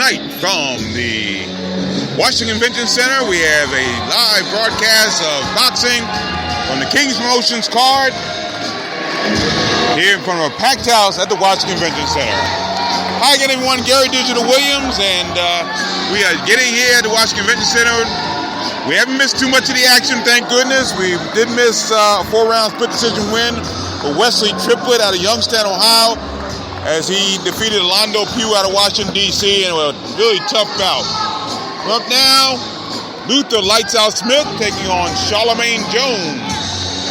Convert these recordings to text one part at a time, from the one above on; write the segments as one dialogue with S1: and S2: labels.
S1: Tonight from the Washington Convention Center, we have a live broadcast of boxing from the King's Promotions card here in front of a packed house at the Washington Convention Center. Hi again, everyone. Gary Digital Williams, and we are getting here at the Washington Convention Center. We haven't missed too much of the action, thank goodness. We did miss a 4-round split decision win for Wesley Triplett out of Youngstown, Ohio, as he defeated Alondo Pugh out of Washington, D.C. in a really tough bout. Up now, Luther Lights Out Smith taking on Charlemagne Jones.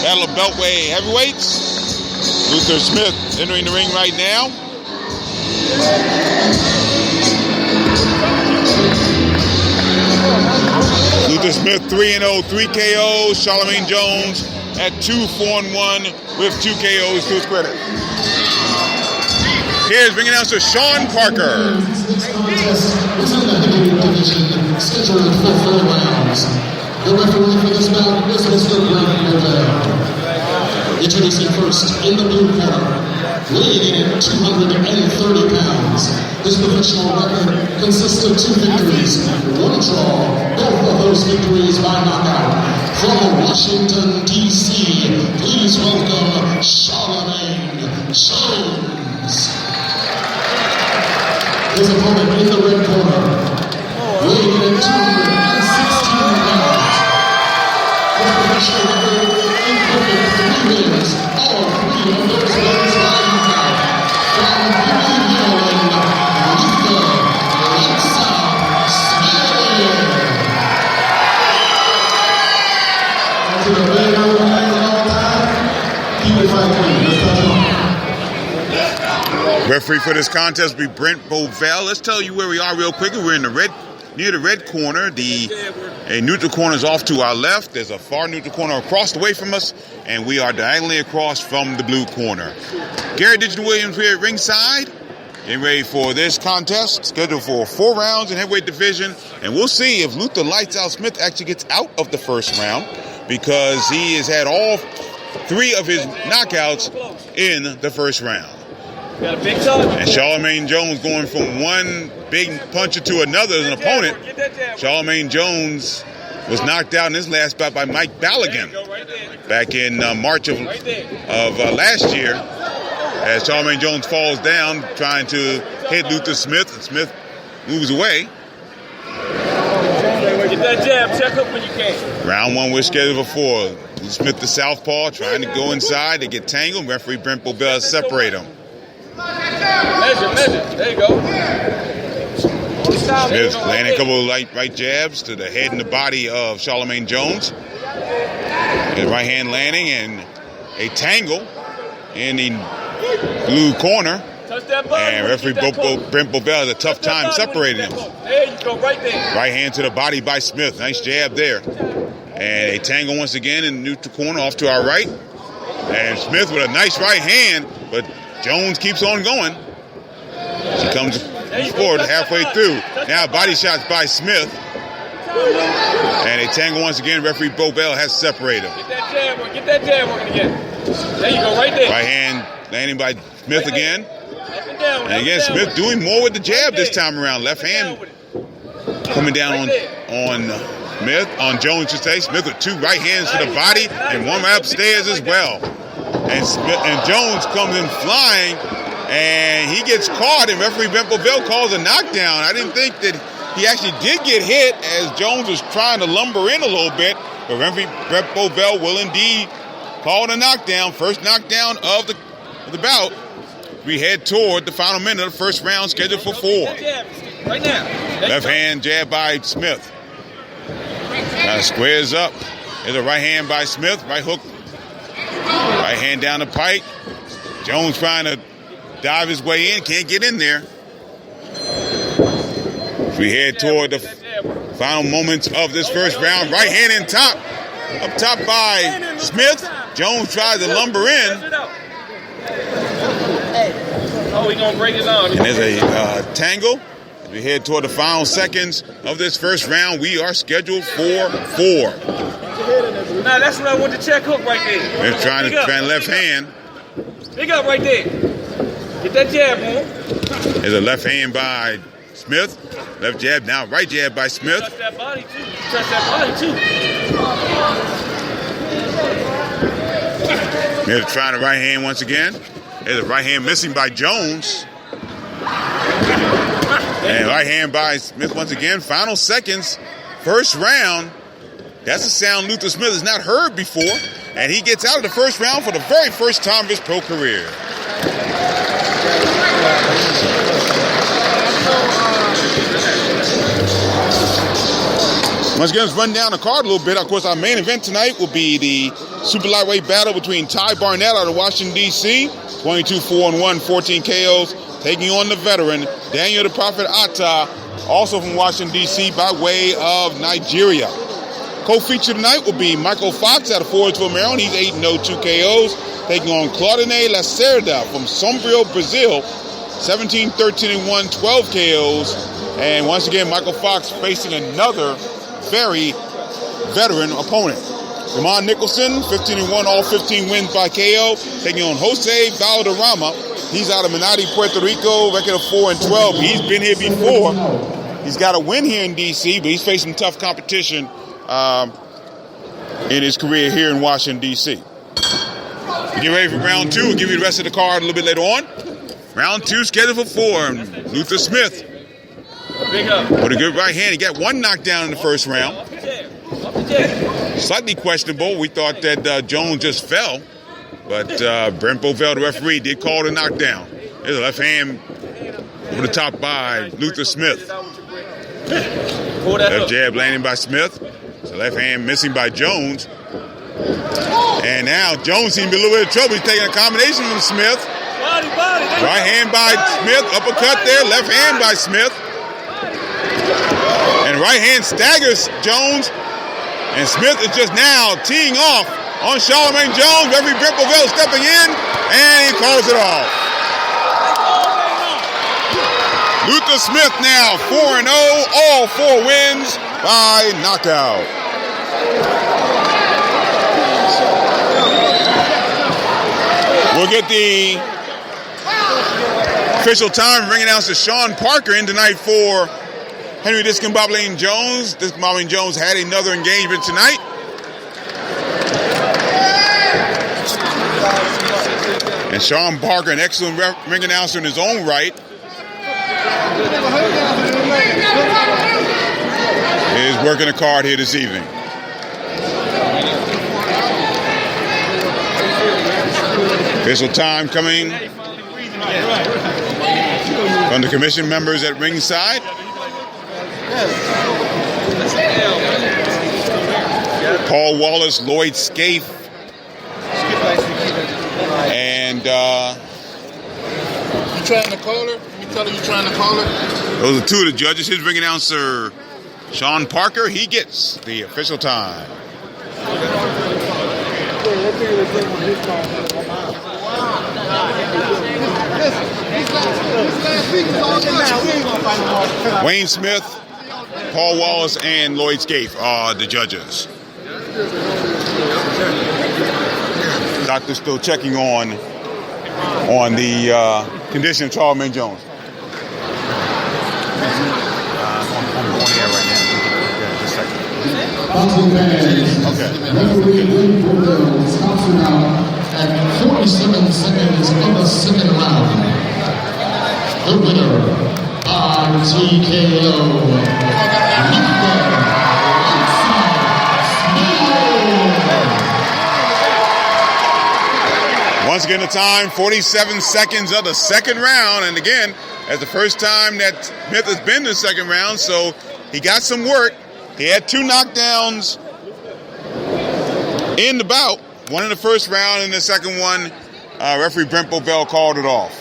S1: Battle of Beltway heavyweights. Luther Smith entering the ring right now. Luther Smith 3-0, 3 KOs. Charlemagne Jones at 2-4-1 with 2 KOs to his credit. Here's ring announcer Sean Parker.
S2: This contest is in the heavyweight division, scheduled for 4 rounds. The referee for this bout is Mr. Greg Norvell. Introducing first in the blue corner, weighing in at 230 pounds. His professional record consists of 2 victories, 1 draw, both of those victories by knockout. From Washington, D.C., please welcome Charlemagne Jones. His opponent in the red corner, weighing in at 216 pounds. His professional record in 3 wins, all 3 of those wins by knockout. From Philly, Maryland, Luther Lights Out Smith. To the big old man all time, keep it fight clean. Let's touch on.
S1: Referee for this contest will be Brent Bovell. Let's tell you where we are real quick. We're in the near the red corner. A neutral corner is off to our left. There's a far neutral corner across the way from us, and we are diagonally across from the blue corner. Gary Digital Williams here at ringside, getting ready for this contest, scheduled for 4 rounds in heavyweight division, and we'll see if Luther Lights Out Smith actually gets out of the first round, because he has had all 3 of his knockouts in the first round. And Charlemagne Jones going from one big puncher to another as an opponent. Charlemagne Jones was knocked out in his last bout by Mike Ballaghan back in March of last year, as Charlemagne Jones falls down trying to hit Luther Smith, and Smith moves away.
S3: Get that jab, check up when you can.
S1: Round 1 we're scheduled for 4. Smith the southpaw trying to go inside. They get tangled. Referee Brent Bovell separate them.
S3: Measure. There you go.
S1: Smith landing a couple of right jabs to the head and the body of Charlemagne Jones. His right hand landing, and a tangle in the blue corner. And referee Brent Bovell has a tough time separating him.
S3: There you go, right there.
S1: Right hand to the body by Smith. Nice jab there. And a tangle once again in the neutral corner off to our right. And Smith with a nice right hand, but Jones keeps on going. She comes forward halfway through. Now body shots by Smith. And a tangle once again. Referee Bovell has separated him.
S3: Get that jab working again. There you go, right there.
S1: Right hand landing by Smith again. And again, Smith doing more with the jab this time around. Left hand coming down on Smith, on Jones, should say. Smith with 2 right hands to the body and 1 right upstairs as well. And Jones comes in flying, and he gets caught, and referee Brent Bovell calls a knockdown. I didn't think that he actually did get hit, as Jones was trying to lumber in a little bit, but referee Brent Bovell will indeed call a knockdown, first knockdown of the bout. We head toward the final minute of the first round, scheduled for 4.
S3: Right now.
S1: Left hand jab by Smith. Now squares up. There's a right hand by Smith, right hook. Right hand down the pike. Jones trying to dive his way in, can't get in there. We head toward the final moments of this first round. Right hand in top. Up top by Smith. Jones tries to lumber in.
S3: Oh, he's going to break his arm.
S1: And there's a tangle. As we head toward the final seconds of this first round, we are scheduled for 4.
S3: Nah, that's what I want to check hook right there.
S1: They're trying to left hand.
S3: Big up right there. Get that jab, man.
S1: There's a left hand by Smith, left jab, now right jab by Smith.
S3: Touch that body too. Touch that body too.
S1: Smith trying the right hand once again. There's a right hand missing by Jones. And right hand by Smith once again. Final seconds, first round. That's a sound Luther Smith has not heard before. And he gets out of the first round for the very first time of his pro career. Once again, let's run down the card a little bit. Of course, our main event tonight will be the super lightweight battle between Ty Barnett out of Washington, D.C., 22-4-1, 14 KOs, taking on the veteran Daniel the Prophet Atta, also from Washington, D.C., by way of Nigeria. Co-feature tonight will be Michael Fox out of Forestville, Maryland. He's 8-0, 2 KOs, taking on Claudinei Lacerda from Sombrio, Brazil, 17-13-1, 12 KOs. And once again, Michael Fox facing another very veteran opponent. Ramon Nicholson, 15-1, all 15 wins by KO, taking on Jose Valderrama. He's out of Manatí, Puerto Rico, record of 4-12. He's been here before. He's got a win here in D.C., but he's facing tough competition in his career here in Washington, D.C. We get ready for round two. We'll give you the rest of the card a little bit later on. Round two scheduled for 4. Luther Smith with a good right hand. He got one knockdown in the first round. Slightly questionable. We thought that Jones just fell, but Brent Bovell, the referee, did call the knockdown. There's a left hand over the top by Luther Smith. Left jab landing by Smith. So left hand missing by Jones. And now Jones seems to be a little bit of trouble. He's taking a combination from Smith. Right hand by Smith. Uppercut there. Left hand by Smith. And right hand staggers Jones. And Smith is just now teeing off on Charlemagne Jones. Referee Brent Bovell stepping in. And he calls it off. Luther Smith now 4-0. All 4 wins by knockout. We'll get the official time. Ring announcer Sean Parker in tonight for Henry Discombobulating Jones. Discombobulating Jones had another engagement tonight. And Sean Parker, an excellent ring announcer in his own right, is working a card here this evening. Official time coming from the commission members at ringside. Paul Wallace, Lloyd Scaife, and
S4: you trying to call her? You tell her you trying to call her?
S1: Those are 2 of the judges. His ring announcer Sean Parker, he gets the official time. Wayne Smith, Paul Wallace, and Lloyd Scaife are the judges. Doctor's still checking on the condition of Charlemagne Jones.
S2: Okay. Referee Brent Bovell stops him out at 47 seconds of the second round. The winner by TKO.
S1: Once again, the time, 47 seconds of the second round. And again, that's the first time that Smith has been in the second round, so he got some work. He had 2 knockdowns in the bout. One in the first round, and the second one, referee Brent Bovell called it off.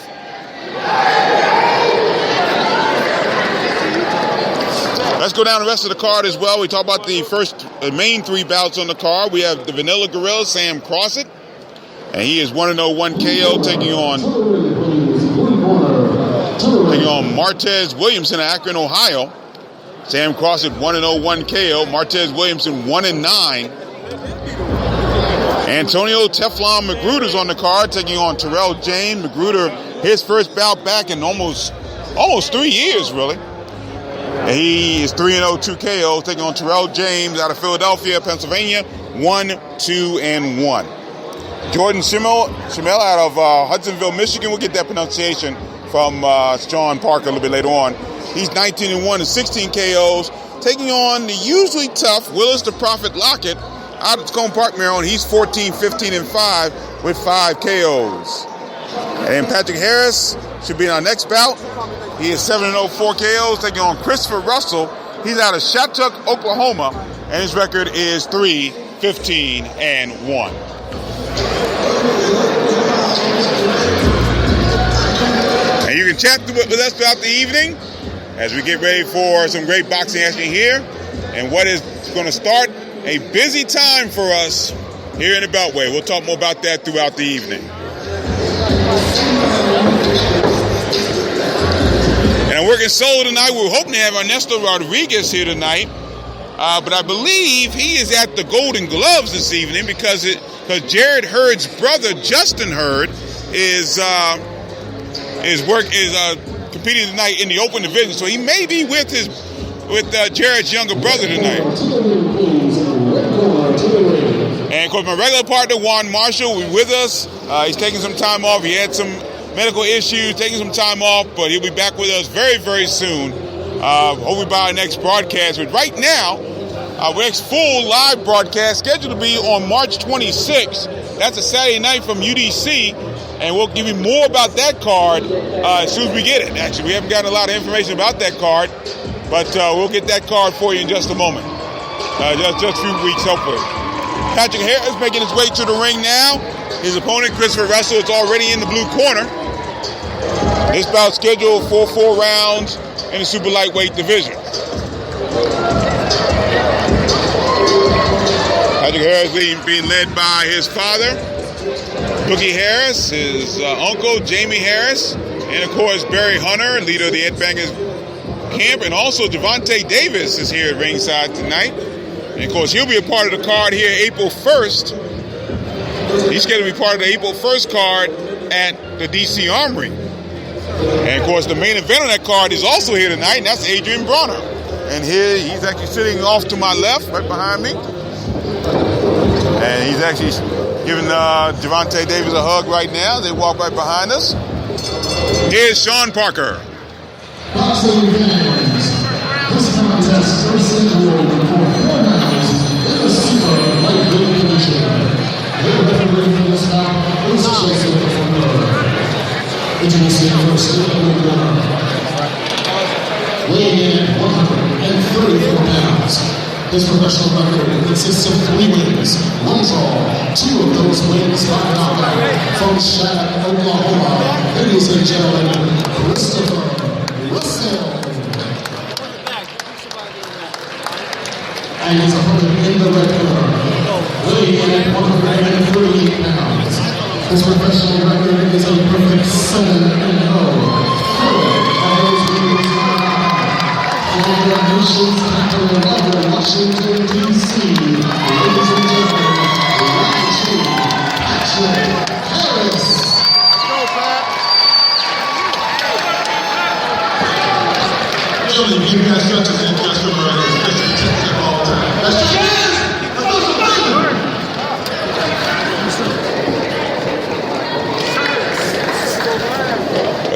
S1: Let's go down the rest of the card as well. We talk about the main 3 bouts on the card. We have the Vanilla Gorilla, Sam Crossett. And he is 1-0, 1 KO, taking on Martez Williamson of Akron, Ohio. Sam Crossett 1-0, 1 KO. Martez Williamson 1-9. Antonio Teflon Magruder's on the card, taking on Terrell James. Magruder, his first bout back in almost 3 years, really. And he is 3-0, 2 KOs, taking on Terrell James out of Philadelphia, Pennsylvania, 1-2-1. Jordan Schimmel out of Hudsonville, Michigan. We'll get that pronunciation from Sean Parker a little bit later on. He's 19-1 and 16 KOs, taking on the usually tough Willis the Prophet Lockett out of Tacoma Park, Maryland. He's 14, 15, and 5 with 5 KOs. And Patrick Harris should be in our next bout. He is 7-0, 4 KOs, taking on Christopher Russell. He's out of Shattuck, Oklahoma, and his record is 3, 15, and 1. And you can chat with us throughout the evening as we get ready for some great boxing action here. And what is going to start a busy time for us here in the Beltway. We'll talk more about that throughout the evening. And I'm working solo tonight. We're hoping to have Ernesto Rodriguez here tonight. But I believe he is at the Golden Gloves this evening because Jared Hurd's brother, Justin Hurd, is competing tonight in the open division. So he may be with Jared's younger brother tonight. And of course, my regular partner, Juan Marshall, will be with us. He's taking some time off. He had some medical issues, taking some time off, but he'll be back with us very, very soon. Hopefully by our next broadcast. But right now, our next full live broadcast scheduled to be on March 26th. That's a Saturday night from UDC, and we'll give you more about that card as soon as we get it. Actually, we haven't gotten a lot of information about that card, but we'll get that card for you in just a moment. Just a few weeks, hopefully. Patrick Harris making his way to the ring now. His opponent, Christopher Russell, is already in the blue corner. This bout scheduled for 4 rounds in the super lightweight division. Patrick Harris being led by his father, Cookie Harris, his uncle, Jamie Harris, and of course, Barry Hunter, leader of the Ed Bangers camp, and also Javante Davis is here at ringside tonight. And of course, he'll be a part of the card here April 1st. He's going to be part of the April 1st card at the DC Armory. And of course, the main event on that card is also here tonight, and that's Adrian Bronner. And here, he's actually sitting off to my left, right behind me. And he's actually giving Javante Davis a hug right now. They walk right behind us. Here's Sean Parker.
S2: Boxing fans, this contest first scheduled for 4 rounds in the super lightweight division. Your referee for this bout is Joseph Fernando. Introducing first in the blue corner, weighing in at 134 pounds. His professional record consists of 3 wins, 1 draw, 2 of those wins by knockout. From Shattuck, Oklahoma, ladies and gentlemen, Christopher Russell. And his opponent in the red corner, weighing in at 138 pounds. His professional record is a perfect 7-0. From the nation's capital of Washington, D.C., ladies and gentlemen, Patrick Harris. Gentlemen, give you guys stretches and guys from all time. That's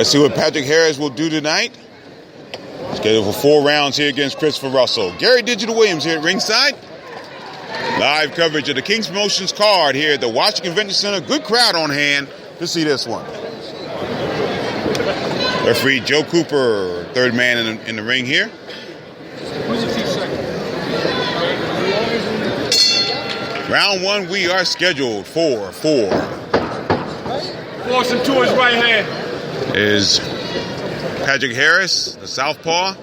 S1: Let's see what Patrick Harris will do tonight. Scheduled for 4 rounds here against Christopher Russell. Gary Digital Williams here at ringside. Live coverage of the King's Promotions card here at the Washington Convention Center. Good crowd on hand to see this one. Referee Joe Cooper, third man in the ring here. Round 1, we are scheduled for 4.
S3: Force him to his right hand.
S1: Is Patrick Harris, the southpaw,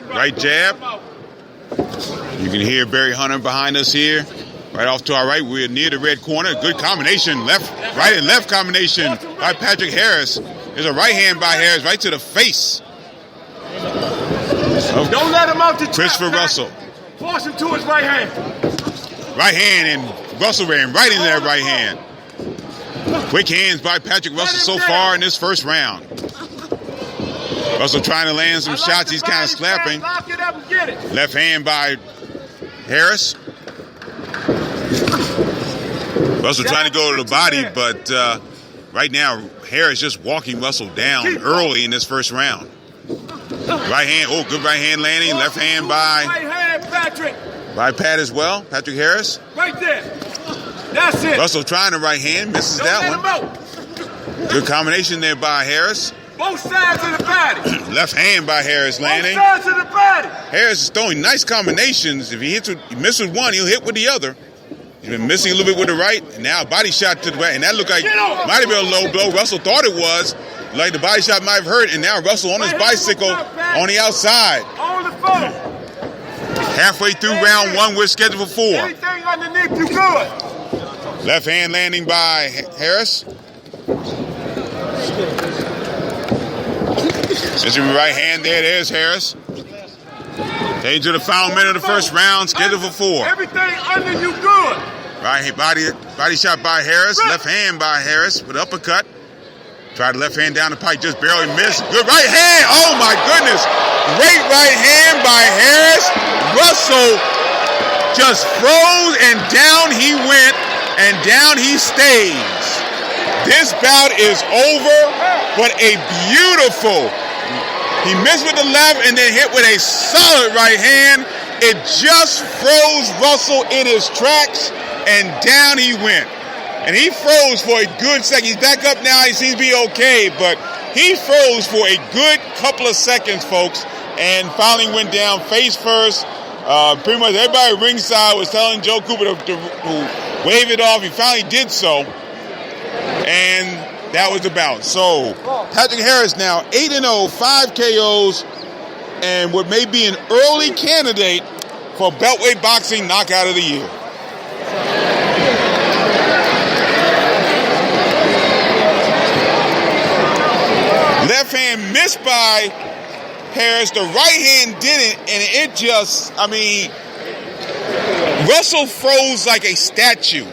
S1: right jab. You can hear Barry Hunter behind us here. Right off to our right, we're near the red corner. Good combination, right and left combination by Patrick Harris. There's a right hand by Harris, right to the face.
S3: Don't let him out the trap.
S1: Christopher Russell.
S3: Force him to his right hand.
S1: Right hand, and Russell ran right into that right hand. Quick hands by Patrick Russell so far in this first round. Russell trying to land some shots. He's kind of slapping.
S3: Lock it up and get it.
S1: Left hand by Harris. Russell trying to go to the body, but right now Harris just walking Russell down early in this first round. Right hand, oh, good right hand landing. Left hand by
S3: Right hand, Patrick.
S1: by Pat as well. Patrick Harris.
S3: Right there. That's it.
S1: Russell trying to right hand, misses
S3: Don't let him
S1: that
S3: out.
S1: one. Good combination there by Harris.
S3: Both sides of the body.
S1: Left hand by Harris landing.
S3: Both sides of the body.
S1: Harris is throwing nice combinations. If he misses with one, he'll hit with the other. He's been missing a little bit with the right, and now a body shot to the right, and that looked like might have been a low blow. Russell thought it was, like the body shot might have hurt, and now Russell on his bicycle on the outside.
S3: On the phone.
S1: Halfway through round one, we're scheduled for 4.
S3: Anything underneath you good.
S1: Left hand landing by Harris. This will be right hand there. There's Harris. Heading to the final minute of the first round, scheduled for 4.
S3: Everything under you good.
S1: Right body shot by Harris. Left hand by Harris with uppercut. Tried left hand down the pipe, just barely missed. Good right hand. Oh my goodness. Great right hand by Harris. Russell just froze and down he went and down he stays. This bout is over, but a beautiful. He missed with the left and then hit with a solid right hand. It just froze Russell in his tracks and down he went. And he froze for a good second. He's back up now. He seems to be okay, but he froze for a good couple of seconds, folks, and finally went down face first. Pretty much everybody at ringside was telling Joe Cooper to wave it off. He finally did so, and that was the bout. So Patrick Harris now 8-0, 5 KOs, and what may be an early candidate for Beltway Boxing Knockout of the Year. Left hand missed by Harris. The right hand didn't, and it just, Russell froze like a statue.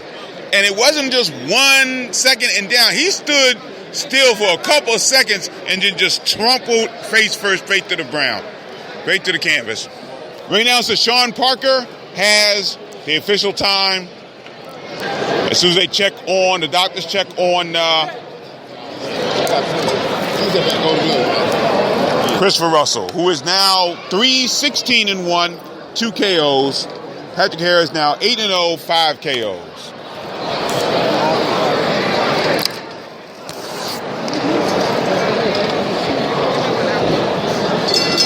S1: And it wasn't just 1 second and down. He stood still for a couple of seconds and then just trampled face first straight to the ground, straight to the canvas. Ring announcer Sean Parker has the official time. As soon as they check on, the doctors check on Christopher Russell, who is now 3-16-1, 2 KOs. Patrick Harris now 8-0, 5 KOs.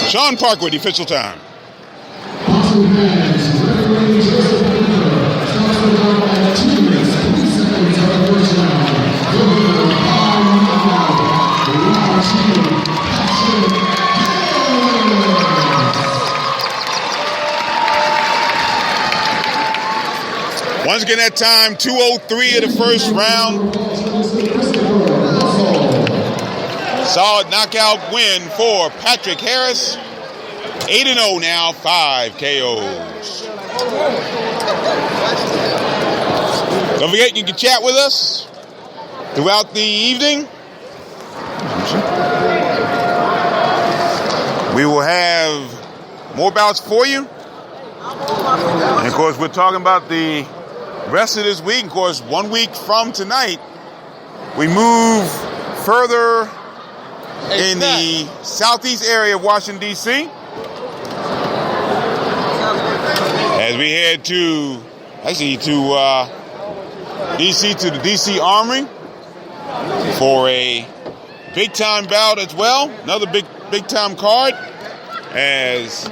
S1: Sean Parker with the official time. Once again, that time, 2:03 of the first round. Solid knockout win for Patrick Harris. 8-0 now, 5 KOs. Don't forget, you can chat with us throughout the evening. We will have more bouts for you. And of course, we're talking about the rest of this week. Of course, 1 week from tonight, we move further in the southeast area of Washington, D.C. as we head to D.C. to the D.C. Armory for a big-time bout as well. Another big-time card as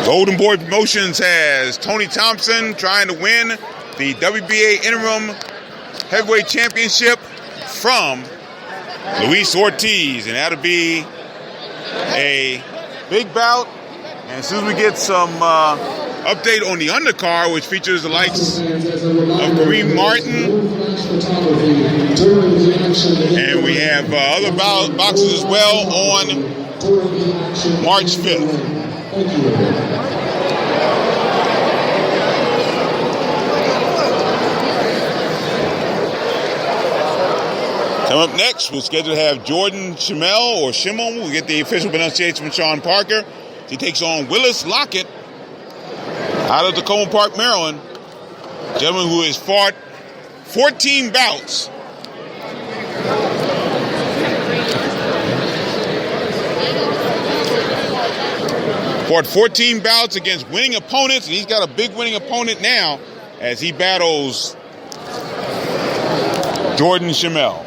S1: Golden Boy Promotions has Tony Thompson trying to win the WBA Interim Heavyweight Championship from Luis Ortiz, and that'll be a big bout. And as soon as we get some update on the undercard, which features the likes of Kareem Martin, and we have other boxes as well on March 5th.
S2: Thank you.
S1: Coming up next, we're scheduled to have Jordan Schimmel or Schimmel. We'll get the official pronunciation from Sean Parker. He takes on Willis Lockett out of Tacoma Park, Maryland. A gentleman who has fought 14 bouts. Fought 14 bouts against winning opponents, and he's got a big winning opponent now as he battles Jordan Schimmel.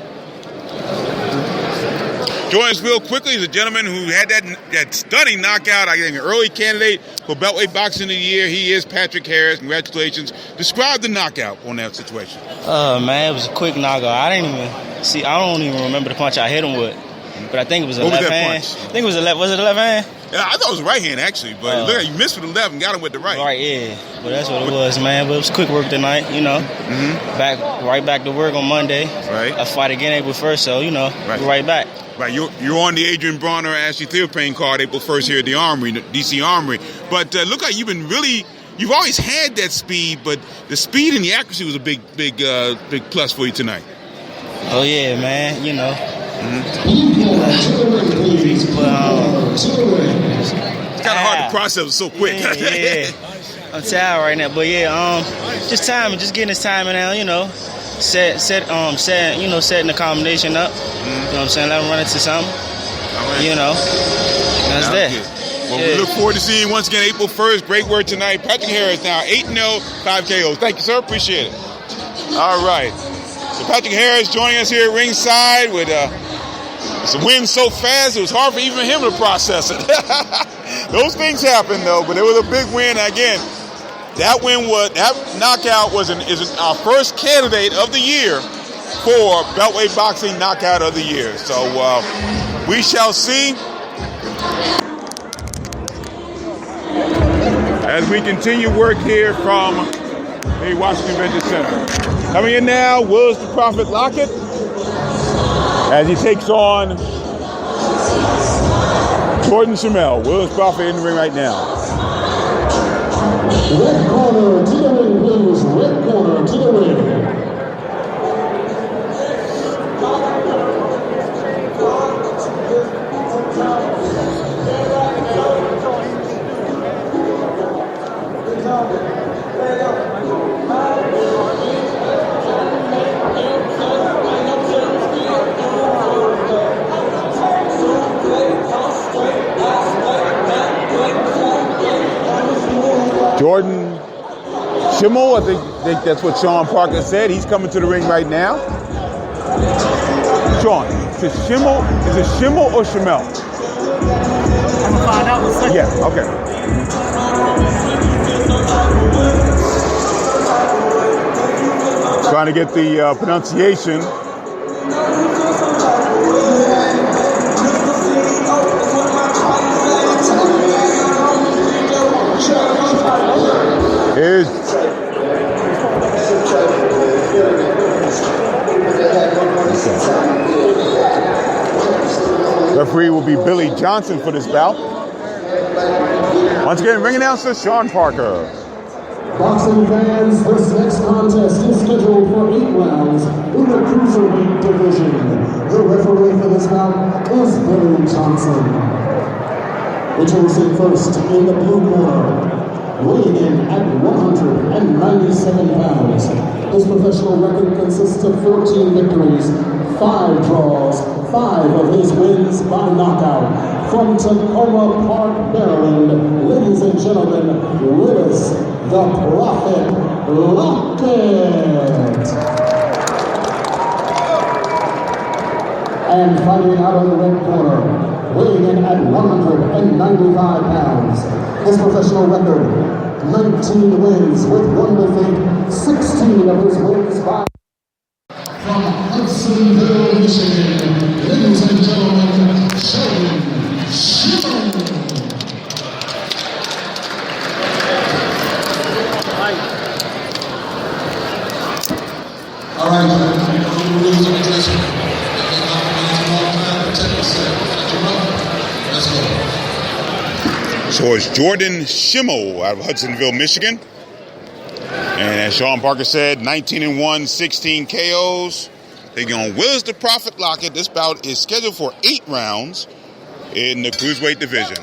S1: Joining us real quickly is a gentleman who had that stunning knockout. I think an early candidate for Beltway Boxing of the Year. He is Patrick Harris. Congratulations. Describe the knockout on that situation.
S5: Man, it was a quick knockout. I don't even remember the punch I hit him with. But I think it was a left hand.
S1: Punch?
S5: I think it was a left. Was it a left hand?
S1: Yeah, I thought it was a right hand actually, but it looked like you missed with the left and got him with the right.
S5: Right, yeah. But that's what it was, man. But it was quick work tonight, you know. Right back to work on Monday.
S1: Right.
S5: I fight again April 1st, so you know, we're right back.
S1: Right, you're on the Adrian Bronner, Ashley Theophane card April 1st here at the Armory, the DC Armory. But look like you've always had that speed, but the speed and the accuracy was a big plus for you tonight.
S5: Oh yeah, man. You know.
S1: It's kind of hard to process so quick.
S5: Yeah. I'm tired right now, but yeah, just timing, just getting his timing now. You know, setting the combination up. You know what I'm saying? Let him run into something. Right. You know, that's that.
S1: Well, we look forward to seeing you once again April 1st. Great work tonight. Patrick Harris now 8-0, 5 KOs. Thank you, sir. Appreciate it. All right. So Patrick Harris joining us here at ringside with some win so fast it was hard for even him to process it. Those things happen though, but it was a big win. Again, that knockout is our first candidate of the year for Beltway Boxing Knockout of the Year. So we shall see as we continue work here from the Washington Convention Center. Coming in now, Willis the Prophet Lockett as he takes on Jordan Schimmel. Willis Prophet in the ring right now.
S2: Red corner to the ring, please. Red corner to the ring.
S1: Jordan Schimmel, I think that's what Sean Parker said. He's coming to the ring right now. Sean, is it Schimmel or Schimmel?
S6: I'm gonna find out in a second.
S1: Yeah, okay. Trying to get the pronunciation. Here's referee will be Billy Johnson for this bout. Once again, ring announcer Sean Parker.
S2: Boxing fans, this next contest is scheduled for 8 rounds in the cruiserweight division. The referee for this bout is Billy Johnson. Introducing first in the blue corner, weighing in at 197 pounds. His professional record consists of 14 victories, 5 draws, 5 of his wins by knockout. From Tacoma Park, Maryland, ladies and gentlemen, Willis the Prophet Lockett. And fighting out of the red corner, weighing in at 195 pounds. His professional record, 19 wins with 1 defeat, 16 of his wins by... From Hudsonville, Michigan, ladies and gentlemen, Jordan Schimmel. All right, ladies and gentlemen.
S1: So it's Jordan Schimmel out of Hudsonville, Michigan. And as Sean Parker said, 19-1, 16 KOs. taking on Willis the Prophet Lockett. This bout is scheduled for 8 rounds in the cruiserweight division.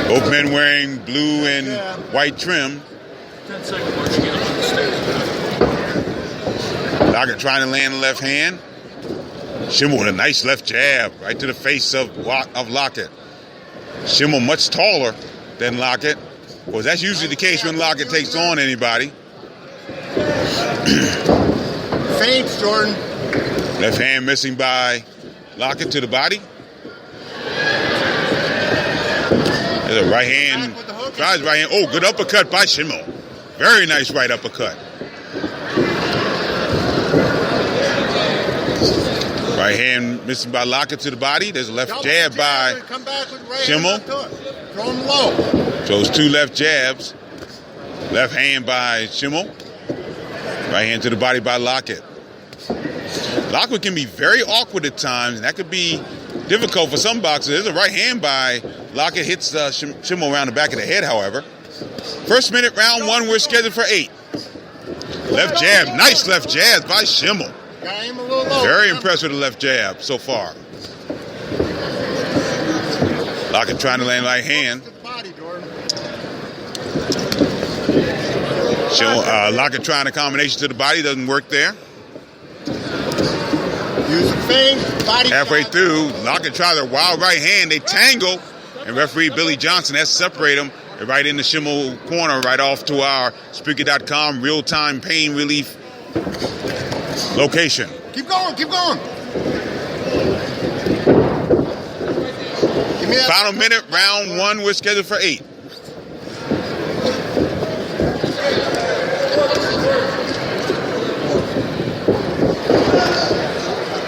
S1: Both men wearing blue and white trim.
S6: 10 seconds once you get up on the stage.
S1: Lockett trying to land the left hand. Schimmel with a nice left jab right to the face of Lockett. Schimmel much taller than Lockett. Well, that's usually the case when Lockett takes on anybody.
S4: Feints, Jordan.
S1: Left hand missing by Lockett to the body. There's a right hand. Tries right hand. Oh, good uppercut by Schimmel. Very nice right uppercut. Right hand missing by Lockett to the body. There's a left jab by Schimmel.
S4: Throw him low.
S1: Those 2 left jabs. Left hand by Schimmel. Right hand to the body by Lockett. Lockett can be very awkward at times, and that could be difficult for some boxers. There's a right hand by Lockett, hits Schimmel around the back of the head, however. First minute, round 1, we're scheduled for 8. Left jab, nice left jab by Schimmel. Very impressed with the left jab so far. Lockett trying to land right hand. Lockett trying a combination to the body, doesn't work there.
S4: Use the feint, body
S1: Halfway
S4: shot.
S1: through, Lockett tries a wild right hand. They tangle, and referee Billy Johnson has to separate them. They're right in the Schimmel corner, right off to our Spreaker.com real-time pain relief location.
S4: Keep going, keep going. Give me that.
S1: Final minute, round 1, we're scheduled for 8.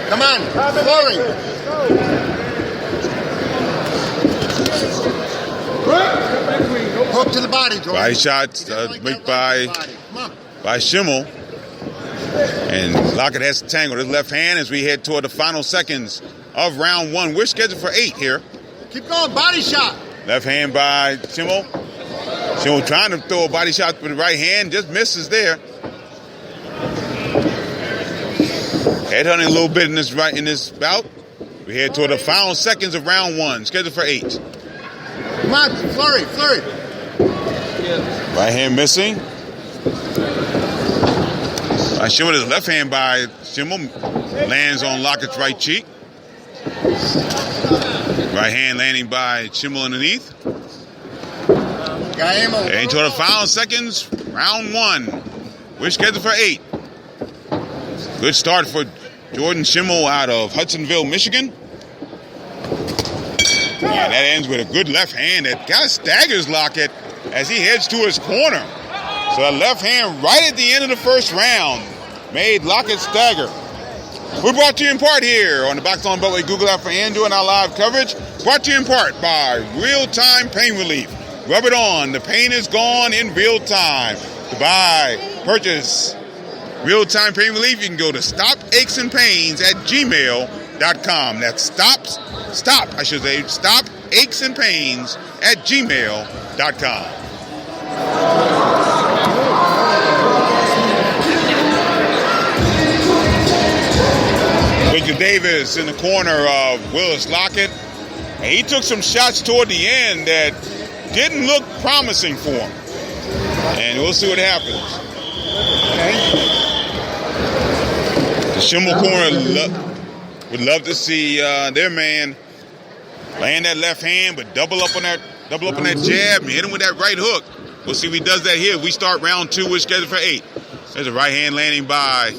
S4: Come on, flurry. Hook to the body, Jordan.
S1: Body shots made by Schimmel. And Lockett has to tangle his left hand as we head toward the final seconds of round 1. We're scheduled for 8 here.
S4: Keep going, body shot.
S1: Left hand by Schimmel. Schimmel trying to throw a body shot with the right hand, just misses there. Headhunting a little bit in this bout. We head toward the final seconds of round 1, scheduled for 8.
S4: Come on, flurry, flurry.
S1: Right hand missing. Schimmel, his left hand by Schimmel lands on Lockett's right cheek. Right hand landing by Schimmel underneath. And toward the final seconds, round 1. We're scheduled for 8. Good start for Jordan Schimmel out of Hudsonville, Michigan. And that ends with a good left hand that kind of staggers Lockett as he heads to his corner. So a left hand right at the end of the first round made Lockett stagger. We're brought to you in part here on the Box On Beltway Google app for Andrew and our live coverage. Brought to you in part by Real-Time Pain Relief. Rub it on. The pain is gone in real time. To buy, purchase Real-Time Pain Relief, you can go to stopaches@gmail.com. That's stopaches@gmail.com. Victor Davis in the corner of Willis Lockett. And he took some shots toward the end that didn't look promising for him. And we'll see what happens. The Schimmel corner would love to see their man land that left hand, but double up on that jab and hit him with that right hook. We'll see if he does that here. We start round 2. We're scheduled for 8. There's a right hand landing by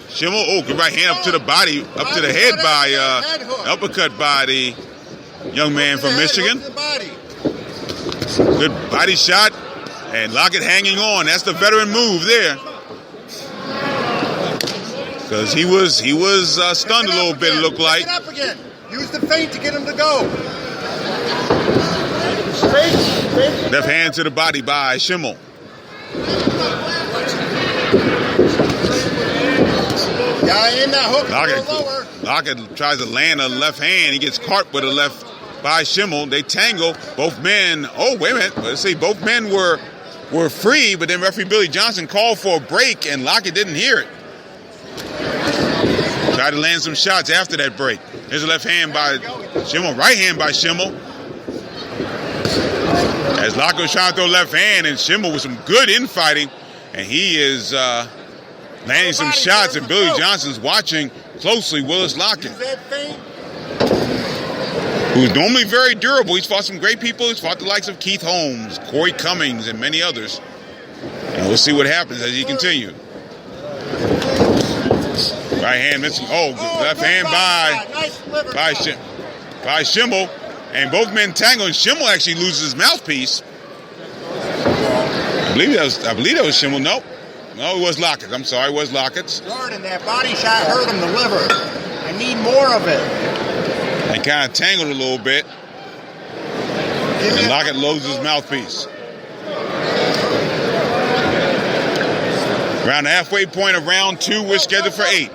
S1: Schimmel. Oh, good right hand up to the body, up to the head by uppercut by the young man from Michigan. Good body shot, and Lockett hanging on. That's the veteran move there. Because he was stunned a little bit, it looked like.
S4: Get up again. Use the feint to get him to go.
S1: Left hand to the body by Schimmel.
S4: In that hook,
S1: Lockett tries to land a left hand. He gets caught with a left by Schimmel. They tangle. Both men. Oh, wait a minute. Let's see. Both men were were free, but then referee Billy Johnson called for a break, and Lockett didn't hear it. Tried to land some shots after that break. Here's a left hand by Schimmel, right hand by Schimmel. As Lockett was trying to throw left hand, and Schimmel with some good infighting, and he is landing some shots, and Billy Johnson's watching closely Willis Lockett, who's normally very durable. He's fought some great people. He's fought the likes of Keith Holmes, Corey Cummings, and many others. And we'll see what happens as he continues. Right hand missing. Oh, left hand by Schimmel. And both men tangle, and Schimmel actually loses his mouthpiece. I believe that was Schimmel. Nope. No, it was Lockett. I'm sorry, it was Lockett's.
S4: Jordan, that body shot hurt him the liver. I need more of it.
S1: They kind of tangled a little bit. And Lockett loses his mouthpiece. Around the halfway point of round 2, we're scheduled for 8.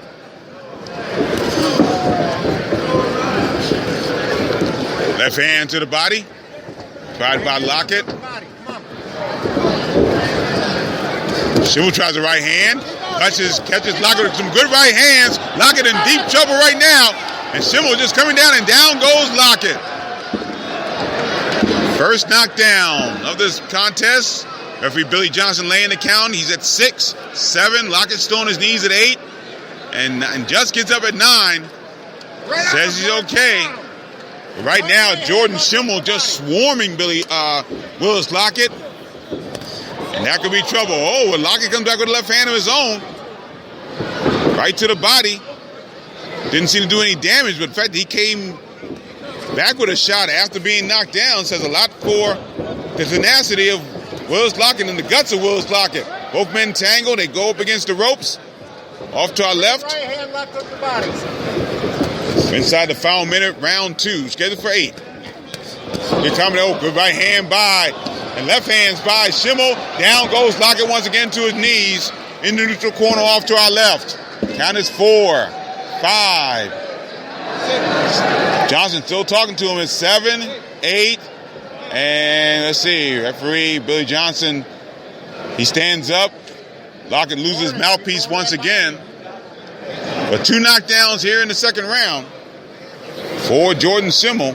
S1: Left hand to the body. Tried by Lockett. Schimmel tries the right hand. Catches Lockett with some good right hands. Lockett in deep trouble right now. And Schimmel just coming down, and down goes Lockett. First knockdown of this contest. Referee Billy Johnson laying the count. He's at 6, 7. Lockett still on his knees at 8. And just gets up at 9. Says he's okay. But right now, Jordan Schimmel just swarming Willis Lockett. And that could be trouble. Oh, and Lockett comes back with a left hand of his own. Right to the body. Didn't seem to do any damage, but the fact that he came back with a shot after being knocked down says a lot for the tenacity of Willis Lockett and the guts of Willis Lockett. Both men tangle. They go up against the ropes. Off to our left.
S4: Right hand left of the body.
S1: Inside the final minute, round 2, scheduled for 8. Good right hand by, and left hands by Schimmel. Down goes Lockett once again to his knees. In the neutral corner off to our left. Count is 4, 5. Johnson still talking to him at 7, 8. And let's see, referee Billy Johnson, he stands up. Lockett loses mouthpiece once again. But 2 knockdowns here in the second round for Jordan Schimmel.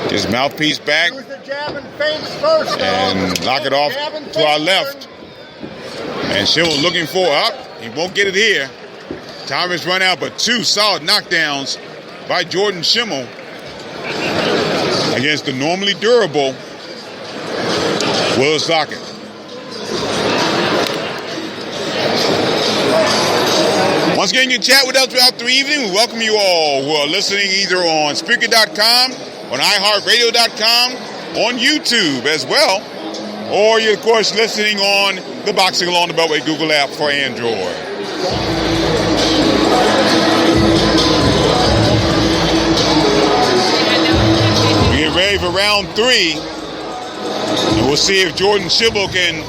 S1: His mouthpiece back. And Lockett off to our left. And Schimmel looking for up. He won't get it here. Time has run out, but 2 solid knockdowns by Jordan Schimmel against the normally durable Willis Lockett. Once again, you can chat with us throughout the evening. We welcome you all who are listening either on Spreaker.com, on iHeartRadio.com, on YouTube as well, or you're, of course, listening on the Boxing Along the Beltway Google app for Android. We get ready for round 3, and we'll see if Jordan Schimmel can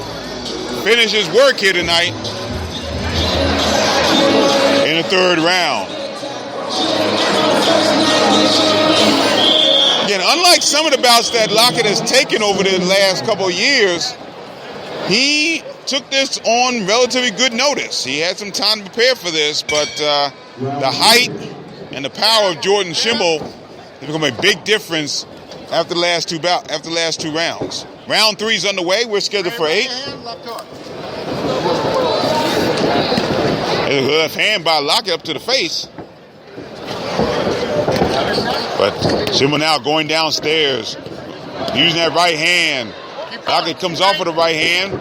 S1: finish his work here tonight in the third round. Again, unlike some of the bouts that Lockett has taken over the last couple of years, he took this on relatively good notice. He had some time to prepare for this, but the height and the power of Jordan Schimmel has become a big difference after the last 2 rounds. Round 3 is underway. We're scheduled for 8. There's a left hand by Lockett up to the face. But Schimmel now going downstairs, using that right hand. Lockett comes off with the right hand.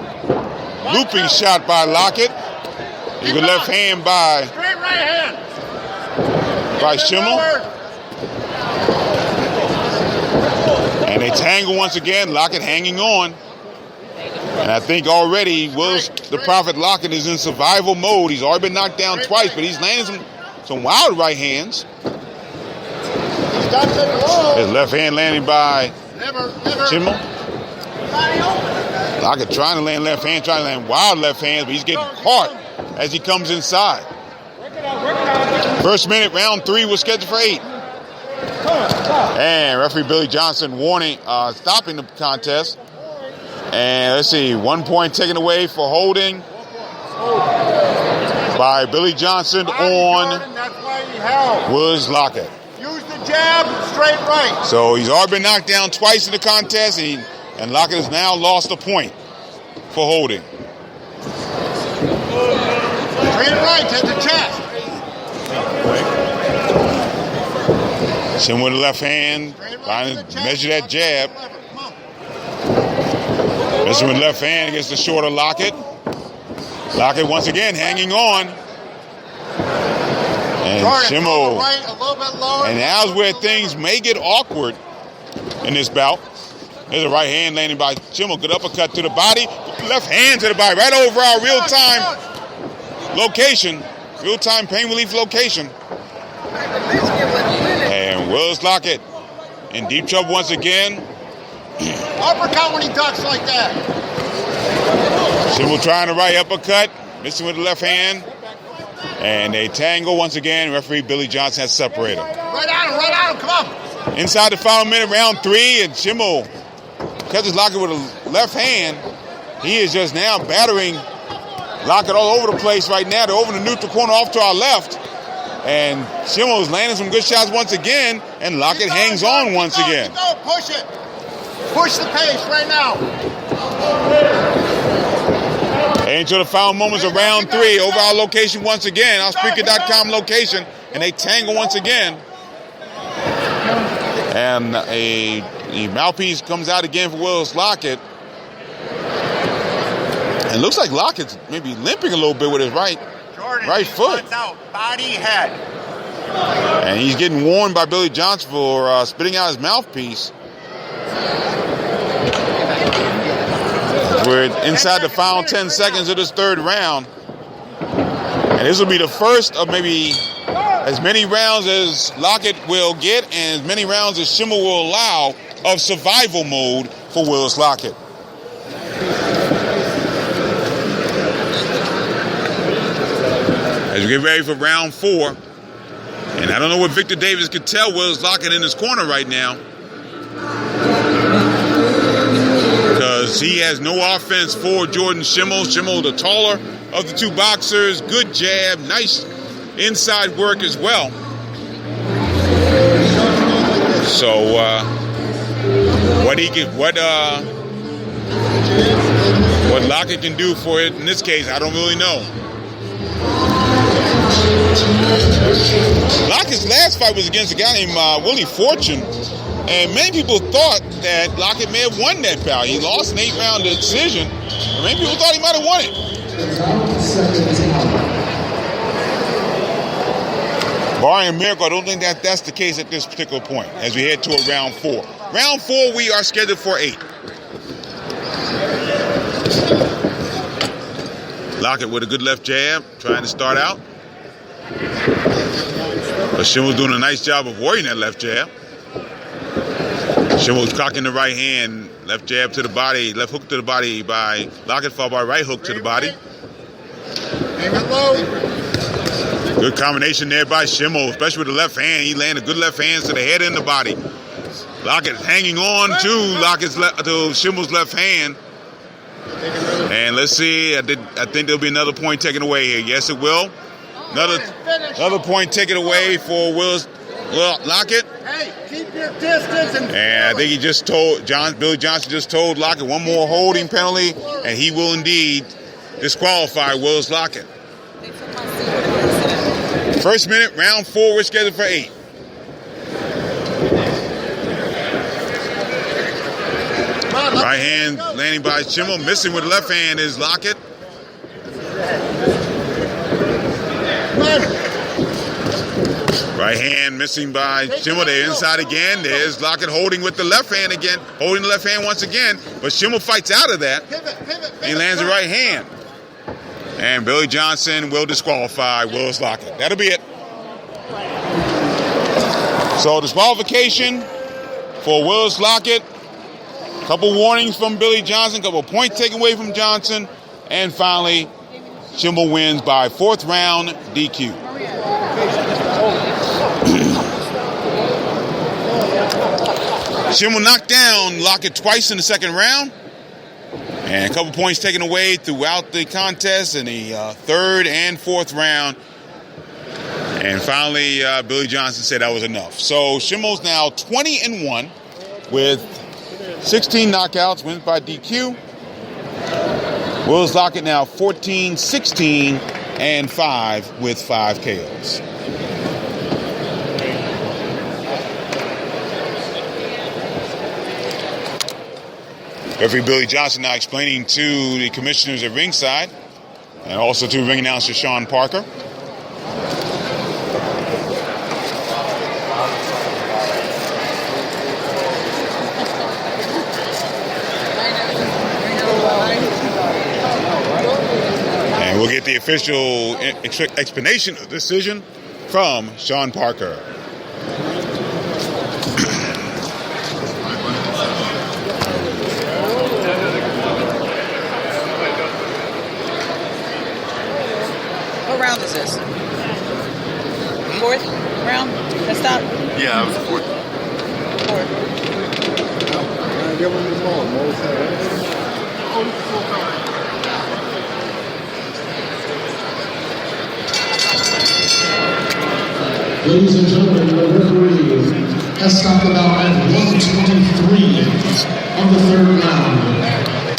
S1: Looping shot by Lockett. There's a left hand by Schimmel. And they tangle once again. Lockett hanging on. And I think already Willis the Prophet Lockett is in survival mode. He's already been knocked down twice, but he's landing some wild right hands. His left hand landing by Schimmel. Lockett trying to land left hand, trying to land wild left hands, but he's getting caught as he comes inside. First minute, round 3 was scheduled for 8. And referee Billy Johnson warning, stopping the contest. And let's see, 1 point taken away for holding by Billy Johnson on
S4: That's why he held.
S1: Willis Lockett.
S4: Use the jab, straight right.
S1: So he's already been knocked down twice in the contest, and Lockett has now lost a point for holding.
S4: Straight right to the chest.
S1: Shin with the left hand, trying to measure that jab. Measuring with left hand against the shorter Lockett. Lockett once again hanging on. And Schimel.
S4: Right, a little bit lower.
S1: And now's where things may get awkward in this bout. There's a right hand landing by Schimel. Good uppercut to the body. Left hand to the body. Right over our real-time location. Real-time pain relief location. And Willis Lockett in deep trouble once again.
S4: Uppercut when he ducks like that.
S1: Schimel trying the right uppercut. Missing with the left hand. And they tangle once again. Referee Billy Johnson has separated.
S4: Right at him, come on.
S1: Inside the final minute, round 3, and Schimel catches Lockett with a left hand. He is just now battering Lockett all over the place right now. They're over the neutral corner off to our left. And Schimel is landing some good shots once again, and Lockett hangs on once again.
S4: Go, push it. Push the pace right now.
S1: Into the final moments of round 3, over our location once again, our Spreaker.com location, and they tangle once again. And a mouthpiece comes out again for Willis Lockett. And looks like Lockett's maybe limping a little bit with his right foot.
S4: Out, body, head.
S1: And he's getting warned by Billy Johnson for spitting out his mouthpiece. We're inside the final 10 seconds of this third round. And this will be the first of maybe as many rounds as Lockett will get and as many rounds as Schimel will allow of survival mode for Willis Lockett. As we get ready for round 4. And I don't know what Victor Davis could tell Willis Lockett in his corner right now. Because he has no offense for Jordan Schimel. Schimel, the taller of the two boxers. Good jab. Nice inside work as well. So what Lockett can do for it in this case, I don't really know. Lockett's last fight was against a guy named Willie Fortune, and many people thought that Lockett may have won that bout. He lost an 8-round decision, and many people thought he might have won it. Barring a miracle, I don't think that's the case at this particular point as we head toward round 4. Round 4, we are scheduled for 8. Lockett with a good left jab, trying to start out. But Schimel's doing a nice job of avoiding that left jab. Schimel's cocking the right hand, left jab to the body, left hook to the body by Lockett, followed by right hook to the body. Good combination there by Schimel, especially with the left hand. He landed good left hands to the head and the body. Lockett hanging on to Schimel's left hand. And let's see, I think there'll be another point taken away here. Yes, it will. Another point taken away for Lockett.
S4: Hey, keep your distance.
S1: And I think he just told Billy Johnson just told Lockett one more holding penalty, and he will indeed disqualify Willis Lockett. First minute, round 4, we're scheduled for 8. Right hand landing by Schimel, missing with the left hand is Lockett. Right hand missing by Schimel. They're inside again. There's Lockett holding with the left hand again, holding the left hand once again. But Schimel fights out of that. He lands the right hand. And Billy Johnson will disqualify Willis Lockett. That'll be it. So disqualification for Willis Lockett. Couple warnings from Billy Johnson, couple points taken away from Johnson, and finally, Schimel wins by 4th round DQ. Schimel knocked down Lockett twice in the second round. And a couple points taken away throughout the contest in the third and fourth round. And finally, Billy Johnson said that was enough. So Schimmel's now 20-1 with 16 knockouts, wins by DQ. Willis Lockett now 14-16-5 with 5 KOs. Referee Billy Johnson now explaining to the commissioners at ringside and also to ring announcer Sean Parker. And we'll get the official explanation of the decision from Sean Parker.
S7: What round is this? Fourth round? That's stop?
S8: Yeah, that was the fourth.
S7: Fourth.
S2: Give him the ball. Ladies and gentlemen, the referee has stopped the bout at 1:23 of the third round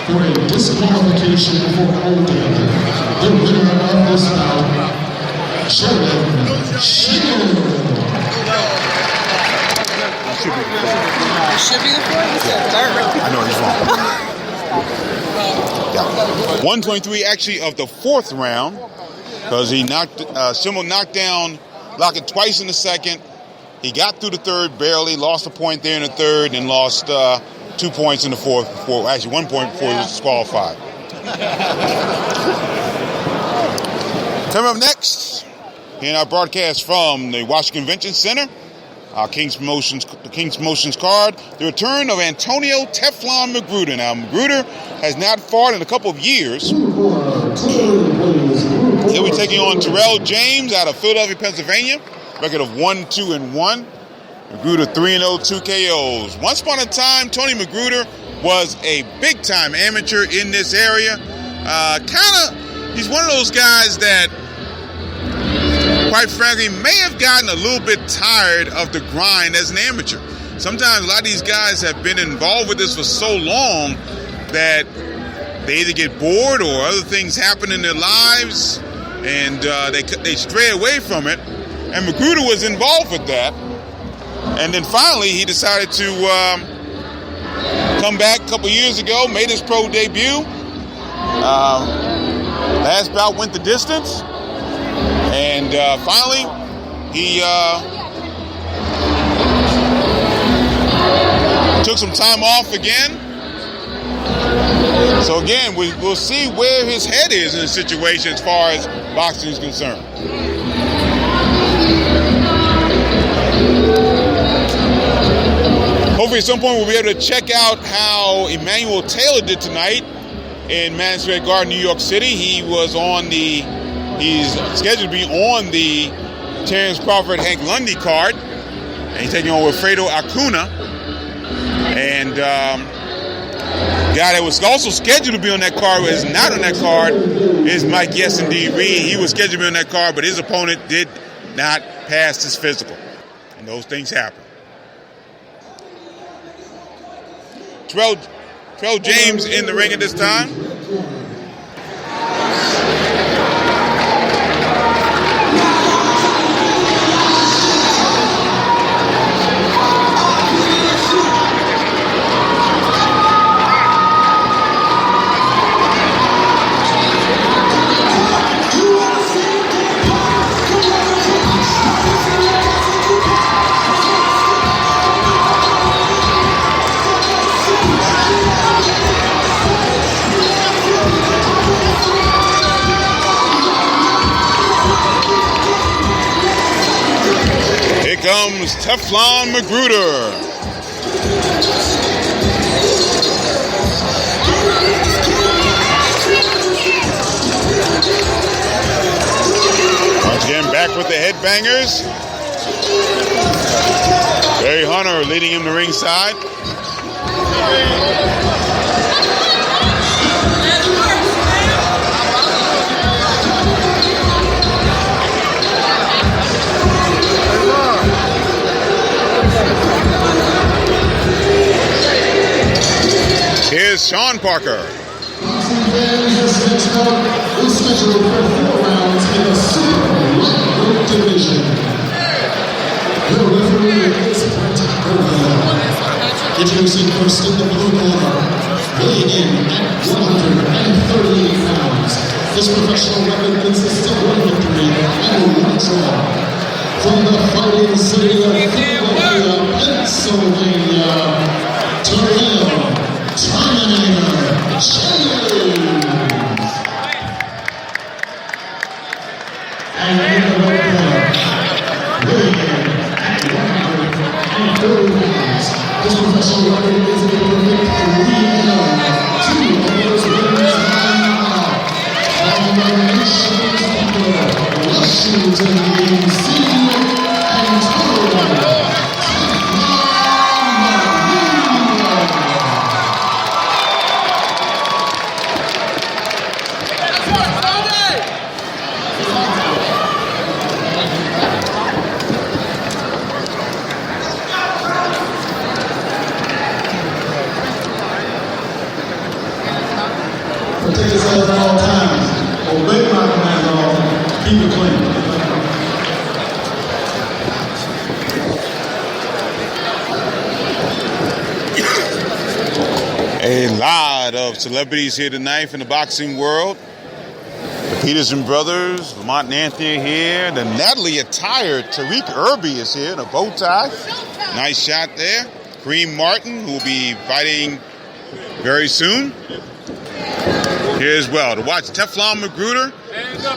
S2: for a disqualification for holding. The winner of this bout, Jared Schimmel.
S7: Should be the fourth. It's the third round.
S1: I know he's wrong. 123 actually of the fourth round because he Schimmel knocked down Lockett twice in the second. He got through the third barely, lost a point there in the third, and lost 2 points in the fourth. Actually, 1 point before he was disqualified. Coming up next in our broadcast from the Washington Convention Center, our King's Promotions card, the return of Antonio Teflon Magruder. Now, Magruder has not fought in a couple of years. He'll be taking on Terrell James out of Philadelphia, Pennsylvania. Record of 1-2-1. Magruder 3-0, 2 KOs. Once upon a time, Tony Magruder was a big-time amateur in this area. He's one of those guys that, quite frankly, may have gotten a little bit tired of the grind as an amateur. Sometimes a lot of these guys have been involved with this for so long that they either get bored or other things happen in their lives and they stray away from it. And Magruder was involved with that. And then finally he decided to come back a couple years ago, made his pro debut. Last bout went the distance. And finally, he took some time off again. So again, we'll see where his head is in the situation as far as boxing is concerned. Hopefully at some point we'll be able to check out how Emmanuel Taylor did tonight in Madison Square Garden, New York City. He's scheduled to be on the Terrence Crawford Hank Lundy card. And he's taking on Wilfredo Acuna. And guy that was also scheduled to be on that card is not on that card is Mike Yes Indeed Reed. He was scheduled to be on that card, but his opponent did not pass his physical. And those things happen. Terrell James in the ring at this time. Comes Teflon Magruder. Once again, back with the headbangers. Barry Hunter leading him to ringside. Here's Sean Parker.
S2: Boxing fans, this next bout is scheduled for 4 rounds in the super lightweight division. The referee is Brent Bovell. Introducing first in the blue corner, weighing in at 138 pounds. His professional record consists of 1 victory and 1 draw. From the fighting city of Philadelphia, Pennsylvania, Terrell Terminator James. And in the red corner, weighing in at 130 pounds. His professional record is a perfect 3-0. 2 of those wins by knockout. From the nation's capital, Washington, D.C., Antonio protect yourself at all times. Obey my commands at all times. Keep it clean.
S1: A lot of celebrities here tonight from the boxing world. The Peterson brothers, Lamont and Anthony are here. The Natalie attired Tariq Irby is here in a bow tie. Nice shot there. Kareem Martin, who will be fighting very soon. Here as well to watch Teflon Magruder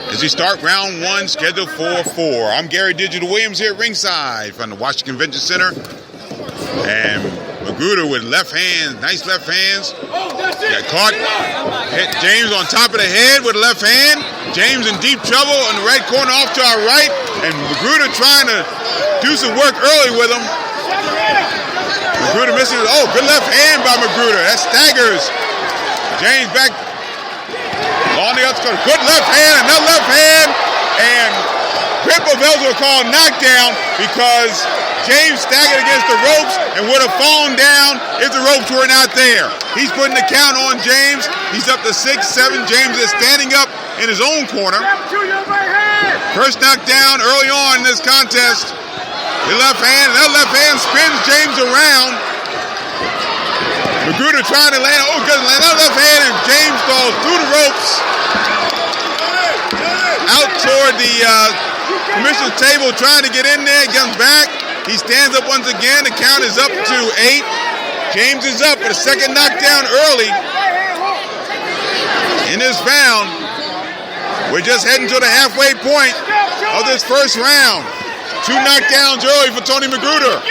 S1: as he start round 1, scheduled for 4. I'm Gary Digital Williams here at ringside from the Washington Convention Center. And Magruder with left hands, nice left hands. Got caught. Hit James on top of the head with a left hand. James in deep trouble in the red corner off to our right. And Magruder trying to do some work early with him. Magruder missing. Oh, good left hand by Magruder. That staggers. James back on the outside. Good left hand, another left hand. And Brent Bovell will call knockdown because James staggered against the ropes and would have fallen down if the ropes were not there. He's putting the count on James. He's up to 6-7. James is standing up in his own corner. First knockdown early on in this contest. The left hand, another left hand spins James around. Magruder trying to land. Oh, good. Another left hand, and James falls through the ropes out toward the commissioner's table, trying to get in there. Comes back. He stands up once again. The count is up to 8. James is up for the second knockdown early in this round. We're just heading to the halfway point of this first round. 2 knockdowns early for Tony Magruder.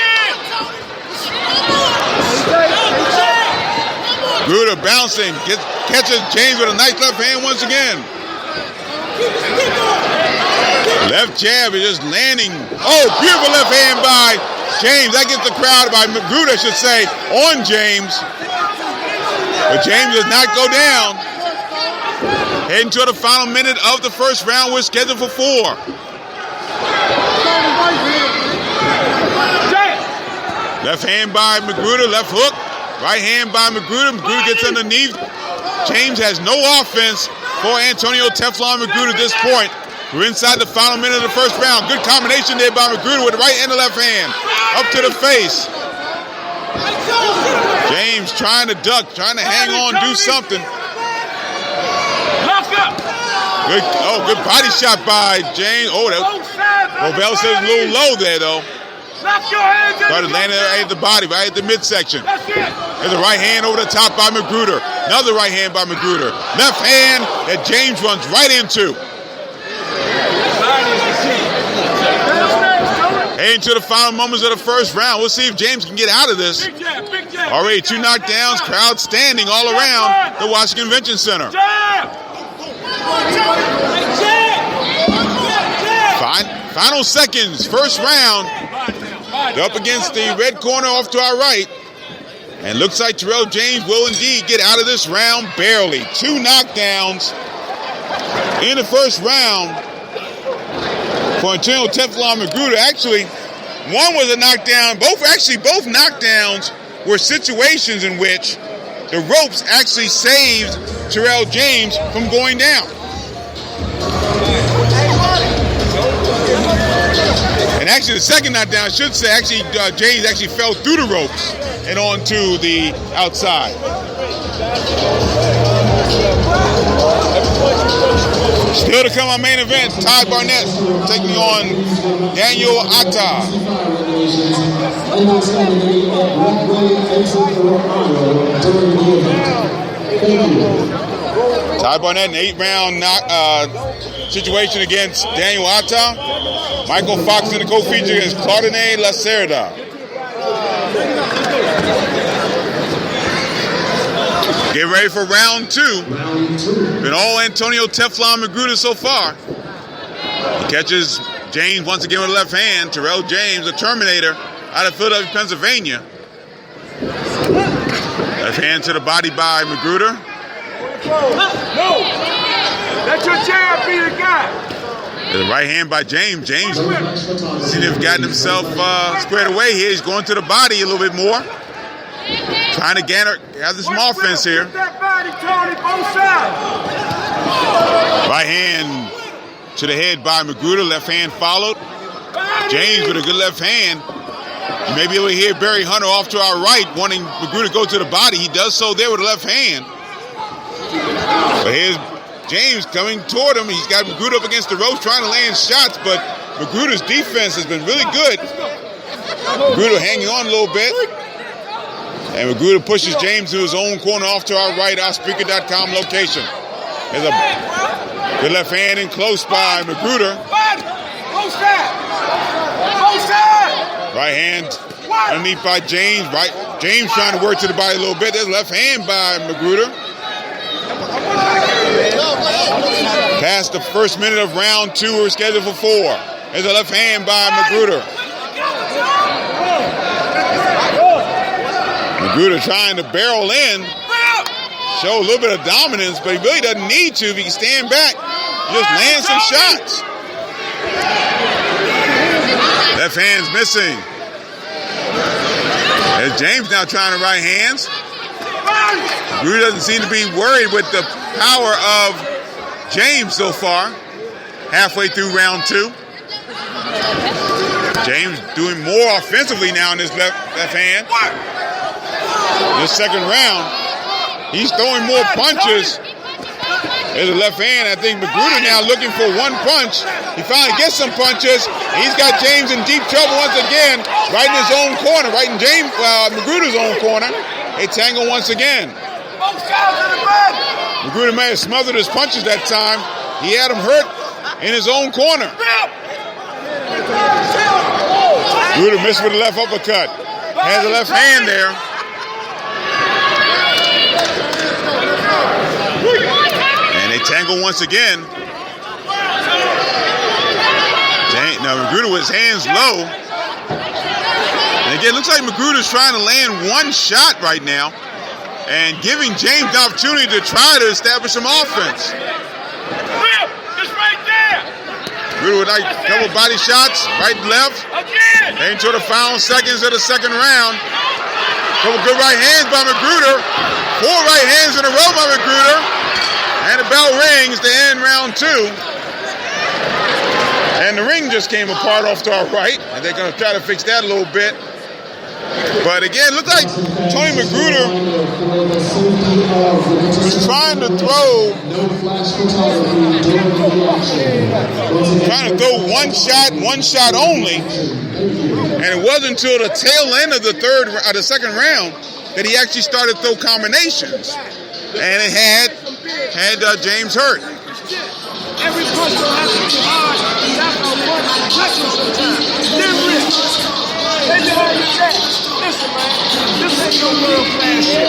S1: Magruder bouncing, catches James with a nice left hand once again. Left jab is just landing. Oh, beautiful left hand by James. That gets the crowd, by Magruder, I should say, on James. But James does not go down. Heading to the final minute of the first round. We're scheduled for 4. Left hand by Magruder, left hook. Right hand by Magruder. Magruder gets underneath. James has no offense for Antonio Teflon Magruder at this point. We're inside the final minute of the first round. Good combination there by Magruder with the right and the left hand. Up to the face. James trying to duck, trying to hang on, do something. Good body shot by James. Oh, Bovell says a little low there, though. Started landing at the body, right at the midsection. There's a right hand over the top by Magruder. Another right hand by Magruder. Left hand that James runs right into. Heading to the final moments of the first round. We'll see if James can get out of this. Already 2 knockdowns, crowd standing all around the Washington Convention Center. Final seconds, first round. They're up against the red corner off to our right. And looks like Terrell James will indeed get out of this round barely. 2 knockdowns in the first round for Antonio Teflon Magruder. Actually, one was a knockdown. Both knockdowns were situations in which the ropes actually saved Terrell James from going down. And actually, the second knockdown, I should say, actually, James actually fell through the ropes and onto the outside. Still to come on main event, Ty Barnett taking on Daniel Atta. Ty Barnett, an 8-round situation against Daniel Atta. Michael Fox in the co-feature against Claudine Lacerda. Get ready for round 2. Been all Antonio Teflon Magruder so far. He catches James once again with a left hand. Terrell James, the Terminator, out of Philadelphia, Pennsylvania. Left hand to the body by Magruder.
S3: No! Let your jab be the guy!
S1: The right hand by James. James seems to have gotten himself squared away here. He's going to the body a little bit more. Trying to gather some offense here.
S3: That body, Tony, both sides.
S1: Right hand to the head by Magruder. Left hand followed. James with a good left hand. You may be able to hear Barry Hunter off to our right wanting Magruder to go to the body. He does so there with a left hand. But here's James coming toward him. He's got Magruder up against the ropes trying to land shots, but Magruder's defense has been really good. Magruder hanging on a little bit. And Magruder pushes James to his own corner off to our right, our Spreaker.com location. There's a good left hand in close by Magruder. Right hand underneath by James. Right, James trying to work to the body a little bit. There's a left hand by Magruder. Past the first minute of round 2, we're scheduled for 4. There's a left hand by Magruder. Magruder trying to barrel in, show a little bit of dominance, but he really doesn't need to if he can stand back. Just land some shots. Left hand's missing. There's James now trying to right hands. Magruder doesn't seem to be worried with the power of James so far. Halfway through round 2. James doing more offensively now in his left hand. This second round, he's throwing more punches. There's a left hand. I think Magruder now looking for one punch. He finally gets some punches. He's got James in deep trouble once again, right in his own corner, right in Magruder's own corner. They tangle once again. Magruder may have smothered his punches that time. He had him hurt in his own corner. Magruder missed with a left uppercut. Has a left hand there. And they tangle once again. Now Magruder with his hands low. And again, it looks like Magruder's trying to land one shot right now and giving James the opportunity to try to establish some offense. Magruder with a couple body shots, right and left. Heading to the final seconds of the second round. Couple good right hands by Magruder. 4 right hands in a row by Magruder. And the bell rings to end round 2. And the ring just came apart off to our right. And they're going to try to fix that a little bit. But again, it looks like Tony Magruder was trying to throw one shot only. And it wasn't until the tail end of the second round that he actually started to throw combinations. And it had James hurt.
S3: Every punch will have to be hard. That's how punch touches sometimes. Then rich. They know how you check. Listen, man. This ain't no world class shit.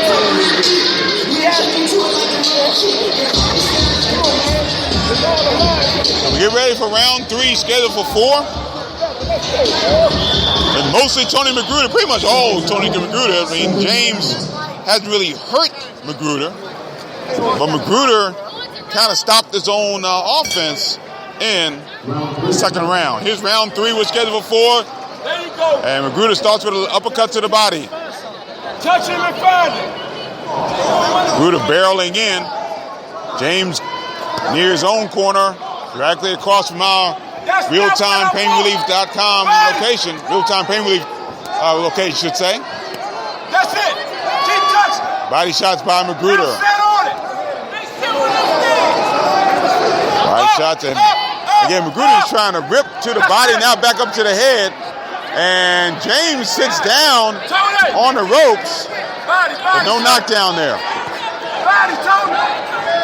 S3: We have to.
S1: We get ready for round 3, scheduled for 4. And mostly Tony Magruder, pretty much all Tony Magruder. I mean, James hasn't really hurt Magruder. But Magruder kind of stopped his own offense in the second round. Here's round 3, we're scheduled for 4.
S3: There you go.
S1: And Magruder starts with an uppercut to the body.
S3: Touch him and find him.
S1: Magruder barreling in. James near his own corner, directly across from our realtimepainrelief.com location. Realtime pain relief location, should say.
S3: That's it. Keep touching.
S1: Body shots by Magruder.
S3: Set on it.
S1: Body shots, and again, Magruder is trying to rip to the body, now back up to the head. And James sits down on the ropes, but no knockdown there.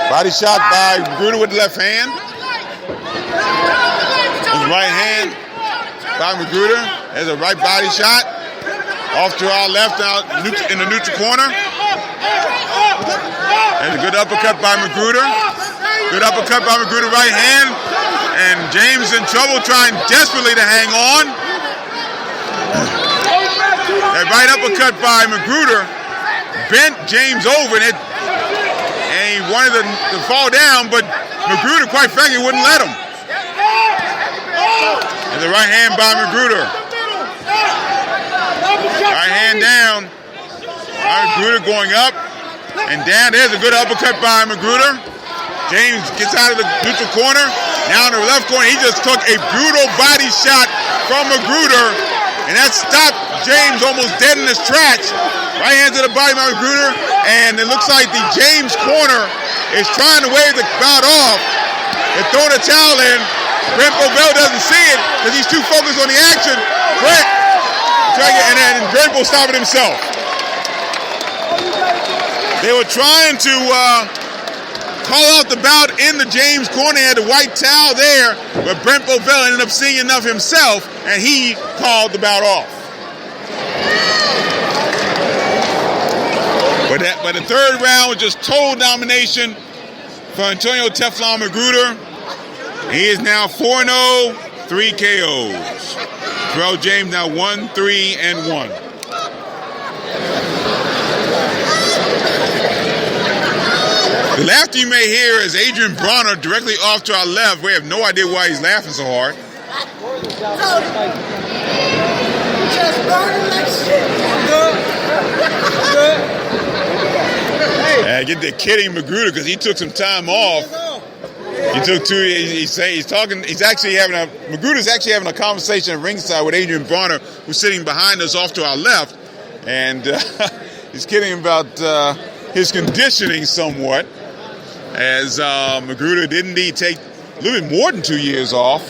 S1: Body shot by Magruder with the left hand. His right hand by Magruder. There's a right body shot. Off to our left out in the neutral corner. There's a good uppercut by Magruder. Good uppercut by Magruder, right hand. And James in trouble, trying desperately to hang on. That right uppercut by Magruder bent James over, and he wanted to fall down, but Magruder, quite frankly, wouldn't let him. And the right hand by Magruder. Right hand down. Magruder going up and down. There's a good uppercut by Magruder. James gets out of the neutral corner. Now in the left corner, he just took a brutal body shot from Magruder, and that stopped James almost dead in his tracks. Right hand to the body by Magruder, and it looks like the James corner is trying to wave the crowd off and throw the towel in. Brent Bovell doesn't see it because he's too focused on the action. And Brent will stop it himself. They were trying to call out the bout in the James corner. He had the white towel there, but Brent Bovell ended up seeing enough himself, and he called the bout off. But the third round was just total domination for Antonio Teflon Magruder. He is now 4-0, 3 KOs. Terrell James now 1-3-1. The laughter you may hear is Adrian Bronner directly off to our left. We have no idea why he's laughing so hard. I get the kidding Magruder because he took some time off. He took two. Magruder's actually having a conversation at ringside with Adrian Bronner, who's sitting behind us off to our left, and he's kidding about his conditioning somewhat, as Magruder did indeed take a little bit more than 2 years off,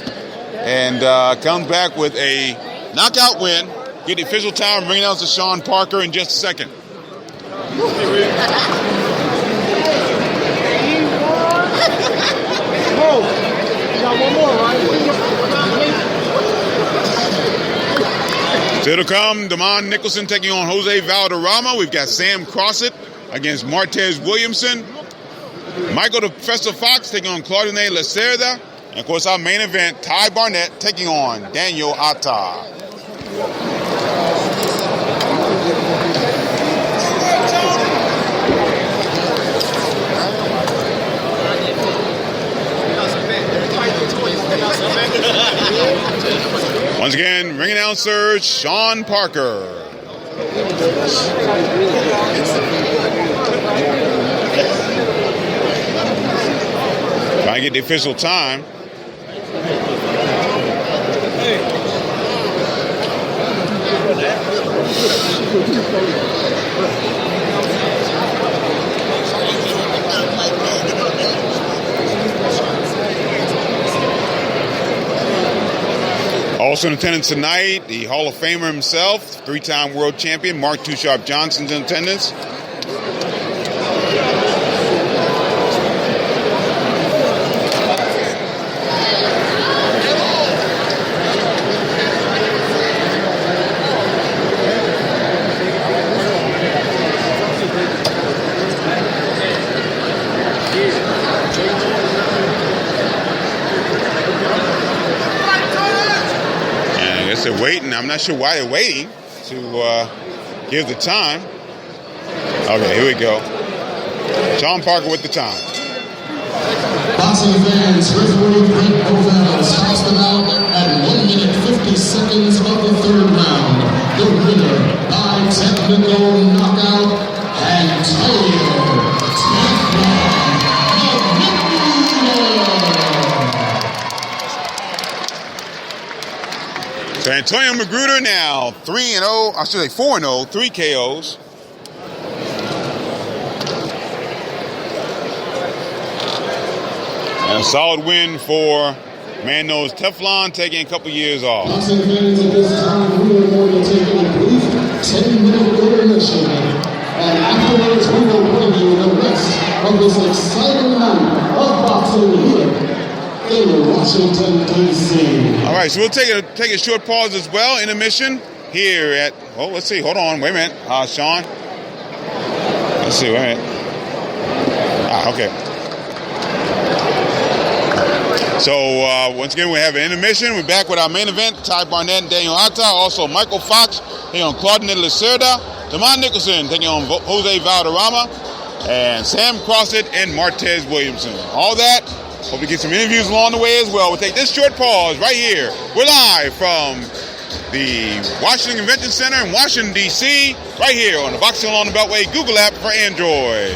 S1: and comes back with a knockout win. Get the official time. Bring it out to Sean Parker in just a second. Still to come, Damon Nicholson taking on Jose Valderrama. We've got Sam Crossett against Martez Williamson. Michael the Professor Fox taking on Claudine Lacerda. And of course, our main event, Ty Barnett taking on Daniel Atta. Once again, ring announcer Sean Parker. Trying to get the official time. Also in attendance tonight, the Hall of Famer himself, three-time world champion Mark Too Sharp Johnson's in attendance. They're waiting. I'm not sure why they're waiting to give the time. Okay, here we go. Sean Parker with the time.
S2: Boxing fans, referee Brent Bovell stops them out at 1 minute 50 seconds of the third round. The winner by technical knockout and Antonio
S1: So Antonio Magruder now 3-0, I should say 4-0, 3 KOs. And a solid win for man knows Teflon, taking a couple years off.
S2: Boxing fans at this time, we are going to take a brief 10-minute intermission. And afterwards, we will bring you the rest of this exciting night of boxing here in Washington, D.C.
S1: All right, so we'll take a short pause as well, intermission here at, well, let's see, hold on, wait a minute, Sean. Let's see, wait a minute. Okay. So, once again, we have an intermission. We're back with our main event, Ty Barnett and Daniel Ata. Also, Michael Fox taking on Claudinette Lacerda. Damon Nicholson taking on Jose Valderrama. And Sam Crossett and Martez Williamson. All that. Hope we get some interviews along the way as well. We'll take this short pause right here. We're live from the Washington Convention Center in Washington, D.C. Right here on the Boxing Along the Beltway Google app for Android.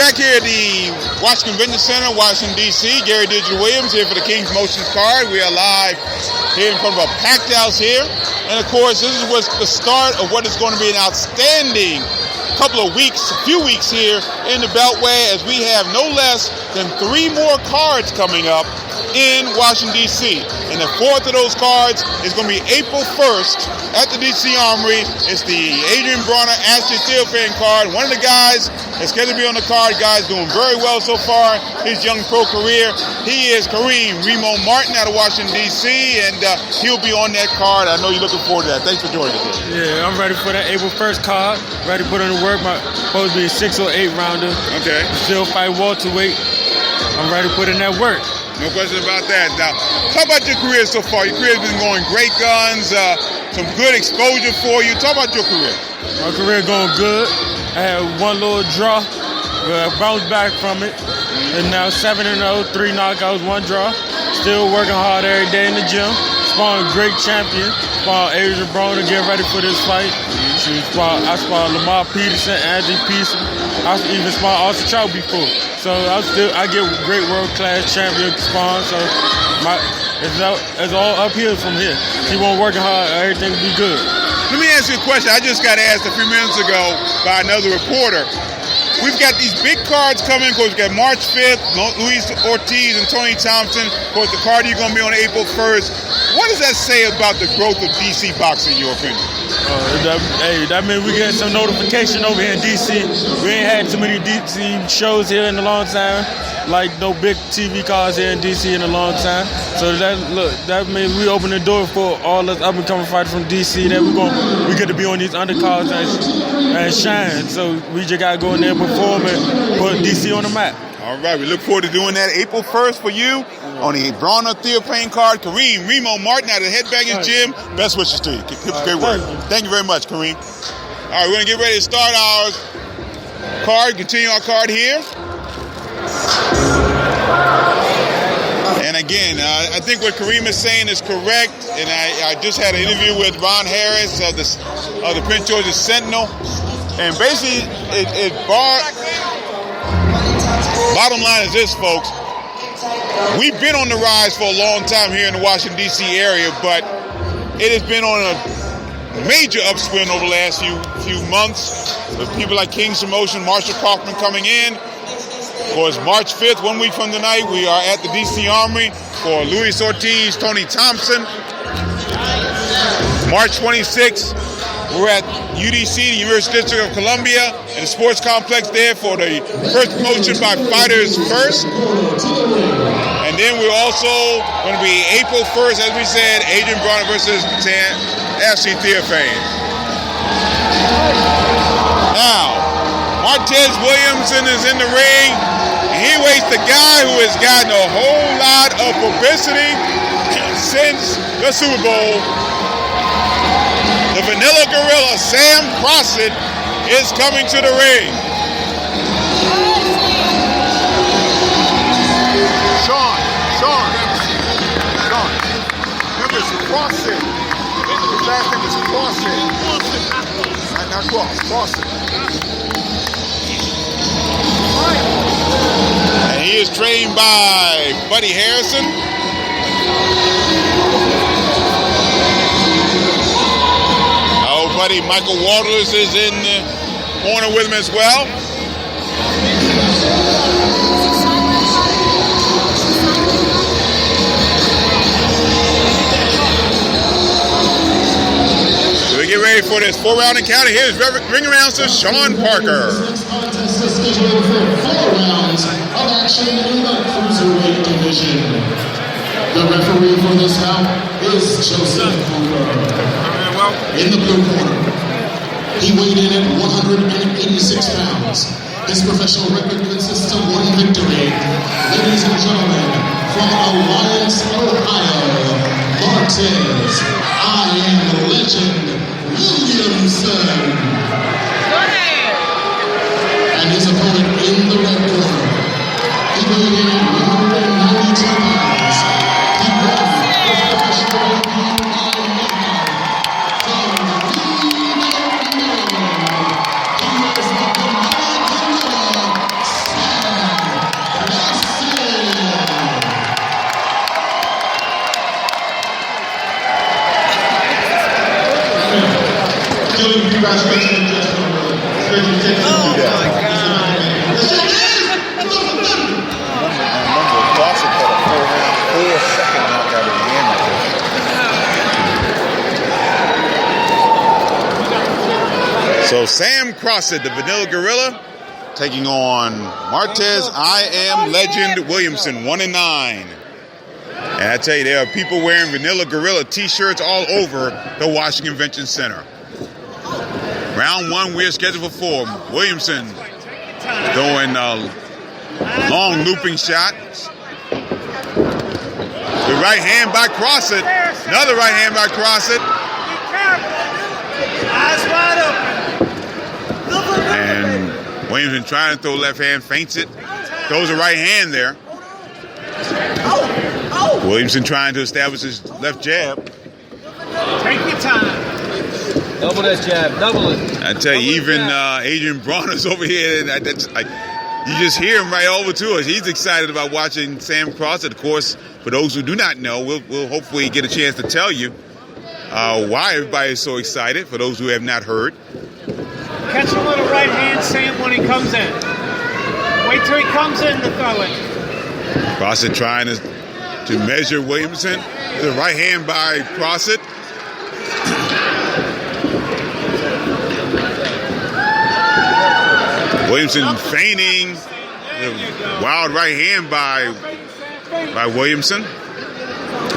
S1: back here at the Washington Convention Center, Washington, D.C. Gary Digital Williams here for the King's Motions card. We are live here in front of a packed house here. And, of course, this was the start of what is going to be an outstanding few weeks here in the Beltway, as we have no less than 3 more cards coming up in Washington, D.C. And the 4th of those cards is going to be April 1st at the D.C. Armory. It's the Adrian Bronner Ashley Theophane card. One of the guys that's scheduled to be on the card, guys, doing very well so far. His young pro career. He is Kareem Remo Martin out of Washington, D.C., and he'll be on that card. I know you're looking forward to that. Thanks for joining us.
S6: Yeah, I'm ready for that April 1st card. Ready to put in the work. My supposed to be a 6 or 8 rounder.
S1: Okay.
S6: Still fight welterweight. I'm ready to put in that work.
S1: No question about that. Now, talk about your career so far. Your career has been going great guns, some good exposure for you. Talk about your career.
S6: My career going good. I had 1 little draw, but I bounced back from it. And now 7-0, 3 knockouts, 1 draw. Still working hard every day in the gym. Spawned a great champion. Spawned Adrian Bronner, getting ready for this fight. I spawned Lamar Peterson, Andy Peterson. I even spawned Austin Trout before. So I get great world-class champion spawn. So it's all uphill from here. Keep on working hard, everything will be good.
S1: Let me ask you a question. I just got asked a few minutes ago by another reporter. We've got these big cards coming. Of course, we've got March 5th, Luis Ortiz and Tony Thompson. Of course, the card you're going to be on April 1st. What does that say about the growth of DC boxing, in your opinion?
S6: That means we get some notification over here in DC. We ain't had too many DC shows here in a long time. Like no big TV cards here in DC in a long time. So that means we open the door for all us up and coming fighters from DC. That we get to be on these undercards and shine. So we just gotta go in there and perform and put DC on the map.
S1: All right, we look forward to doing that April 1st for you on the Bronner Theophane card. Kareem Remo Martin out of the Headbangers Gym. Best wishes to you. Keep up the great work. Thank you very much, Kareem. All right, we're going to get ready to start our card, continue our card here. And again, I think what Kareem is saying is correct. And I just had an interview with Ron Harris of the Prince George's Sentinel. And basically, bottom line is this, folks. We've been on the rise for a long time here in the Washington, D.C. area, but it has been on a major upswing over the last few months with people like King's Motion, Marshall Kaufman coming in. Of course, March 5th, 1 week from tonight, we are at the D.C. Armory for Luis Ortiz, Tony Thompson. March 26th, we're at UDC, the University District of Columbia, in the sports complex there for the first promotion by Fighters First. And then we're also going to be April 1st, as we said, Adrian Bronner versus Ashley Theophane. Now, Martez Williamson is in the ring, and he waits the guy who has gotten a whole lot of publicity since the Super Bowl. The Vanilla Gorilla, Sam Crossett, is coming to the ring. Sean. Remember, it's Crossett. His last name is Crossett. Not Crossett. And he is trained by Buddy Harrison. Buddy Michael Walters is in the corner with him as well. So we get ready for this 4-round encounter. Here's ring announcer Sean Parker.
S2: This contest is scheduled for 4 rounds of action in the cruiserweight division. The referee for this bout is Joseph Hoover. In the blue corner, he weighed in at 186 pounds. His professional record consists of 1 victory. Ladies and gentlemen, from Alliance, Ohio, Martez, I Am Legend Williamson. And his opponent in the red corner, he weighed in at 192 pounds. He won his professional debut by knockout. He is the Congratulations, gentlemen.
S7: Oh my God.
S1: Crossett got a 4-second knockout at the end of this. So Sam Crossett, the Vanilla Gorilla, taking on Martez I Am Legend Williamson, 1-9. And I tell you, there are people wearing Vanilla Gorilla t-shirts all over the Washington Convention Center. Round 1, we're scheduled for 4. Williamson throwing long looping shot. The right hand by Crossett. Another right hand by Crossett.
S3: Eyes wide open.
S1: And Williamson trying to throw left hand, feints it. Throws a right hand there. Williamson trying to establish his left jab.
S3: Take your time.
S8: Double that jab, double it.
S1: I tell you, even Adrian Bronner's over here. You just hear him right over to us. He's excited about watching Sam Crossett. Of course, for those who do not know, we'll hopefully get a chance to tell you why everybody is so excited, for those who have not heard.
S3: Catch a little right hand, Sam, when he comes in. Wait till he comes in to throw it.
S1: Crossett trying to measure Williamson. The right hand by Crossett. Williamson feigning. Wild right hand by Williamson.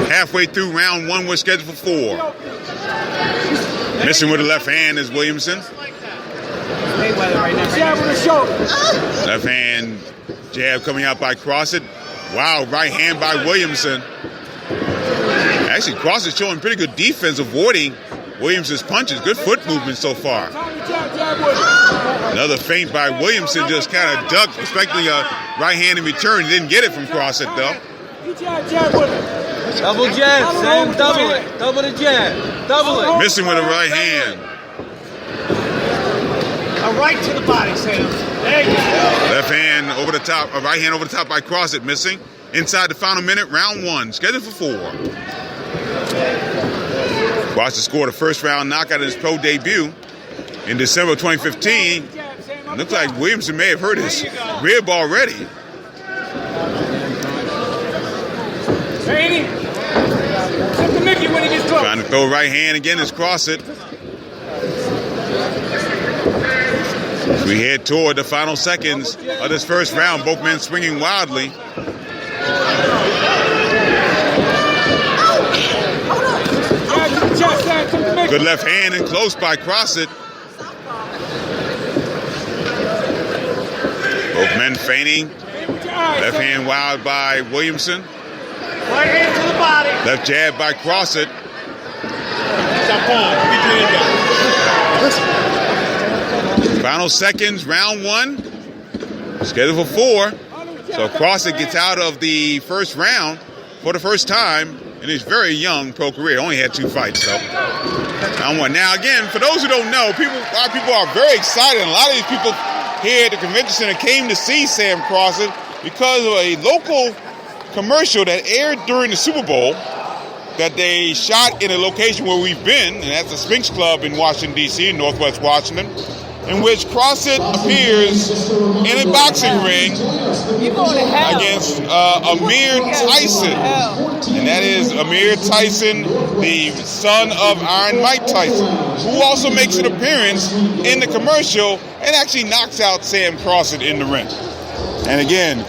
S1: Halfway through round 1, we're scheduled for 4. Missing with the left hand is Williamson. Left hand jab coming out by Crossett. Wow, right hand by Williamson. Actually, Crossett showing pretty good defense, avoiding Williamson's punches. Good foot movement so far. Another feint by Williamson, just kind of ducked, expecting a right hand in return. He didn't get it from Crossett, though.
S8: Double jab, Sam, double it. Double the jab, double it.
S1: Missing with a right hand.
S3: A right to the body, Sam. There you go.
S1: Left hand over the top, a right hand over the top by Crossett, missing. Inside the final minute, round 1, scheduled for 4. Crossett scored a first round knockout in his pro debut in December of 2015. Looks like Williamson may have hurt his rib already. Trying to throw right hand again is Crossett. As we head toward the final seconds of this first round, both men swinging wildly. Good left hand and close by Crossett. Both men feigning. Left hand wild by Williamson.
S3: Right hand to the body.
S1: Left jab by Crossett. Final seconds, round 1. Scheduled for 4. So Crossett gets out of the first round for the first time in his very young pro career. Only had 2 fights, so. Round 1. Now, again, for those who don't know, a lot of people are very excited. A lot of these people here at the convention center came to see Sam Crossett because of a local commercial that aired during the Super Bowl that they shot in a location where we've been, and that's the Sphinx Club in Washington, D.C., in Northwest Washington, in which Crossett appears in a boxing ring against Amir Tyson. And that is Amir Tyson, the son of Iron Mike Tyson, who also makes an appearance in the commercial and actually knocks out Sam Crossett in the ring. And again,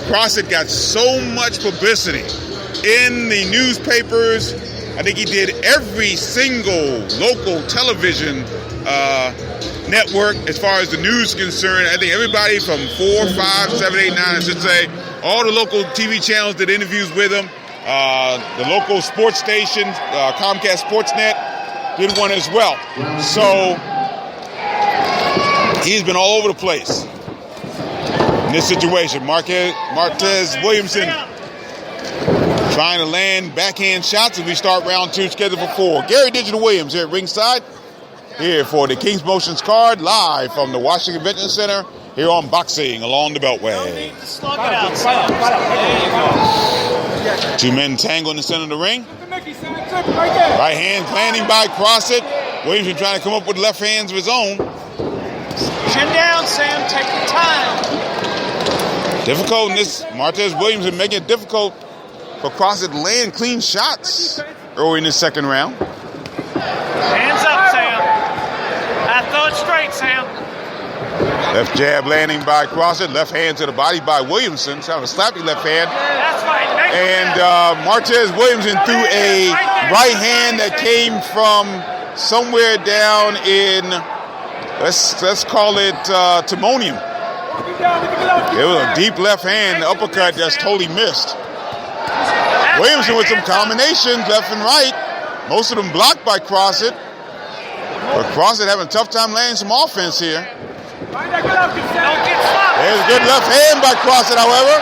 S1: Crossett got so much publicity in the newspapers. I think he did every single local television network as far as the news is concerned. I think everybody from 4, 5, 7, 8, 9, I should say, all the local TV channels did interviews with him. The local sports stations, Comcast Sportsnet, did one as well. So he's been all over the place in this situation. Martez Williamson trying to land backhand shots as we start round 2, scheduled for 4. Gary Digital Williams here at ringside, here for the King's Motions card, live from the Washington Convention Center, here on Boxing Along the Beltway.
S3: Slug it out, Sam. There you go.
S1: 2 men tangle in the center of the ring. Right hand landing by Crossett. Williamson trying to come up with left hands of his own.
S3: Chin down, Sam. Take your time.
S1: Difficult in this. Martez Williamson making it difficult for CrossFit to land clean shots early in the second round.
S3: Hands up, Sam. I throw it straight, Sam.
S1: Left jab landing by CrossFit. Left hand to the body by Williamson. Kind of a slappy left hand.
S3: That's right.
S1: And Martez Williamson threw a right hand that came from somewhere down in, let's call it Timonium. It was a deep left hand, the uppercut that's totally missed. Williamson with some combinations, left and right. Most of them blocked by CrossFit. But CrossFit having a tough time landing some offense here. There's a good left hand by CrossFit, however.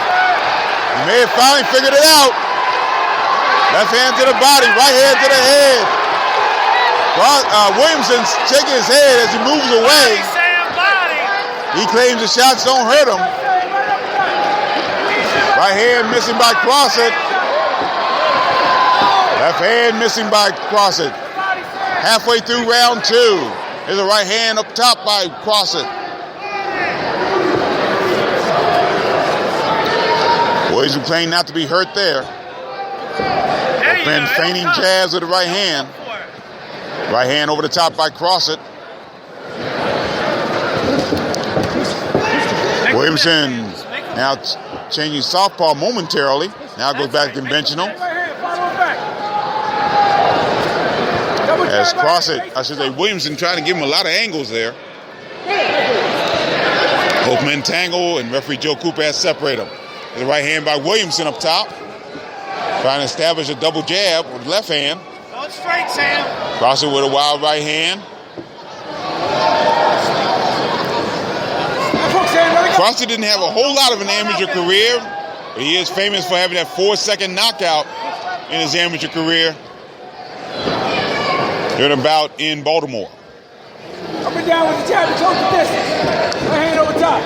S1: He may have finally figured it out. Left hand to the body, right hand to the head. Williamson's shaking his head as he moves away. He claims the shots don't hurt him. Right hand missing by CrossFit. Left hand missing by CrossFit. Halfway through round two. There's a right hand up top by CrossFit. Williamson playing not to be hurt there. Been feigning jabs with the right hand. Right hand over the top by CrossFit. Williamson now changing southpaw momentarily. Now goes back to conventional. As CrossFit, I should say Williamson trying to give him a lot of angles there. Both men tangle and referee Joe Cooper has separated them. The right hand by Williamson up top. Trying to establish a double jab with the left hand.
S3: Going straight, Sam.
S1: CrossFit with a wild right hand. CrossFit didn't have a whole lot of an amateur career, but he is famous for having that 4-second knockout in his amateur career. During a bout in Baltimore.
S3: Up and down with the jab and close the distance. Right hand over top.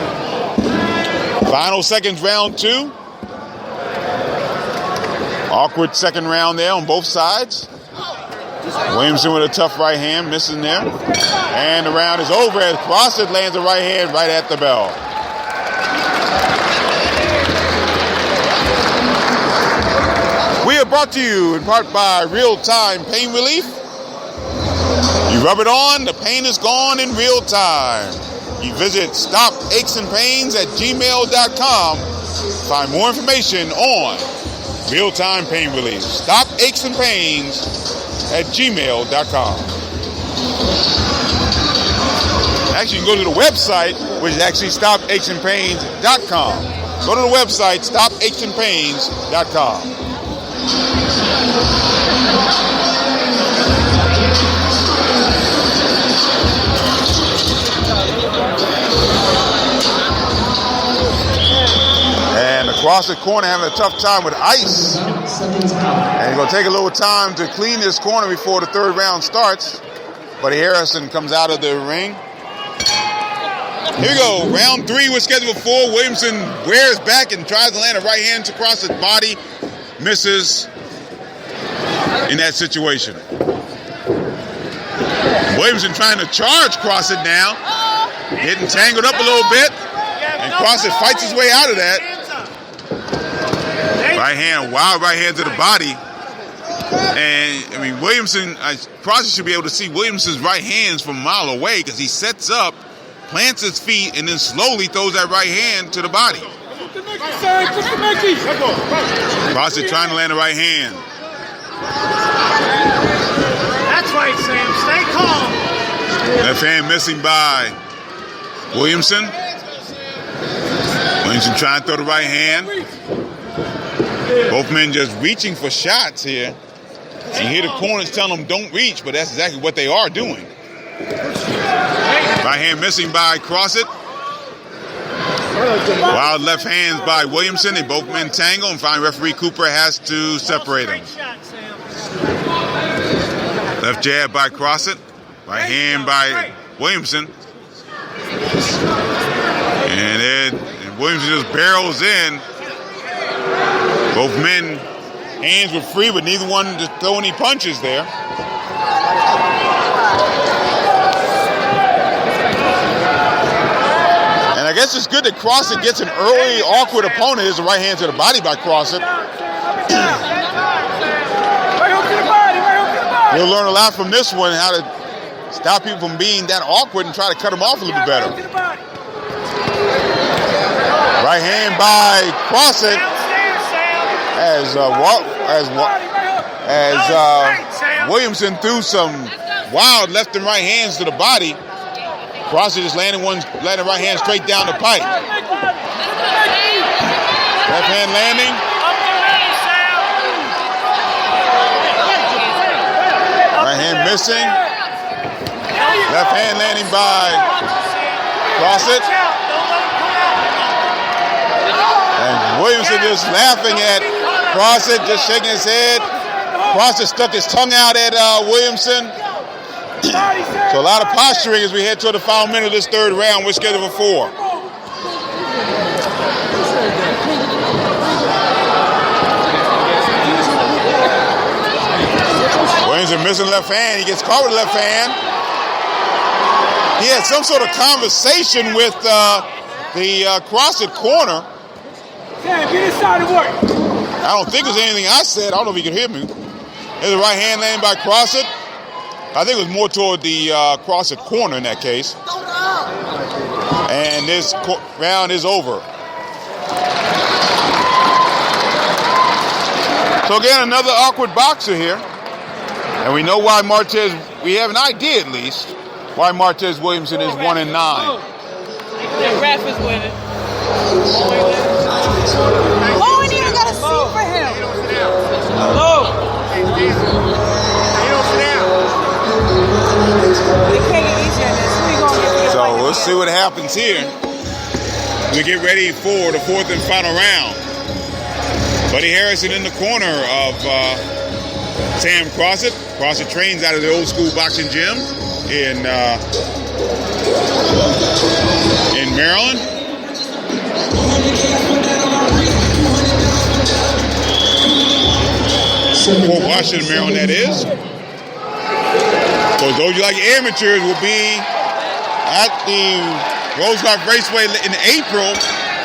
S1: Final seconds, round two. Awkward second round there on both sides. Williamson with a tough right hand, missing there. And the round is over as CrossFit lands a right hand right at the bell. We are brought to you in part by Real Time Pain Relief. You rub it on, the pain is gone in real time. You visit stopachesandspains@gmail.com. Find more information on real-time pain relief. Stopachesandspains@gmail.com. Actually, you can go to the website, which is actually stopachesandspains.com. Go to the website, stopachesandspains.com. And the CrossFit corner having a tough time with ice. And it's going to take a little time to clean this corner before the third round starts. Buddy Harrison comes out of the ring. Here we go. Round three was scheduled for 4. Williamson wears back and tries to land a right hand across his body. Misses in that situation. Williamson trying to charge CrossFit now. Getting tangled up a little bit. And CrossFit fights his way out of that. Right hand, wild right hand to the body. And, I mean, Williamson, CrossFit should be able to see Williamson's right hands from a mile away because he sets up, plants his feet, and then slowly throws that right hand to the body. CrossFit trying to land the right hand.
S3: That's right, Sam. Stay calm.
S1: Left hand missing by Williamson. Williamson trying to throw the right hand. Both men just reaching for shots here. You hear the corners telling them don't reach, but that's exactly what they are doing. Right hand missing by CrossFit. Wild left hands by Williamson. They both men tangle, and finally referee Cooper has to separate them. Left jab by CrossFit. Right hand by Williamson. And then Williamson just barrels in. Both men, hands were free, but neither one to throw any punches there. guess it's good that Crossett gets an early awkward opponent. There's a right hand to the body by Crossett. You'll learn a lot from this one, how to stop people from being that awkward and try to cut them off a little bit better. Right hand by Crossett as Williamson threw some wild left and right hands to the body. Crossett just landing right hand straight down the pipe. Left hand landing. Right hand missing. Left hand landing by Crossett. And Williamson just laughing at Crossett, just shaking his head. Crossett stuck his tongue out at Williamson. So a lot of posturing as we head toward the final minute of this third round. We're scheduled for 4. Williamson missing left hand. He gets caught with left hand. He had some sort of conversation with the Crossett corner.
S3: Sam, get inside and work.
S1: I don't think there's anything I said. I don't know if he could hear me. There's a right hand landing by Crossett. I think it was more toward the Crossett corner in that case. And this round is over. So again, another awkward boxer here. And we know why we have an idea at least, why Martez Williamson is 1-9.
S9: The ref is winning. Oh, we ain't even got a seat for him.
S1: So let's see what happens here. We get ready for the 4th and final round. Buddy Harrison in the corner of Sam Crossett. Crossett trains out of the old school boxing gym in Maryland. Fort Washington, Maryland, that is. So those you like amateurs will be at the Roosevelt Raceway in April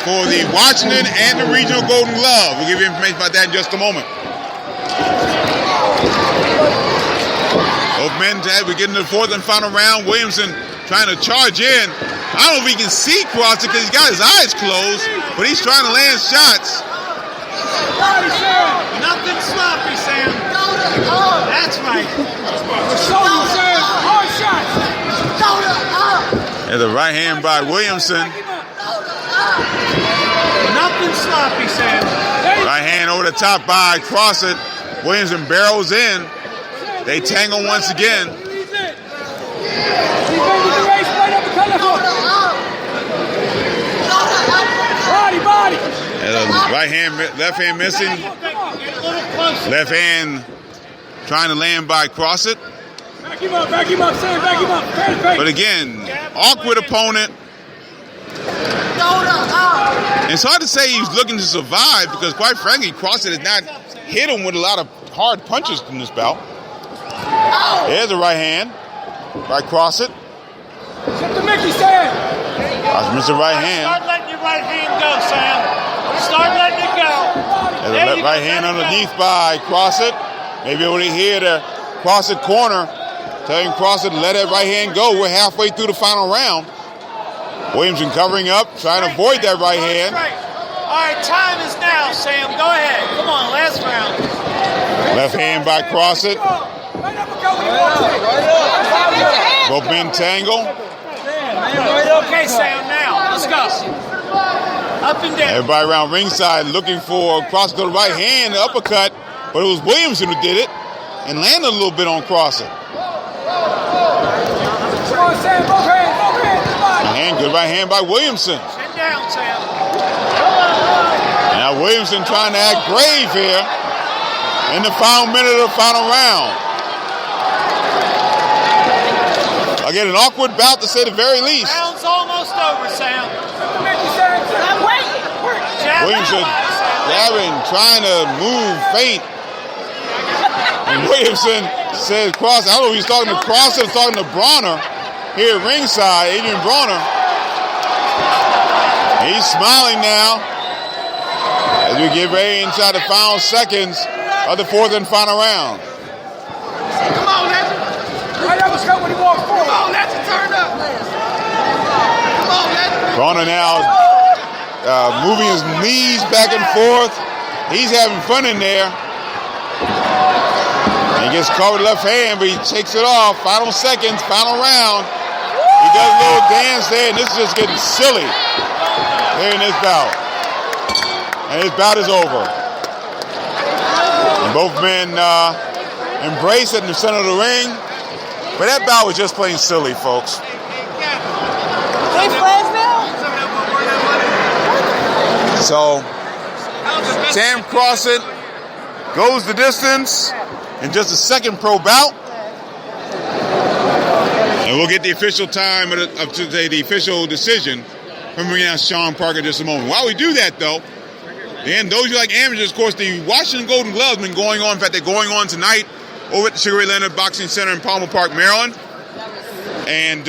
S1: for the Washington and the Regional Golden Glove. We'll give you information about that in just a moment. Both men, we get into the 4th and final round. Williamson trying to charge in. I don't know if he can see Crossett because he's got his eyes closed, but he's trying to land shots.
S4: Nothing sloppy, Sam. That's right.
S1: There's a right hand by Williamson.
S4: Nothing sloppy, Sam.
S1: Right hand over the top by Crossett. Williamson barrels in. They tangle once again. Right hand, left hand missing. Left hand trying to land by Crossett.
S3: Back him up, Sam, back him up.
S1: But again, awkward opponent. And it's hard to say he's looking to survive because, quite frankly, Crossett has not hit him with a lot of hard punches in this bout. There's a right hand by Crossett.
S3: Shut the Mickey, Sam.
S1: Crossett missed the right hand.
S4: Start letting your right hand go, Sam. Start letting it go.
S1: There's a right hand underneath by Crossett. Maybe able to hear the Crossett corner telling Crossett to let that right hand go. We're halfway through the final round. Williamson covering up, trying to avoid that right hand.
S4: All right, time is now, Sam. Go ahead. Come on, last round.
S1: Left hand by Crossett. Both men tangle.
S4: Okay, Sam, now. Let's go. Up and down.
S1: Everybody around ringside looking for Crossett to the right hand, the uppercut, but it was Williamson who did it and landed a little bit on Crossett. Good right hand by Williamson.
S4: Sit down, Sam.
S1: Now Williamson trying to act brave here in the final minute of the final round. Again, an awkward bout to say the very least.
S4: Round's almost over, Sam.
S1: Williamson jabbing, trying to move feint. And Williamson says Crossett. I don't know if he's talking to Crossett or talking to Bronner here at ringside, Adrian Bronner. He's smiling now as we get ready inside the final seconds of the fourth and final round.
S3: Come on, Legend. Right up, let's go when he walks forward. Come on, Legend, turn up. Come on, Legend.
S1: Bronner now moving his knees back and forth. He's having fun in there. He gets caught with left hand, but he takes it off. Final seconds, final round. He does a little dance there, and this is just getting silly here in this bout. And his bout is over. And both men embrace it in the center of the ring. But that bout was just plain silly, folks.
S9: They flags now?
S1: So, Sam Crossett goes the distance in just a second pro bout. And we'll get the official time of today, the official decision from ring announcer Sean Parker in just a moment. While we do that, though, and those who like amateurs, of course, the Washington Golden Gloves have been going on. In fact, they're going on tonight over at the Sugar Ray Leonard Boxing Center in Palmer Park, Maryland. And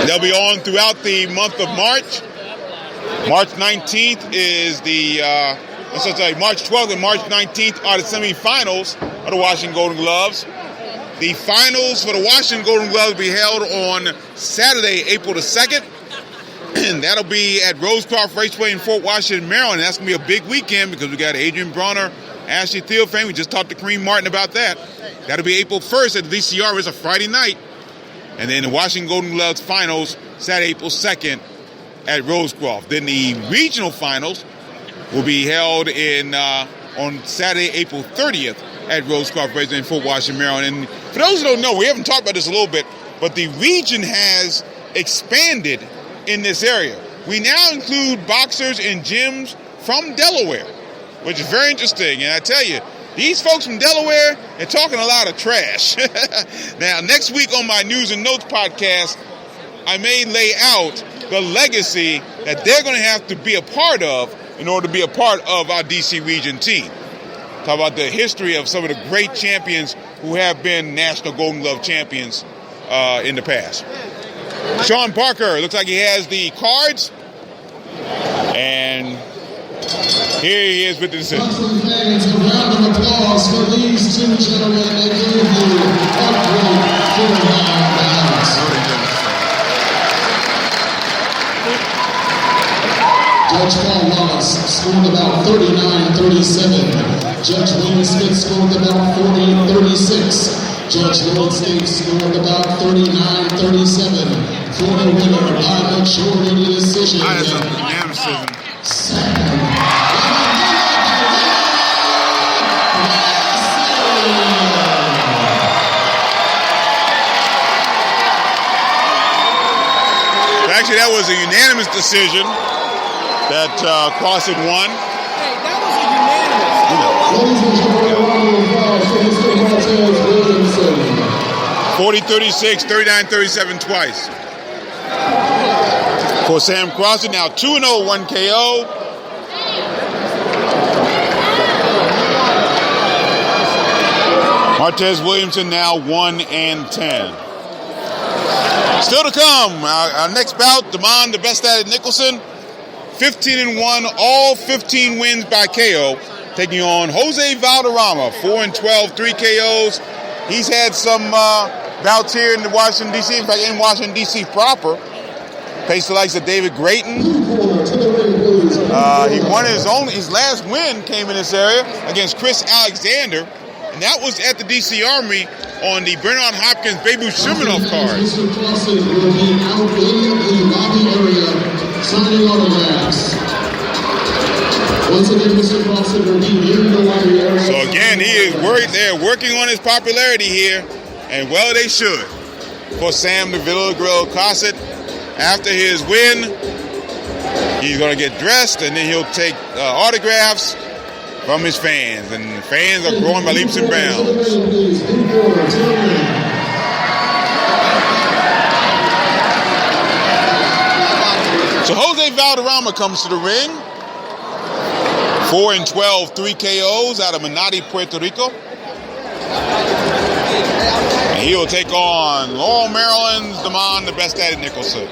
S1: they'll be on throughout the month of March. March 19th is March 12th and March 19th are the semifinals of the Washington Golden Gloves. The finals for the Washington Golden Gloves will be held on Saturday, April the 2nd. And that'll be at Rosecroft Raceway in Fort Washington, Maryland. That's going to be a big weekend because we got Adrian Bronner, Ashley Theophane. We just talked to Kareem Martin about that. That'll be April 1st at the VCR. It's a Friday night. And then the Washington Golden Gloves finals, Saturday, April 2nd at Rosecroft. Then the regional finals will be held on Saturday, April 30th at Rosecroft Raceway in Fort Washington, Maryland. And for those who don't know, we haven't talked about this a little bit, but the region has expanded in this area. We now include boxers and gyms from Delaware, which is very interesting. And I tell you, these folks from Delaware are talking a lot of trash. Now, next week on my News and Notes podcast, I may lay out the legacy that they're going to have to be a part of in order to be a part of our DC region team. Talk about the history of some of the great champions who have been National Golden Glove champions in the past. Sean Parker, looks like he has the cards. And here he is with the decision.
S2: Wrestling fans, a round of applause for these two gentlemen. They gave you upgrade 49 rounds. Judge Paul Wallace scored about 39-37. Judge Wayne Smith scored about 40-36. Judge Lloyd State scored about 39-37. For the winner by majority decision.
S1: That's a unanimous decision. Actually, that was a unanimous decision that Crossett won.
S9: Hey, that was a unanimous.
S2: Ladies and gentlemen, a round of applause for Mr. Martez Williamson.
S1: 40-36, 39-37 twice. For Sam Crossett, now 2-0, 1 KO. Martez Williamson now 1-10. Still to come, our next bout, Damon the Best at it Nicholson, 15-1, all 15 wins by KO, taking on Jose Valderrama, 4-12, 3 KOs. He's had some bouts here in Washington, D.C., in fact, in Washington, D.C. proper. Faced the likes of David Grayton. He won his last win came in this area against Chris Alexander, and that was at the D.C. Armory on the Bernard Hopkins Babu Shimanoff card.
S2: Mr. Crossett will be out in the lobby area signing autographs. Once again, Mr. Crossett will be in the lobby area.
S1: So again, they're working on his popularity here, and well, they should. For Sam the Villa Grill Crossett, after his win, he's going to get dressed, and then he'll take autographs from his fans, and fans are growing by leaps and bounds. So Jose Valderrama comes to the ring. 4-12, 3 KOs out of Manatí, Puerto Rico. And he will will take on Laurel, Maryland's Damon, the best at it, Nicholson.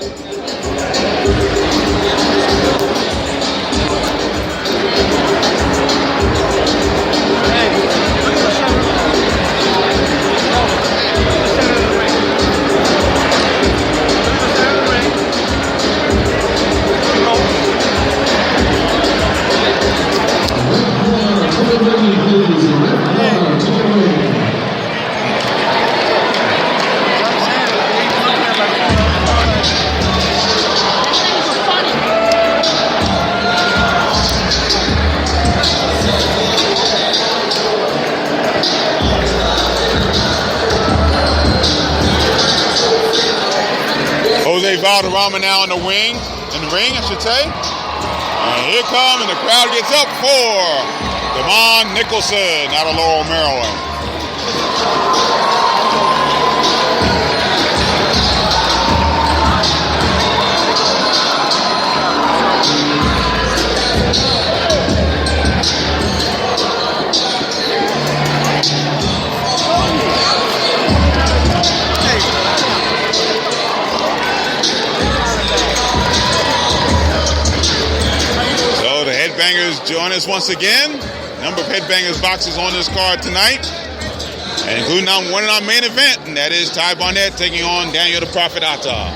S1: Jose Valderrama now in the ring, I should say. And here come, and the crowd gets up for Damon Nicholson out of Laurel, Maryland. Join us once again. Number of Headbangers boxes on this card tonight, and including one in our main event, and that is Ty Barnett taking on Daniel the Prophet Atta.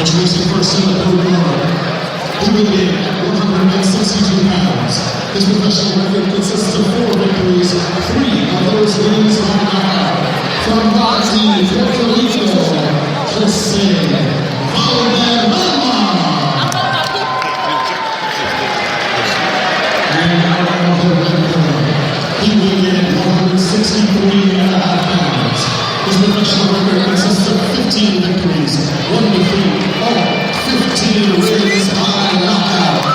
S2: Introducing first in the program, he weighed in 162 pounds. His professional record consists of 4 victories, 3 of those wins on knockout. From Boston, Puerto Rico, Jose Valderrama. And out of the red corner, he weighed in 163.5 pounds. His professional record consists of 15 victories, 1 defeat, all 15 wins by knockout.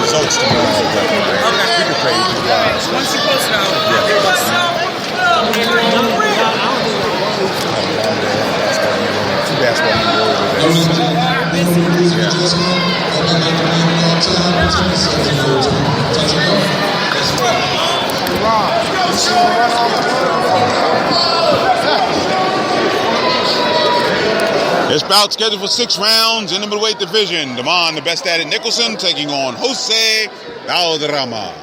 S10: Results tomorrow. We can play it live.
S9: Once you post it out.
S1: This bout scheduled for 6 rounds in the middleweight division. Damon, the best at it, Nicholson, taking on Jose Valderrama.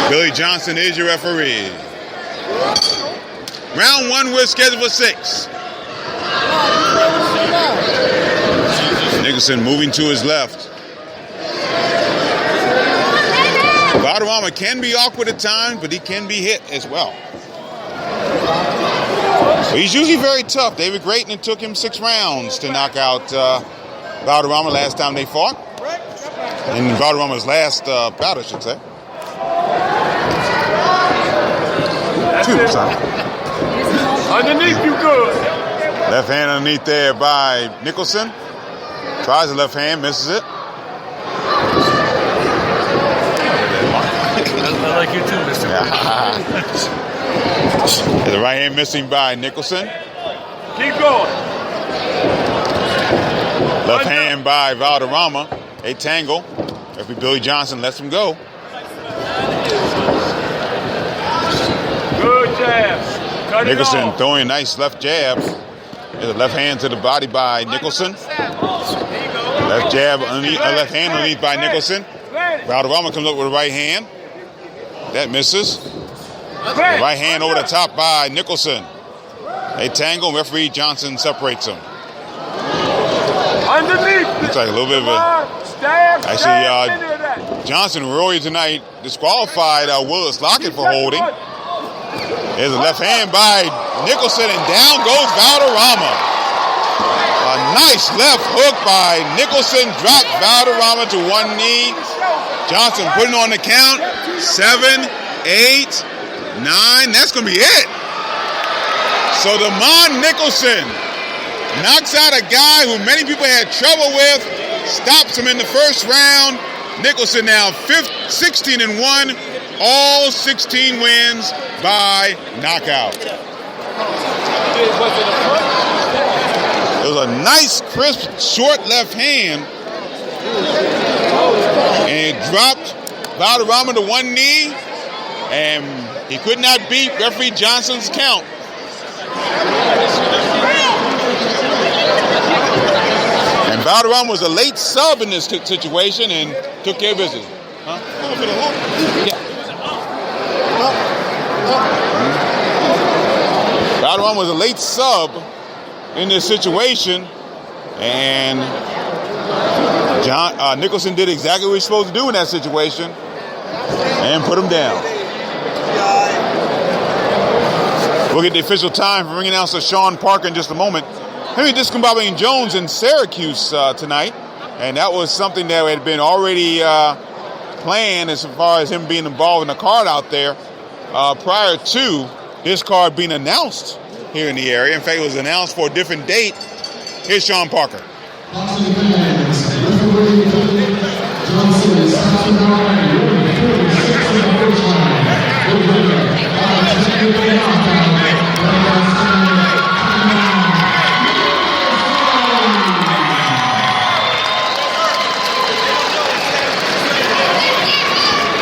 S1: Billy Johnson is your referee. Round 1, we're scheduled for 6. Nicholson moving to his left. Valderrama can be awkward at times, but he can be hit as well. But he's usually very tough. David Grayton, took him 6 rounds to knock out Valderrama last time they fought. In Valderrama's last bout, I should say. 2 times.
S3: Underneath you good.
S1: Left hand underneath there by Nicholson. Tries the left hand, misses it.
S6: I like you too, Mr.
S1: The right hand missing by Nicholson.
S3: Keep going.
S1: Left hand by Valderrama. A tangle. Referee Billy Johnson lets him go.
S3: Good jab. Cut
S1: Nicholson throwing a nice left jab. There's a left hand to the body by Nicholson. Left jab underneath, left hand underneath by Nicholson. Valderrama comes up with a right hand. That misses. The right hand over the top by Nicholson. They tangle. Referee Johnson separates them.
S3: Underneath.
S1: Looks like a little bit of a. Actually, Johnson earlier tonight disqualified Willis Lockett for holding. There's a left hand by Nicholson, and down goes Valderrama. A Nice left hook by Nicholson. Dropped Valderrama to one knee. Johnson putting on the count. 7, 8, 9. That's going to be it. So Damon Nicholson knocks out a guy who many people had trouble with. Stops him in the first round. Nicholson now 16-1. All 16 wins by knockout. It was a nice, crisp, short left hand. And it dropped Valderrama to one knee. And he could not beat referee Johnson's count. And Valderrama was a late sub in this situation and took care of business. Huh? Yeah. Valderrama was a late sub in this situation, and Nicholson did exactly what he was supposed to do in that situation and put him down. We'll get the official time from ring announcer Sean Parker in just a moment. Henry Discombobulating Jones in Syracuse tonight, and that was something that had been already planned as far as him being involved in the card out there prior to this card being announced here in the area. In fact, it was announced for a different date. Here's Sean Parker.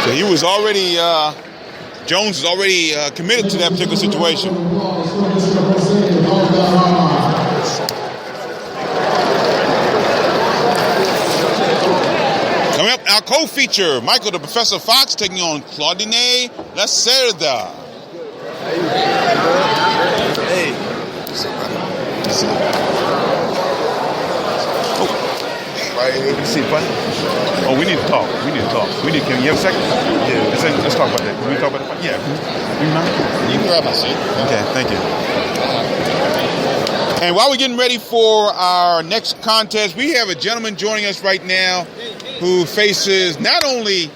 S1: So he was already, Jones is already committed to that particular situation. Coming up, our co-feature, Michael the Professor Fox taking on Claudine Lacerda. Hey. Oh, we need to talk. Can you have a second? Yeah. Let's talk about that. Can we talk about that? Yeah. You can grab my seat. Okay, thank you. And while we're getting ready for our next contest, we have a gentleman joining us right now who faces not only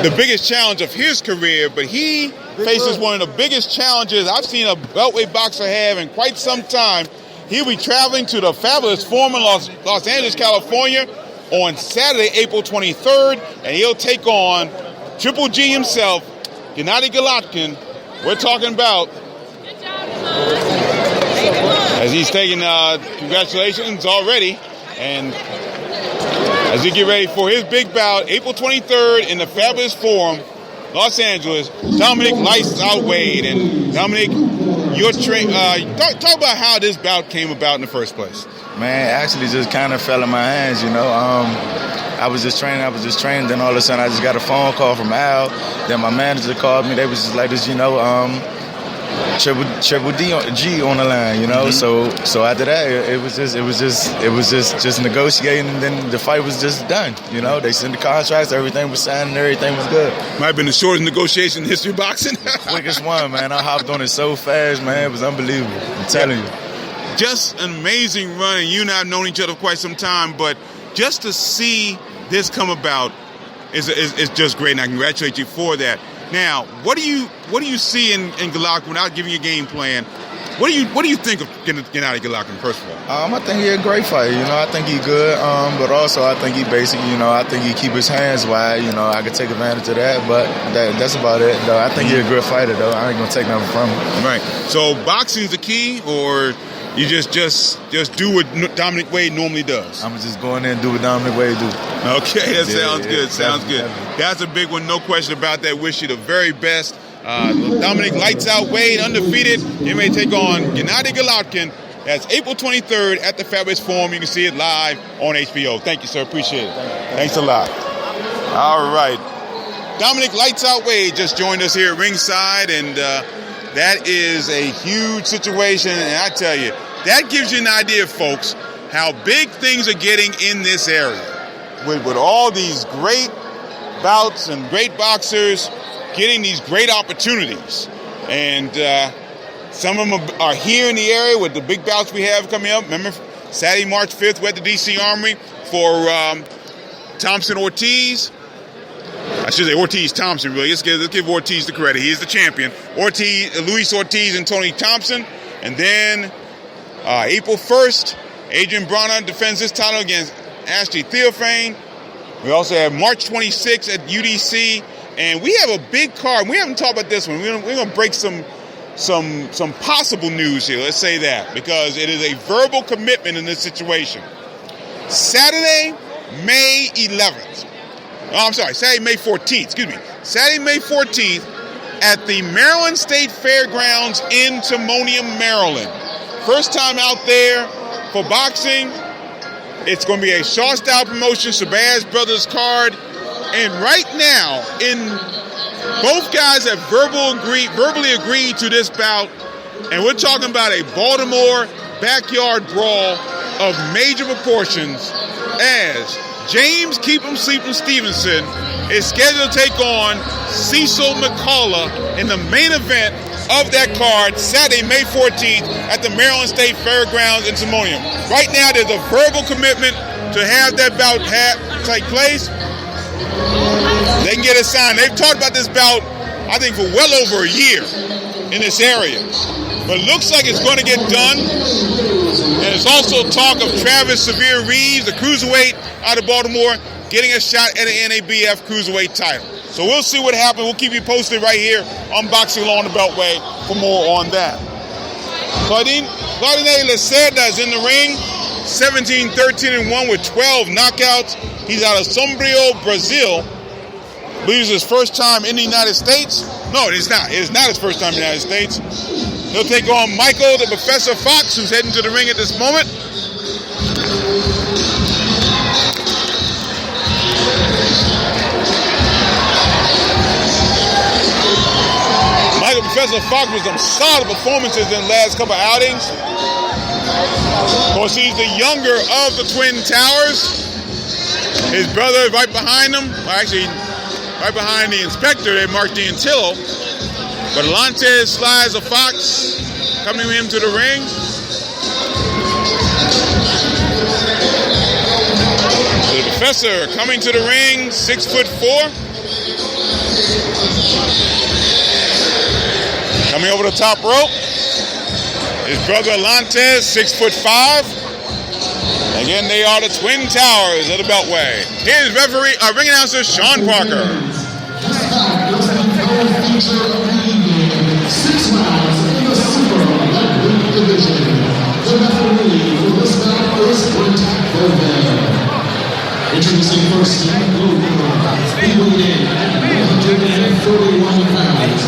S1: the biggest challenge of his career, but he faces one of the biggest challenges I've seen a welterweight boxer have in quite some time. He'll be traveling to the Fabulous Forum in Los Angeles, California on Saturday, April 23rd, and he'll take on Triple G himself, Gennady Golovkin. We're talking about, as he's taking congratulations already, and as he get ready for his big bout, April 23rd in the Fabulous Forum, Los Angeles, Dominic Lights Out Wade. And Dominic, your talk about how this bout came about in the first place.
S11: Man, actually just kind of fell in my hands, you know. I was just training, then all of a sudden I just got a phone call from Al. Then my manager called me. They was just like this, you know, Triple G on the line, you know. Mm-hmm. So after that, it was just negotiating, and then the fight was just done. You know, they sent the contracts, everything was signed, and everything was good.
S1: Might have been the shortest negotiation in history of boxing.
S11: Quickest one, man. I hopped on it so fast, man. It was unbelievable. I'm telling you.
S1: Just an amazing run, and you and I have known each other for quite some time, but just to see this come about is just great, and I congratulate you for that. Now, what do you see in Golovkin without giving you a game plan? What do you think of Gennady Golovkin, first of all?
S11: I think he's a great fighter. You know, I think he's good, but also I think he basic. You know, I think he keep his hands wide. You know, I could take advantage of that, but that's about it. Though I think he's a good fighter. Though I ain't gonna take nothing from him.
S1: Right. So boxing's the key, or you just do what Dominic Wade normally does?
S11: I'm just going in and do what Dominic Wade do.
S1: Okay, that sounds good. Sounds good. That's a big one, no question about that. Wish you the very best. Dominic Lights Out Wade, undefeated. You may take on Gennady Golovkin. That's April 23rd at the Fabulous Forum. You can see it live on HBO. Thank you, sir. Appreciate it. Thanks a lot. All right. Dominic Lights Out Wade just joined us here at ringside, and that is a huge situation. And I tell you, that gives you an idea, folks, how big things are getting in this area. With all these great bouts and great boxers getting these great opportunities. And some of them are here in the area with the big bouts we have coming up. Remember, Saturday, March 5th, we're at the DC Armory for Thompson Ortiz. I should say Ortiz Thompson, really. Let's give Ortiz the credit. He is the champion. Luis Ortiz and Tony Thompson. And then April 1st, Adrian Bronner defends his title against Ashley Theophane. We also have March 26th at UDC. And we have a big card. We haven't talked about this one. We're going to break some possible news here. Let's say that. Because it is a verbal commitment in this situation. Saturday, May 11th. Oh, I'm sorry, Saturday, May 14th. Excuse me. Saturday, May 14th at the Maryland State Fairgrounds in Timonium, Maryland. First time out there for boxing. It's going to be a Shaw-style promotion, Shabazz Brothers card. And right now, both guys have verbally agreed to this bout. And we're talking about a Baltimore backyard brawl of major proportions as James Keep 'em Sleepin' Stevenson is scheduled to take on Cecil McCullough in the main event of that card Saturday, May 14th at the Maryland State Fairgrounds in Timonium. Right now, there's a verbal commitment to have that bout take place. They can get it signed. They've talked about this bout, I think, for well over a year in this area. But it looks like it's going to get done. And there's also talk of Travis Severe Reeves, the cruiserweight out of Baltimore, getting a shot at an NABF cruiserweight title. So we'll see what happens. We'll keep you posted right here on Boxing Law on the Beltway for more on that. Claudine Lacerda is in the ring, 17-13-1 with 12 knockouts. He's out of Sombrio, Brazil. I believe it's his first time in the United States. No, it is not. It is not his first time in the United States. He'll take on Michael the Professor Fox, who's heading to the ring at this moment. Michael Professor Fox with some solid performances in the last couple of outings. Of course, he's the younger of the Twin Towers. His brother is right behind him. Well, actually, right behind the inspector there, Mark D'Antillo. But Alantez slides a Fox, coming him to the ring. The Professor coming to the ring, 6'4". Coming over the top rope, his brother Alantez, 6'5". Again, they are the Twin Towers of the Beltway. Here's ring announcer Sean Parker.
S2: Six rounds in the super lightweight division. The referee for this bout is Brent Bovell. Introducing first in the blue corner, weighing at 141 pounds.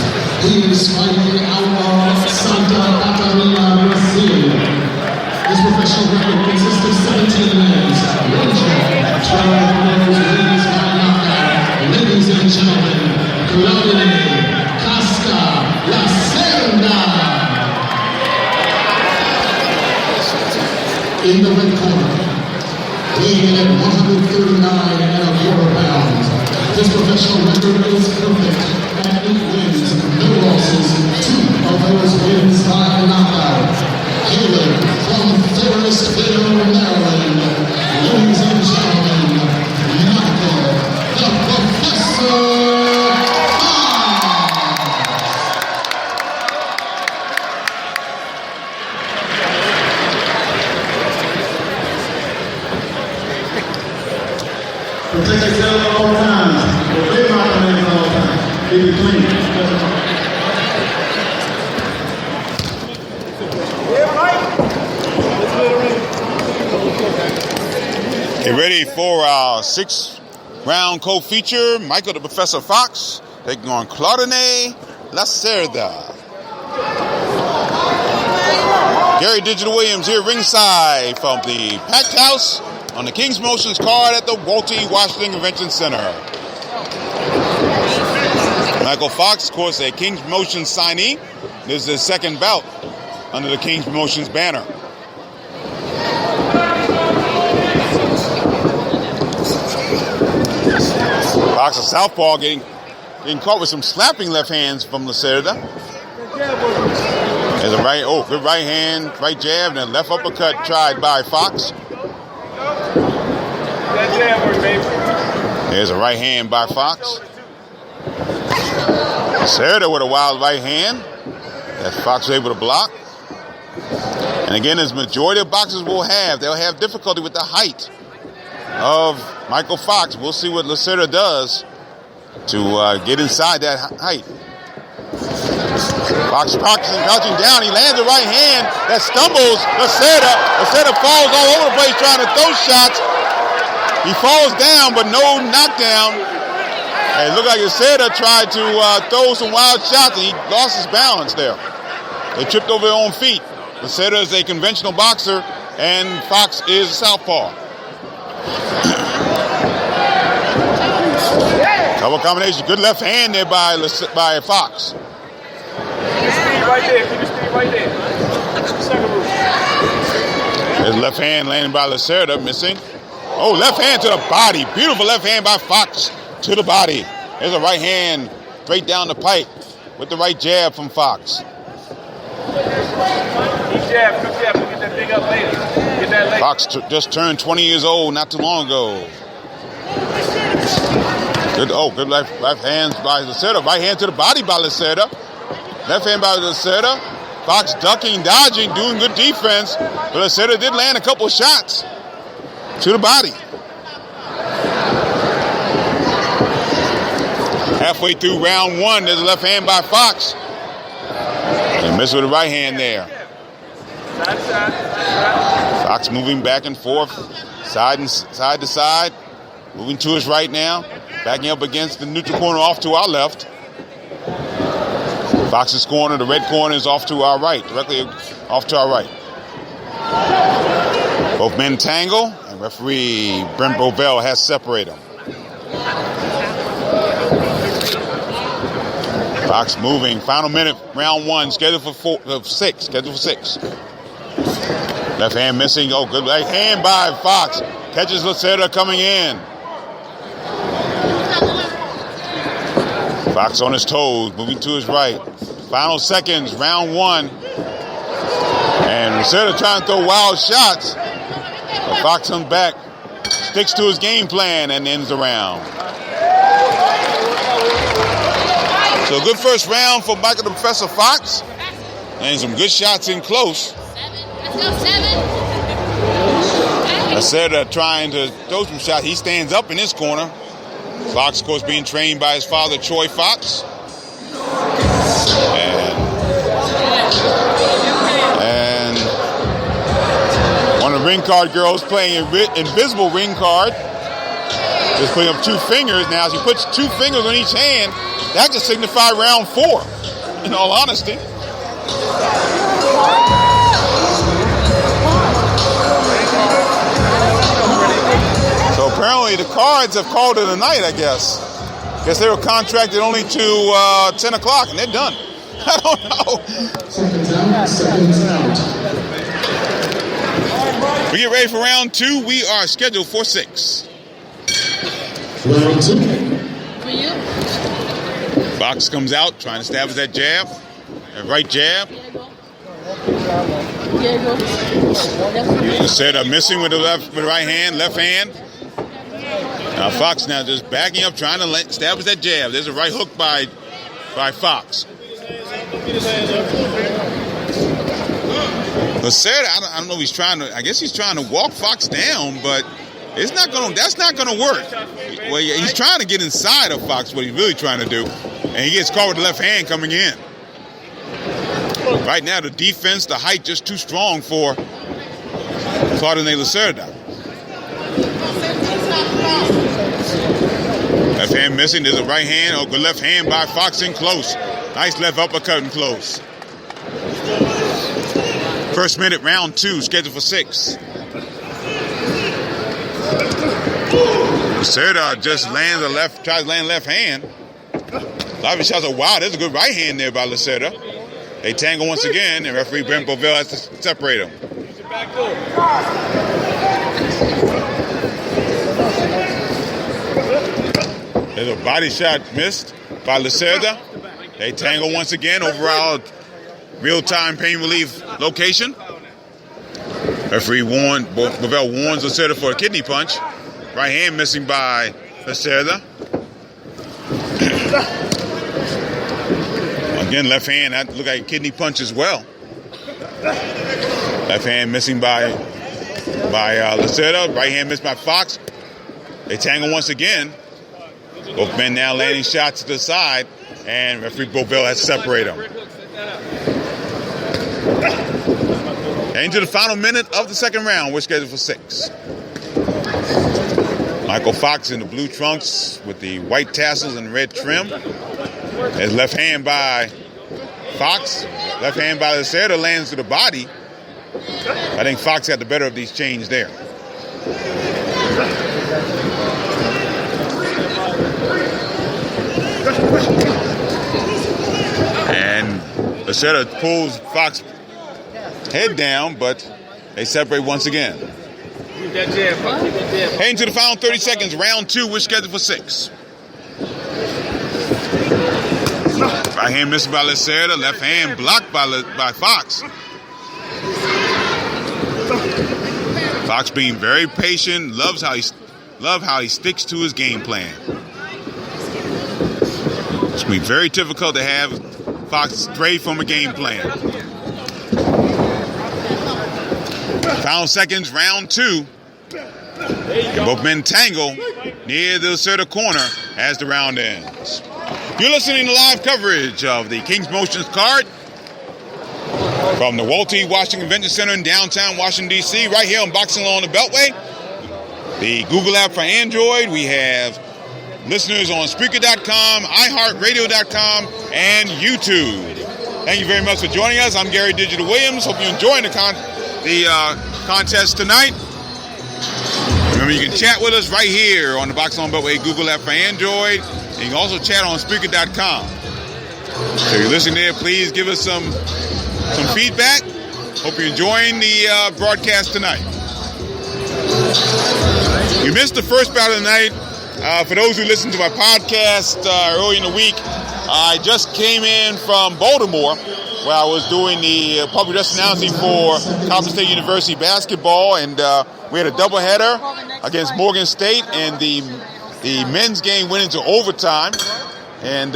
S2: He is fighting out of Santa Catarina, Brazil. His professional record consists of 17 wins, 1 draw, 12 winners, ladies by knockout. Ladies and gentlemen, Claudia Casca Lacerda. In the red corner, weighing in at 139.25 pounds. His professional record is perfect at 8 wins, no losses, 2 of those wins by knockout. Hailing from Forestville, Maryland, ladies and gentlemen, Michael the Professor.
S7: Protect yourself at all times. Obey my commands at all times. Keep it clean.
S1: Get ready for our 6-round co-feature. Michael the Professor Fox taking on Claudine Lacerda. Gary Digital Williams here ringside from the packed house on the King's Motions card at the Walter Washington Convention Center. Michael Fox, of course, a King's Motions signee. This is his second bout under the King's Motions banner. Fox, a southpaw, getting caught with some slapping left hands from Lacerda. There's a good right hand, right jab, and then left uppercut tried by Fox. There's a right hand by Fox. Lacerda with a wild right hand that Fox was able to block. And again, as majority of boxers will have, they'll have difficulty with the height of Michael Fox. We'll see what Lacerda does to get inside that height. Fox practicing crouching down. He lands a right hand that stumbles Lacerda. Lacerda falls all over the place trying to throw shots. He falls down, but no knockdown. And it looked like Lacerda tried to throw some wild shots, and he lost his balance there. They tripped over their own feet. Lacerda is a conventional boxer, and Fox is a southpaw. Double combination. Good left hand there by Fox.
S3: Keep your speed right there. Keep your speed right there.
S1: His left hand landing by Lacerda, missing. Oh, left hand to the body. Beautiful left hand by Fox to the body. There's a right hand straight down the pipe with the right jab from Fox.
S3: Good jab. We'll get that thing up later. Get that later.
S1: Fox just turned 20 years old not too long ago. Good left hand by Lacerda. Right hand to the body by Lacerda. Left hand by Lacerda. Fox ducking, dodging, doing good defense. But Lacerda did land a couple shots to the body. Halfway through round one, there's a left hand by Fox. He missed with the right hand there. Fox moving back and forth, side to side. Moving to his right now. Backing up against the neutral corner off to our left. Fox's corner, the red corner, is off to our right. Directly off to our right. Both men tangle, and referee Brent Bovell has separated them. Fox moving. Final minute, round one, scheduled for six. Left hand missing. Oh, good right hand by Fox. Catches Lacerda coming in. Fox on his toes, moving to his right. Final seconds, round one. And Lacerda trying to throw wild shots. But Fox comes back, sticks to his game plan, and ends the round. So a good first round for Michael the Professor Fox. And some good shots in close. Lacerda trying to throw some shots. He stands up in his corner. Fox, of course, being trained by his father, Troy Fox. And one of the ring card girls playing invisible ring card. Just putting up two fingers. Now, as he puts two fingers on each hand, that could signify round four, in all honesty. So apparently the cards have called it a night, I guess. Guess they were contracted only to 10 o'clock, and they're done. I don't know.
S2: Seconds out.
S1: We get ready for round two. We are scheduled for 6.
S2: Round two.
S1: Fox comes out, trying to establish that jab. That right jab. Lacerda missing with the right hand, left hand. Now Fox now just backing up, trying to establish that jab. There's a right hook by Fox. Lacerda, I don't know if he's trying to. I guess he's trying to walk Fox down, but it's not going. That's not going to work. Well, he's trying to get inside of Fox. What he's really trying to do, and he gets caught with the left hand coming in. Right now, the defense, the height, just too strong for Claudinei Lacerda. Left hand missing. There's a right hand. Oh, good left hand by Fox in close. Nice left uppercut in close. First minute, round two, scheduled for 6. Lacerda just tries to land left hand. A lot of his shots are wild. There's a good right hand there by Lacerda. They tangle once again, and referee Brent Bovell has to separate them. There's a body shot missed by Lacerda. They tangle once again. Overall, real-time pain relief location. Referee Bovell warns Lacerda for a kidney punch. Right hand missing by Lacerda. Again, left hand, that looked like a kidney punch as well. Left hand missing by Lacerda. Right hand missed by Fox. They tangle once again. Both men now landing shots to the side, and referee Bovell has to separate them. Into the final minute of the second round, we're scheduled for 6. Michael Fox in the blue trunks with the white tassels and red trim. His left hand by Fox. Left hand by Lacerda lands to the body. I think Fox got the better of these chains there. And Lacerda pulls Fox's head down, but they separate once again. Heading to the final 30 seconds, round 2, we're scheduled for 6. Right hand missed by Lacerda, left hand blocked by Fox. Fox being very patient, love how he sticks to his game plan. It's going to be very difficult to have Fox stray from a game plan. Final seconds, round 2. And both men tangle near the Lacerda corner as the round ends. You're listening to live coverage of the King's Motions card from the Walter E. Washington Convention Center in downtown Washington, D.C., right here on Boxing Law on the Beltway. The Google app for Android. We have listeners on Spreaker.com, iHeartRadio.com, and YouTube. Thank you very much for joining us. I'm Gary Digital Williams. Hope you're enjoying the contest tonight. Remember, you can chat with us right here on the Boxing Law on the Beltway Google app for Android. And you can also chat on Spreaker.com. So if you're listening there, please give us some feedback. Hope you're enjoying the broadcast tonight. You missed the first bout of the night. For those who listened to my podcast early in the week, I just came in from Baltimore, where I was doing the public address announcing for Coppin State University basketball, and we had a doubleheader against Morgan State, and the men's game went into overtime, and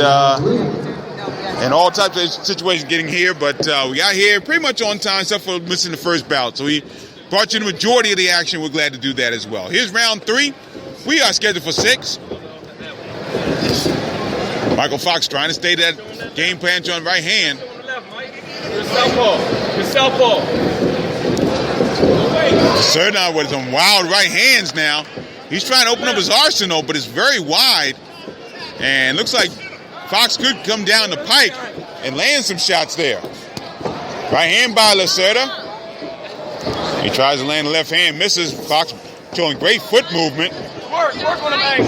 S1: all types of situations getting here, but we got here pretty much on time, except for missing the first bout. So we brought you the majority of the action. We're glad to do that as well. Here's round 3. We are scheduled for 6. Michael Fox trying to stay that game plan on right hand.
S8: Southpaw.
S1: Lacerda with some wild right hands now. He's trying to open up his arsenal, but it's very wide. And looks like Fox could come down the pike and land some shots there. Right hand by Lacerda. He tries to land the left hand, misses. Fox showing great foot movement.
S8: Work on the bang.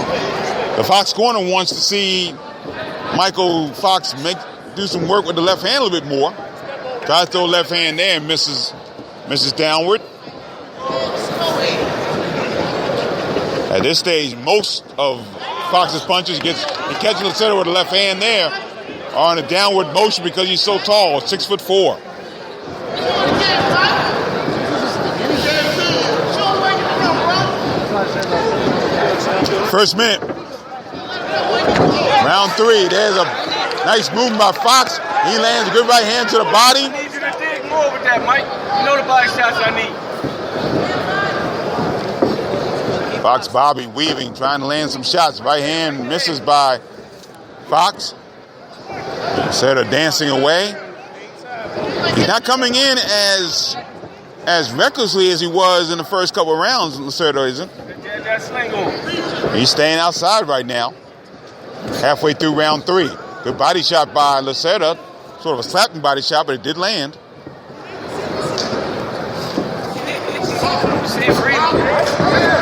S1: The Fox corner wants to see Michael Fox do some work with the left hand a little bit more. Tries to throw left hand there and misses downward. At this stage, most of Fox's punches he catches Lacerda with the left hand there are in a downward motion because he's so tall, 6'4". First minute. Round 3. There's a nice movement by Fox. He lands a good right hand to the body.
S8: I need you to dig more with that, Mike. You know the body shots I need.
S1: Fox bobbing, weaving, trying to land some shots. Right hand misses by Fox. Lacerda dancing away. He's not coming in as recklessly as he was in the first couple of rounds. Lacerda isn't.
S8: That sling on.
S1: He's staying outside right now. Halfway through round 3. Good body shot by Lacerda. Sort of a slapping body shot, but it did land.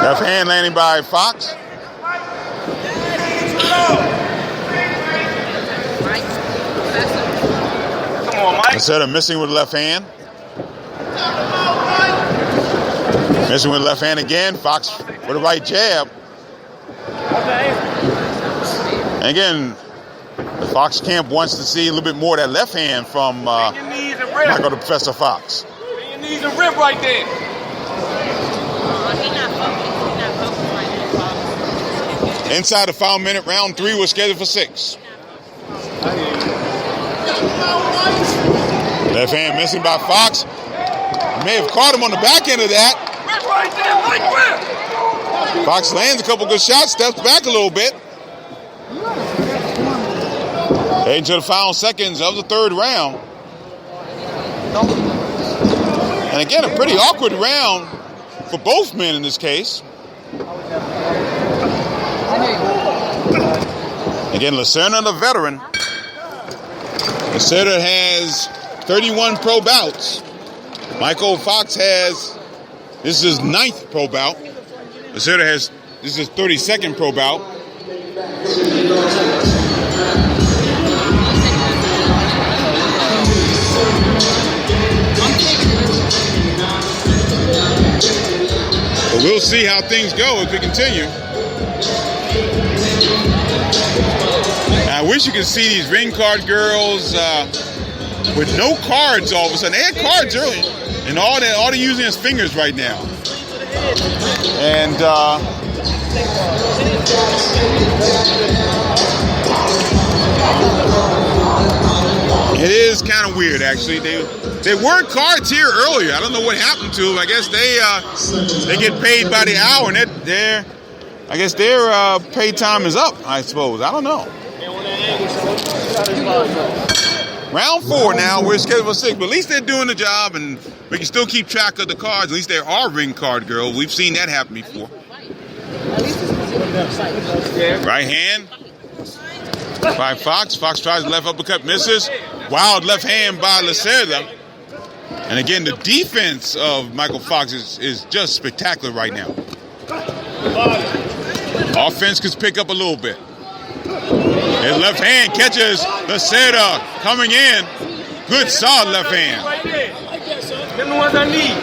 S1: Left hand landing by Fox.
S8: Come on, Mike.
S1: Lacerda missing with the left hand. Missing with the left hand again. Fox with a right jab. And again, the Fox camp wants to see a little bit more of that left hand from
S4: rip.
S1: Michael the Professor Fox.
S4: Your knees a rip right there.
S1: Inside the 5 minute, round 3 was scheduled for 6. Left hand missing by Fox. May have caught him on the back end of that.
S4: Rip right there, like rip.
S1: Fox lands a couple good shots, steps back a little bit. Heading to the final seconds of the 3rd round. And again, a pretty awkward round for both men in this case. Again, Lacerda, the veteran. Lacerda has 31 pro bouts. Michael Fox has, this is his 9th pro bout. Lacerda has, this is his 32nd pro bout. But we'll see how things go as we continue. I wish you could see these ring card girls with no cards all of a sudden. They had cards early, and all they're using is fingers right now. And it is kind of weird, actually. There were cards here earlier. I don't know what happened to them. I guess they get paid by the hour, and their pay time is up, I suppose. I don't know. Round 4 now, we're scheduled for 6, but at least they're doing the job, and we can still keep track of the cards. At least there are ring card girls. We've seen that happen before. Right hand by Fox. Fox tries the left uppercut, misses. Wild left hand by Lacerda. And again, the defense of Michael Fox is just spectacular right now. Offense could pick up a little bit. His left hand catches Lacerda coming in. Good solid left hand.
S4: Them the ones I need.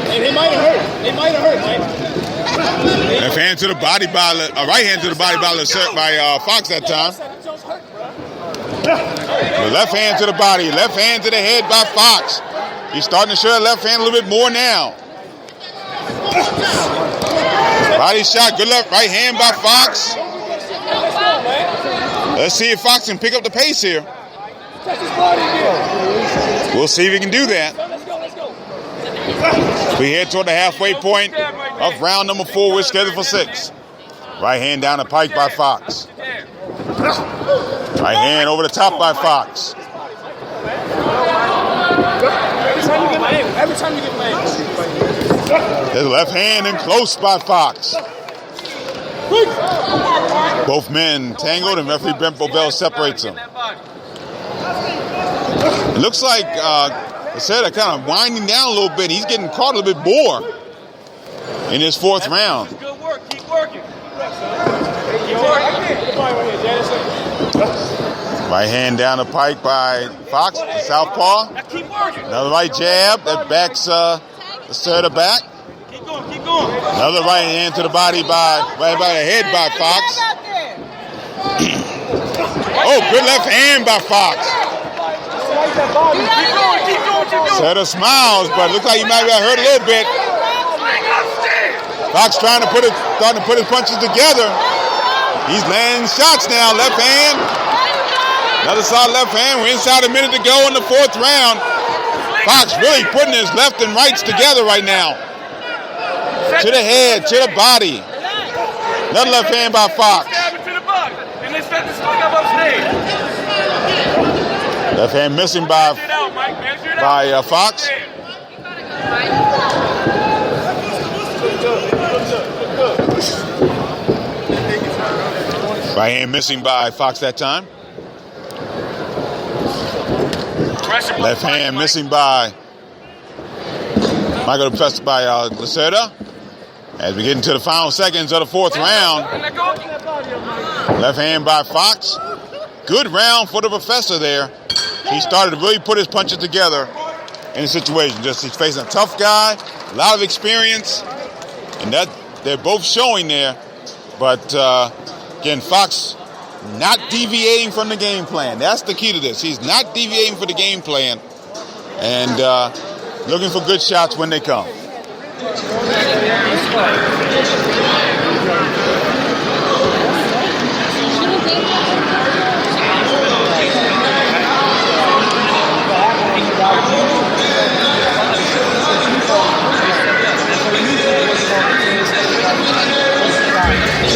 S9: Hey, they might have hurt. They might have hurt, Mike.
S1: Left hand to the body by right hand to the body by Fox that time. The left hand to the body, left hand to the head by Fox. He's starting to show that left hand a little bit more now. Body shot, good left, right hand by Fox. Let's see if Fox can pick up the pace here. We'll see if he can do that. We head toward the halfway point of round number 4. We're scheduled for 6. Right hand down the pike by Fox. Right hand over the top by Fox.
S9: Every time you get mad.
S1: His left hand in close by Fox. Both men tangled, and referee Brent Bovell separates them. It looks like Lacerda kind of winding down a little bit. He's getting caught a little bit more in his 4th round.
S4: Good work. Keep working.
S1: Right hand down the pike by Fox, the southpaw. Another right jab that backs Lacerda back.
S4: Keep going.
S1: Another right hand to the body right by the head by Fox. Oh, good left hand by Fox. Lacerda smiles, but it looks like he might have hurt a little bit. Fox starting to put his punches together. He's landing shots now. Left hand. Another solid left hand. We're inside a minute to go in the 4th round. Fox really putting his left and rights together right now. To the head, to the body. Another left hand by Fox. Left hand missing by Fox. Right hand missing by Fox that time. Left hand missing by Michael Professor by Lacerda. As we get into the final seconds of the 4th round. Left hand by Fox. Good round for the Professor there. He started to really put his punches together in the situation. Just he's facing a tough guy, a lot of experience, and that they're both showing there. But again, Fox not deviating from the game plan. That's the key to this. He's not deviating from the game plan and looking for good shots when they come.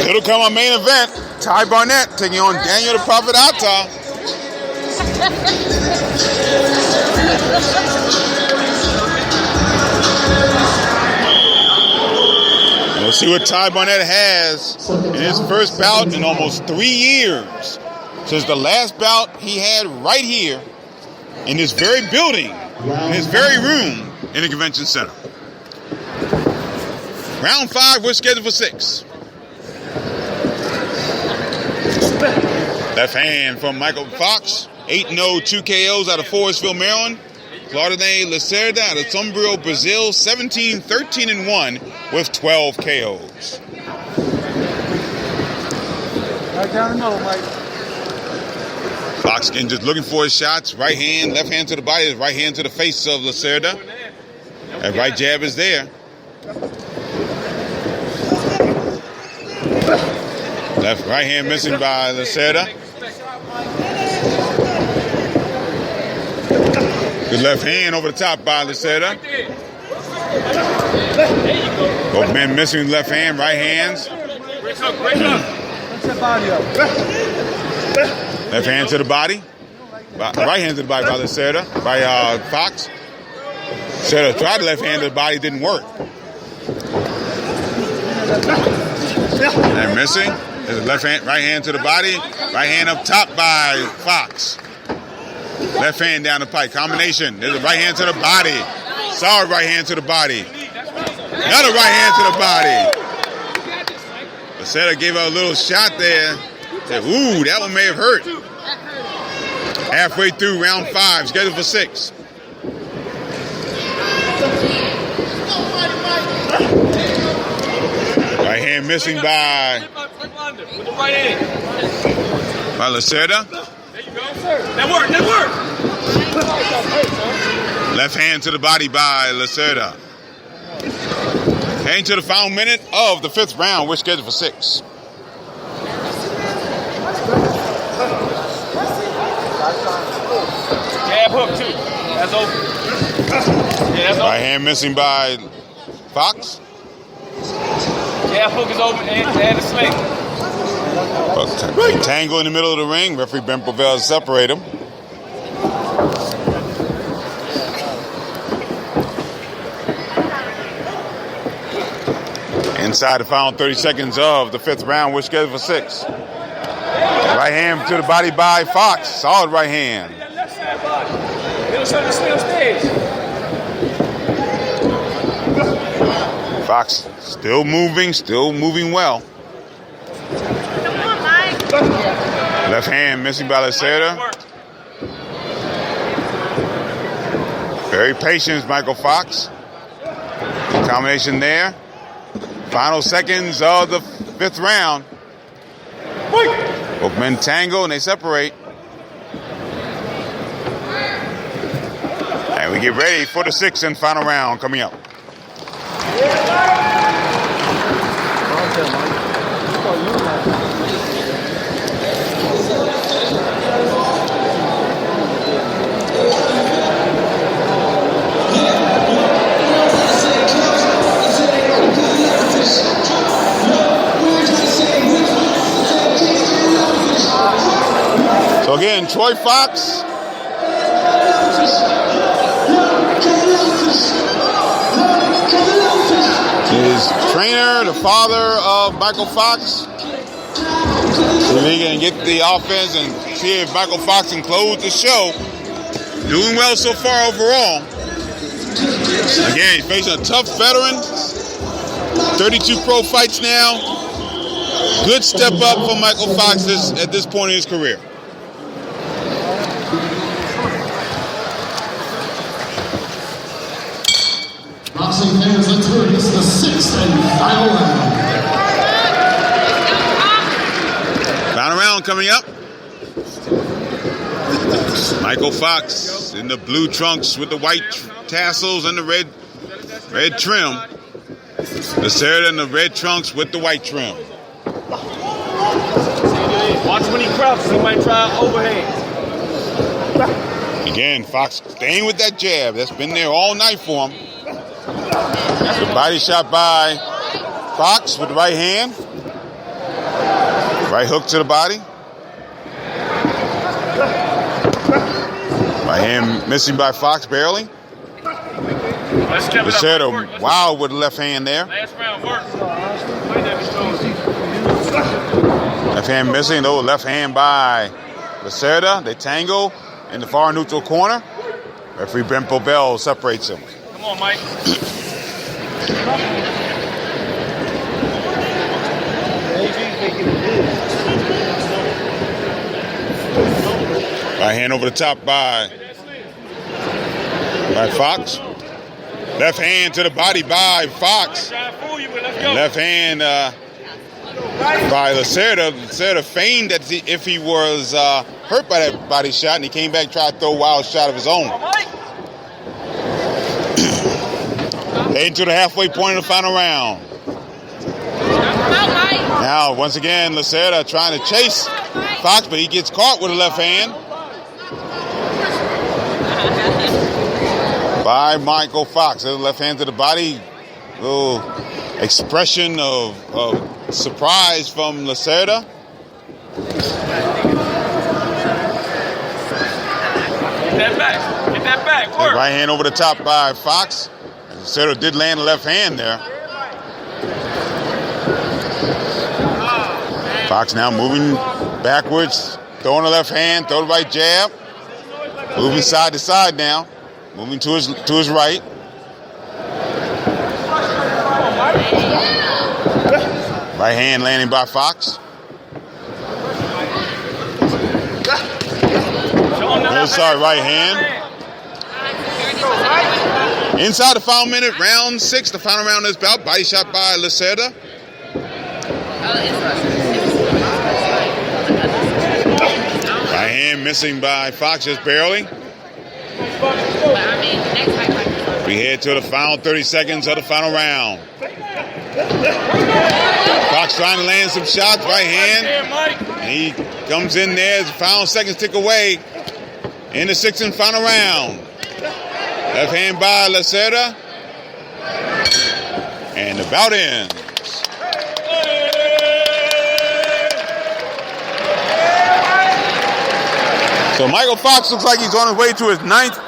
S1: It'll come on main event. Ty Barnett taking on Daniel the Prophet Atta. We'll see what Ty Barnett has in his first bout in almost 3 years. Since the last bout he had right here in this very building, in this very room in the convention center. Round 5, we're scheduled for 6. Left hand from Michael Fox. 8-0, 2 KOs out of Forestville, Maryland. Claudine Lacerda out of Sombrio, Brazil. 17, 13-1 with 12 KOs.
S3: Right down the middle, Mike.
S1: Fox again just looking for his shots. Right hand, left hand to the body. Right hand to the face of Lacerda. That right jab is there. Right hand missing by Lacerda. Good left hand over the top by Lacerda. Both men missing left hand, right hands. Left hand to the body. Right hand to the body by Lacerda, by Fox. Lacerda tried the left hand to the body, didn't work. And missing. There's a left hand, right hand to the body. Right hand up top by Fox. Left hand down the pike. Combination. There's a right hand to the body. Solid right hand to the body. Another right hand to the body. Lacerda gave her a little shot there. Said, ooh, that one may have hurt. Halfway through round 5, scheduled for 6. Right hand missing by Lacerda.
S9: There you go. That worked.
S1: Left hand to the body by Lacerda. Heading to the final minute of the 5th round. We're scheduled for 6.
S9: Jab hook too. That's open. Yeah, that's open.
S1: Right hand missing by Fox.
S9: Jab hook is open and a sling.
S1: Tangle in the middle of the ring. Referee Ben Provell separate them. Inside the final 30 seconds of the 5th round, we're scheduled for 6. Right hand to the body by Fox. Solid right hand. Fox still moving well. Left hand missing by Lacerda. Very patient, Michael Fox. Combination there. Final seconds of the 5th round. Both men tangle and they separate. And we get ready for the 6th and final round coming up. So again, Troy Fox his trainer, the father of Michael Fox. So we can get the offense and see if Michael Fox can close the show. Doing well so far overall. Again, he's facing a tough veteran. 32 pro fights now. Good step up for Michael Fox at this point in his career.
S2: Boxing fans, let's hear this, the 6th and final round.
S1: Final round coming coming up. Michael Fox in the blue trunks with the white tassels and the red trim. Lacerda in the red trunks with the white trim.
S9: Watch when he crouches, he might try overhand.
S1: Again, Fox staying with that jab. That's been there all night for him. Body shot by Fox with the right hand. Right hook to the body. Right hand missing by Fox, barely. Lacerda wild with the left hand there.
S9: Last round works.
S1: Left hand missing, though. Left hand by Lacerda. They tangle in the far neutral corner. Referee Brent Bovell separates them.
S9: Come on, Mike.
S1: Right hand over the top by Fox. Left hand to the body by Fox. And left hand by Lacerda. Lacerda feigned that if he was hurt by that body shot, and he came back and tried to throw a wild shot of his own. Heading to the halfway point of the final round. Now, once again, Lacerda trying to chase Fox, but he gets caught with a left hand by Michael Fox. There's a left hand to the body. Little expression of surprise from Lacerda.
S9: Get that back. Work.
S1: Right hand over the top by Fox. Lacerda did land a left hand there. Fox now moving backwards, throwing the left hand, throw the right jab. Moving side to side now. Moving to his right. Right hand landing by Fox. Inside right hand. Inside the final minute, round 6, the final round of this bout. Body shot by Lacerda. Right hand missing by Fox just barely. We head to the final 30 seconds of the final round. Fox trying to land some shots, right hand. And he comes in there as the final seconds tick away in the 6th and final round. Left hand by Lacerda. And the bout ends. So Michael Fox looks like he's on his way to his 9th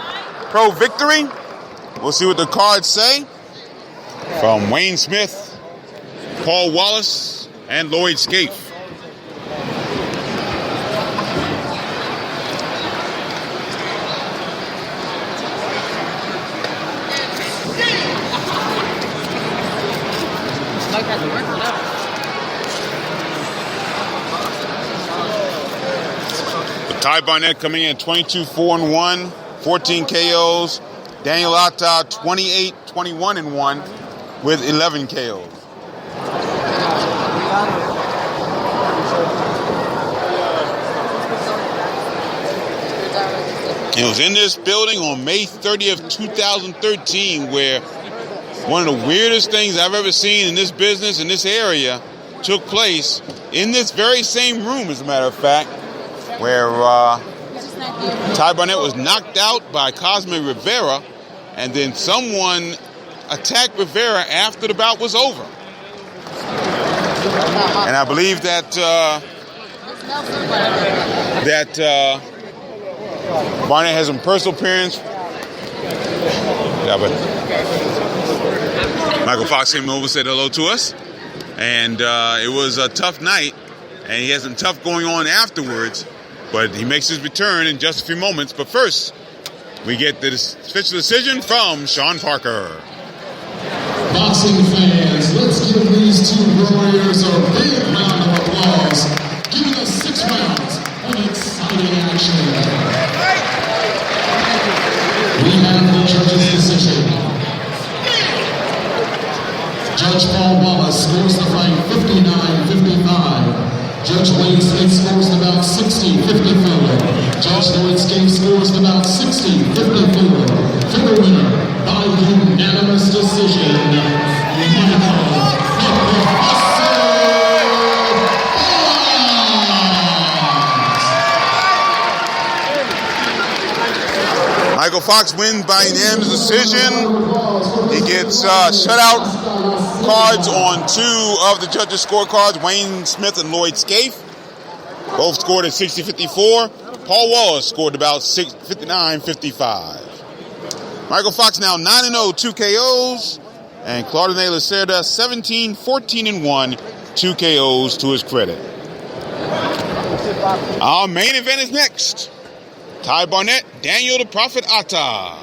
S1: pro victory. We'll see what the cards say. From Wayne Smith, Paul Wallace, and Lloyd Scaife. Ty Barnett coming in 22-4-1, 14 KOs. Daniel Atta 28-21-1 with 11 KOs. It was in this building on May 30th, 2013, where one of the weirdest things I've ever seen in this business, in this area, took place in this very same room, as a matter of fact, where Ty Barnett was knocked out by Cosme Rivera, and then someone attacked Rivera after the bout was over. And I believe that Barnett has some personal appearance. Yeah, but Michael Fox came over, said hello to us, and it was a tough night, and he has some tough going on afterwards. But he makes his return in just a few moments. But first, we get the official decision from Sean Parker.
S2: Boxing fans, let's give these two warriors a big round of applause, giving us 6 rounds of exciting action. We have the judges' decision. Judge Paul Wallace scores the fight 59-55. Judge Wayne Smith scores the bout 60-54. Judge Lloyd Skate scores the bout 60-54. For the winner, by unanimous decision,
S1: Michael Fox wins by unanimous decision. He gets shutout cards on 2 of the judges' scorecards, Wayne Smith and Lloyd Scaife. Both scored at 60-54. Paul Wallace scored about 59-55. Michael Fox now 9-0, 2 KOs. And Claudine Lacerda 17-14-1, 2 KOs to his credit. Our main event is next. Ty Barnett, Daniel the Prophet Atta.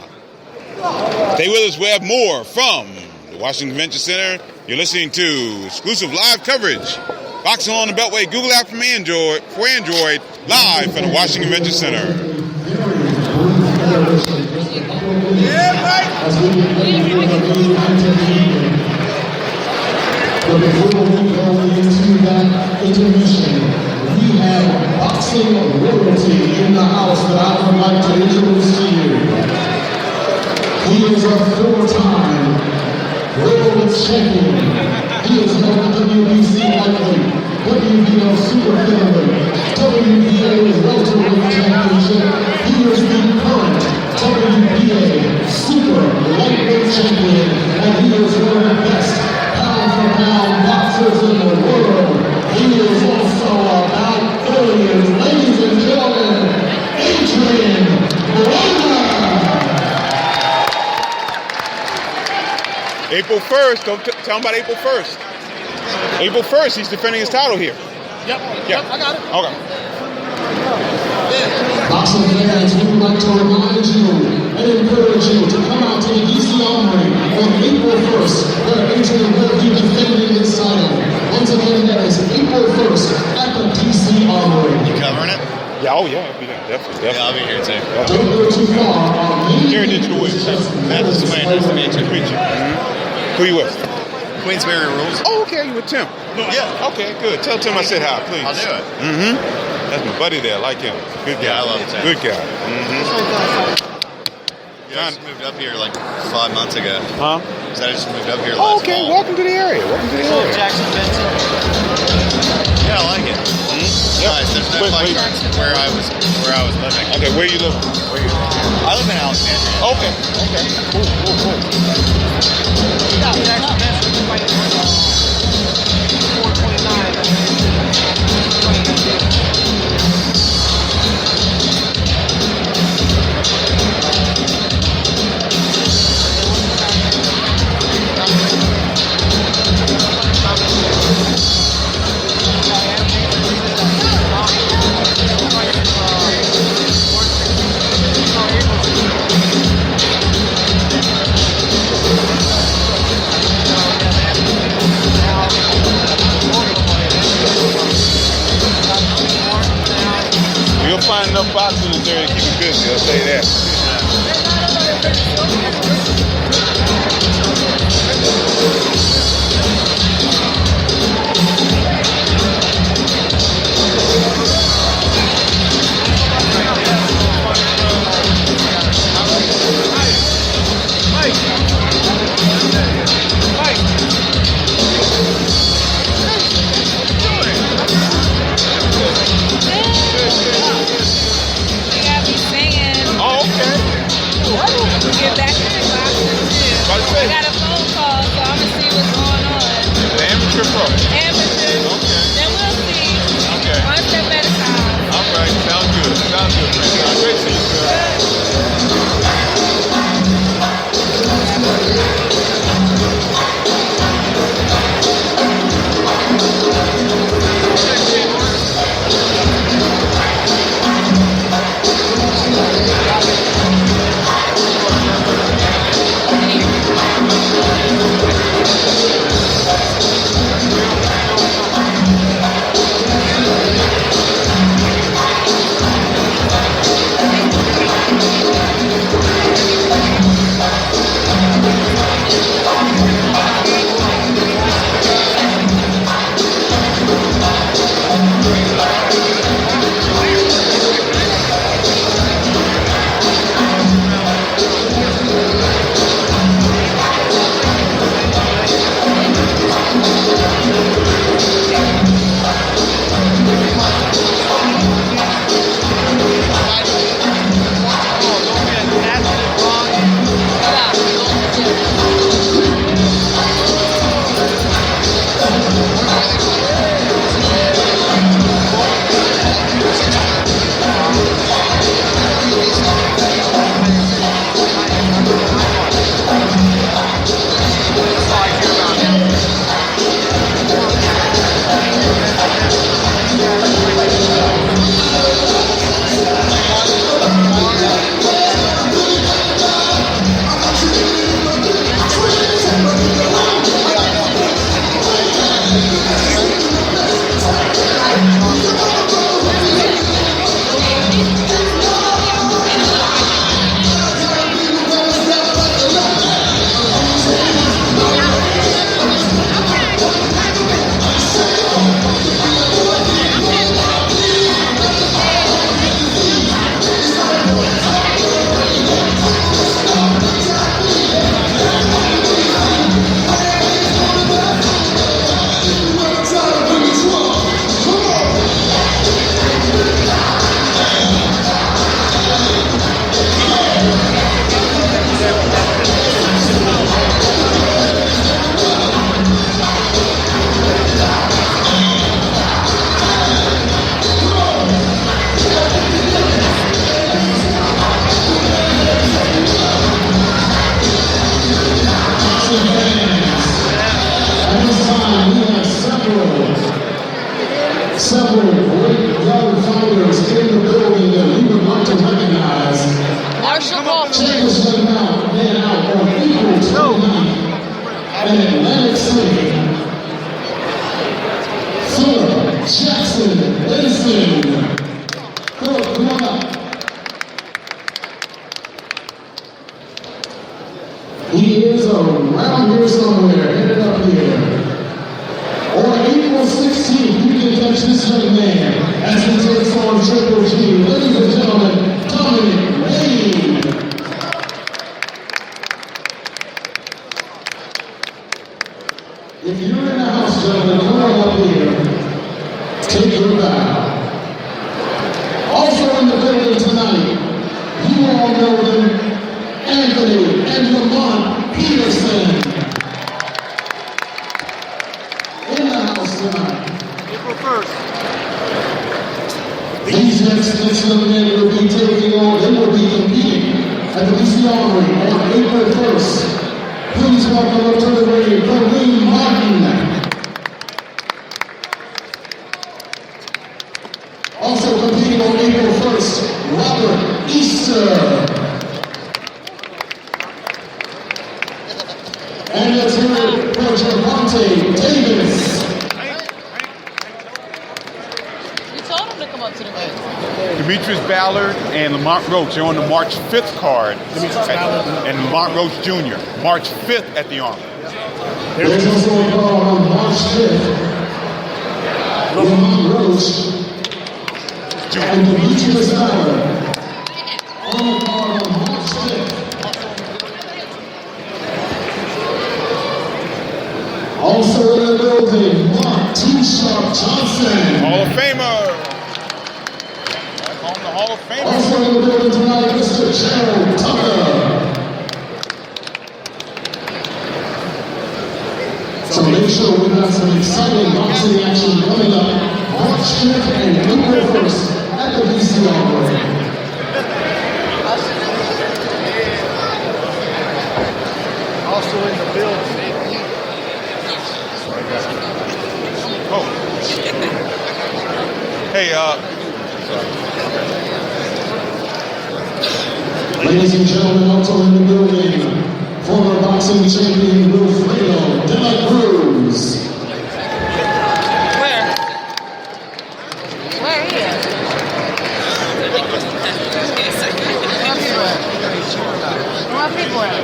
S1: Stay with us, we have more from the Washington Convention Center. You're listening to exclusive live coverage. Boxing on the Beltway, Google app for Android, live from the Washington Convention Center.
S2: But before we go into that intermission, we have boxing royalty in the house that I would like to introduce to you. He is a 4-time world champion. He is held the WBC lightweight, WBO super featherweight, WBA welterweight championship. He is the current WBA super lightweight champion, and he is one of the best pound-for-pound boxers in the world. He is also about billions. Ladies and gentlemen, Adrian Broner.
S1: April 1st, tell him about April 1st. April 1st, he's defending his title here.
S3: Yep, I got it.
S1: Okay.
S2: Boxing fans, we would like to remind you and encourage you to come out to the DC Armory on April 1st, where Adrian will be defending his title. Once again, that is April 1st at the DC Armory.
S10: You covering it?
S1: Yeah, oh yeah, I'll be there. Definitely.
S10: Yeah, I'll be here too.
S2: Don't go too far.
S1: Jared Digital Wings.
S10: Matt, this is Wayne. Nice to meet you.
S1: Who you with?
S10: Queensberry Rules.
S1: Oh, okay, you with Tim?
S10: No, yeah.
S1: Okay, good. Tell Tim I said hi, please.
S10: I'll do it.
S1: Mm-hmm. That's my buddy there. I like him. Good guy.
S10: Yeah, I love Tim.
S1: Good guy. Mm-hmm.
S10: Yeah, I just moved up here like 5 months ago.
S1: Huh?
S10: So I just moved up here
S1: Oh,
S10: last
S1: okay.
S10: fall.
S1: Welcome to the area. Welcome to the area.
S5: Jackson Benson.
S10: Yeah, I like it. Nice. There's no fight cards where I was living.
S1: Okay, where you live?
S10: I live in Alexandria.
S1: Okay. Cool.
S5: Jackson Benson. 429.
S1: You'll find enough boxers in there to keep you busy, I'll say that.
S2: several great young fighters in the building that we would like to recognize. Check this right now, man out on April 29th in Atlantic City. Philip Jackson Benson. Philip, come on up. He is around here somewhere, headed up here. On April 16th, you can catch this young man as he takes on Triple G. Ladies and gentlemen, Dominic Wayne. If you're in the house, gentlemen, come on up here. Take your bow. Also in the building tonight, you all know them, Anthony and Lamont Peterson. In the house tonight.
S3: April 1st.
S2: These next young men will be taking on, they will be competing at the DC Armory on April 1st. Please welcome up to the ring, Kareem Martin. Also competing on April 1st, Robert Easter. And let's hear it for Gervonta Davis.
S12: You told him to come up to the ring.
S1: Demetrius Ballard and Lamont Roach. They're on the March 5th card. And Lamont Roach Jr. March 5th at the Armory.
S2: There's also a card on March 5th. Lamont Roach and Demetrius Ballard. On the card on March 5th. Also in the building, Mark T-Sharp Johnson.
S1: Hall of Famer. I call him the Hall of Famer.
S2: Also in the building tonight, Mr. Gerald Tucker. So make sure we have some exciting boxing action coming up March 5th and April 1st at the DC Armory.
S3: Also in the building.
S1: Oh. Hey,
S2: Ladies and gentlemen, also in the building, former boxing champion Wilfredo de la Cruz.
S12: Where he at? Where people at?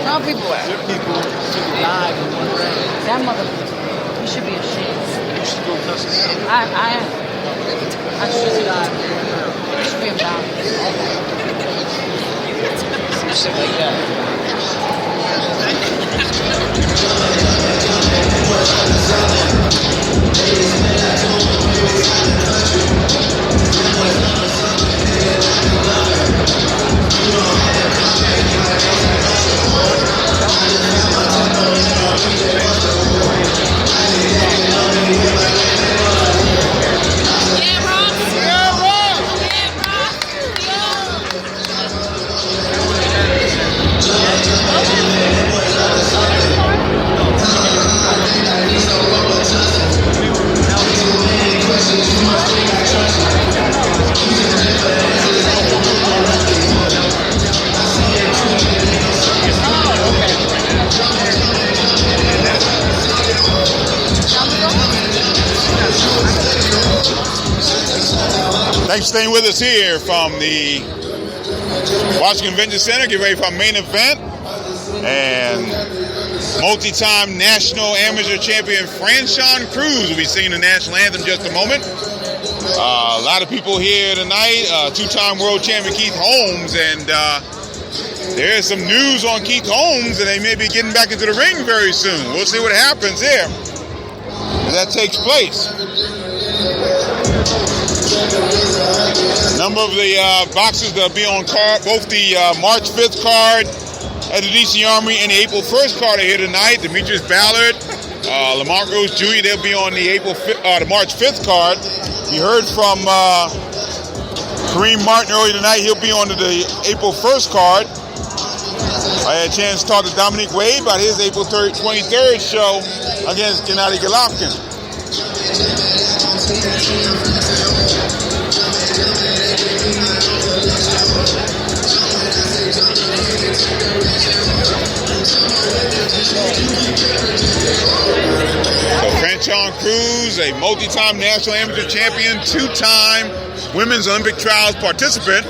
S12: Where people at?
S3: People live in one ring.
S12: That motherfucker. You should be ashamed.
S3: You should go cuss him out.
S12: I am. I should die. You should be embarrassed. Shit like that.
S1: thanks for staying with us here from the Washington Convention Center. Get ready for our main event. And multi-time national amateur champion Franchon Cruz will be singing the national anthem in just a moment. A lot of people here tonight. Two-time world champion Keith Holmes, and there's some news on Keith Holmes, and they may be getting back into the ring very soon. We'll see what happens here as that takes place. A number of the boxers that will be on card, both the March 5th card at the DC Armory and the April 1st card are here tonight. Demetrius Ballard, Lamont Roach Jr., they'll be on the the March 5th card. You heard from Kareem Martin earlier tonight. He'll be on the April 1st card. I had a chance to talk to Dominic Wade about his April 23rd show against Gennady Golovkin. So Franchon Cruz, a multi-time national amateur champion, 2-time women's Olympic trials participant.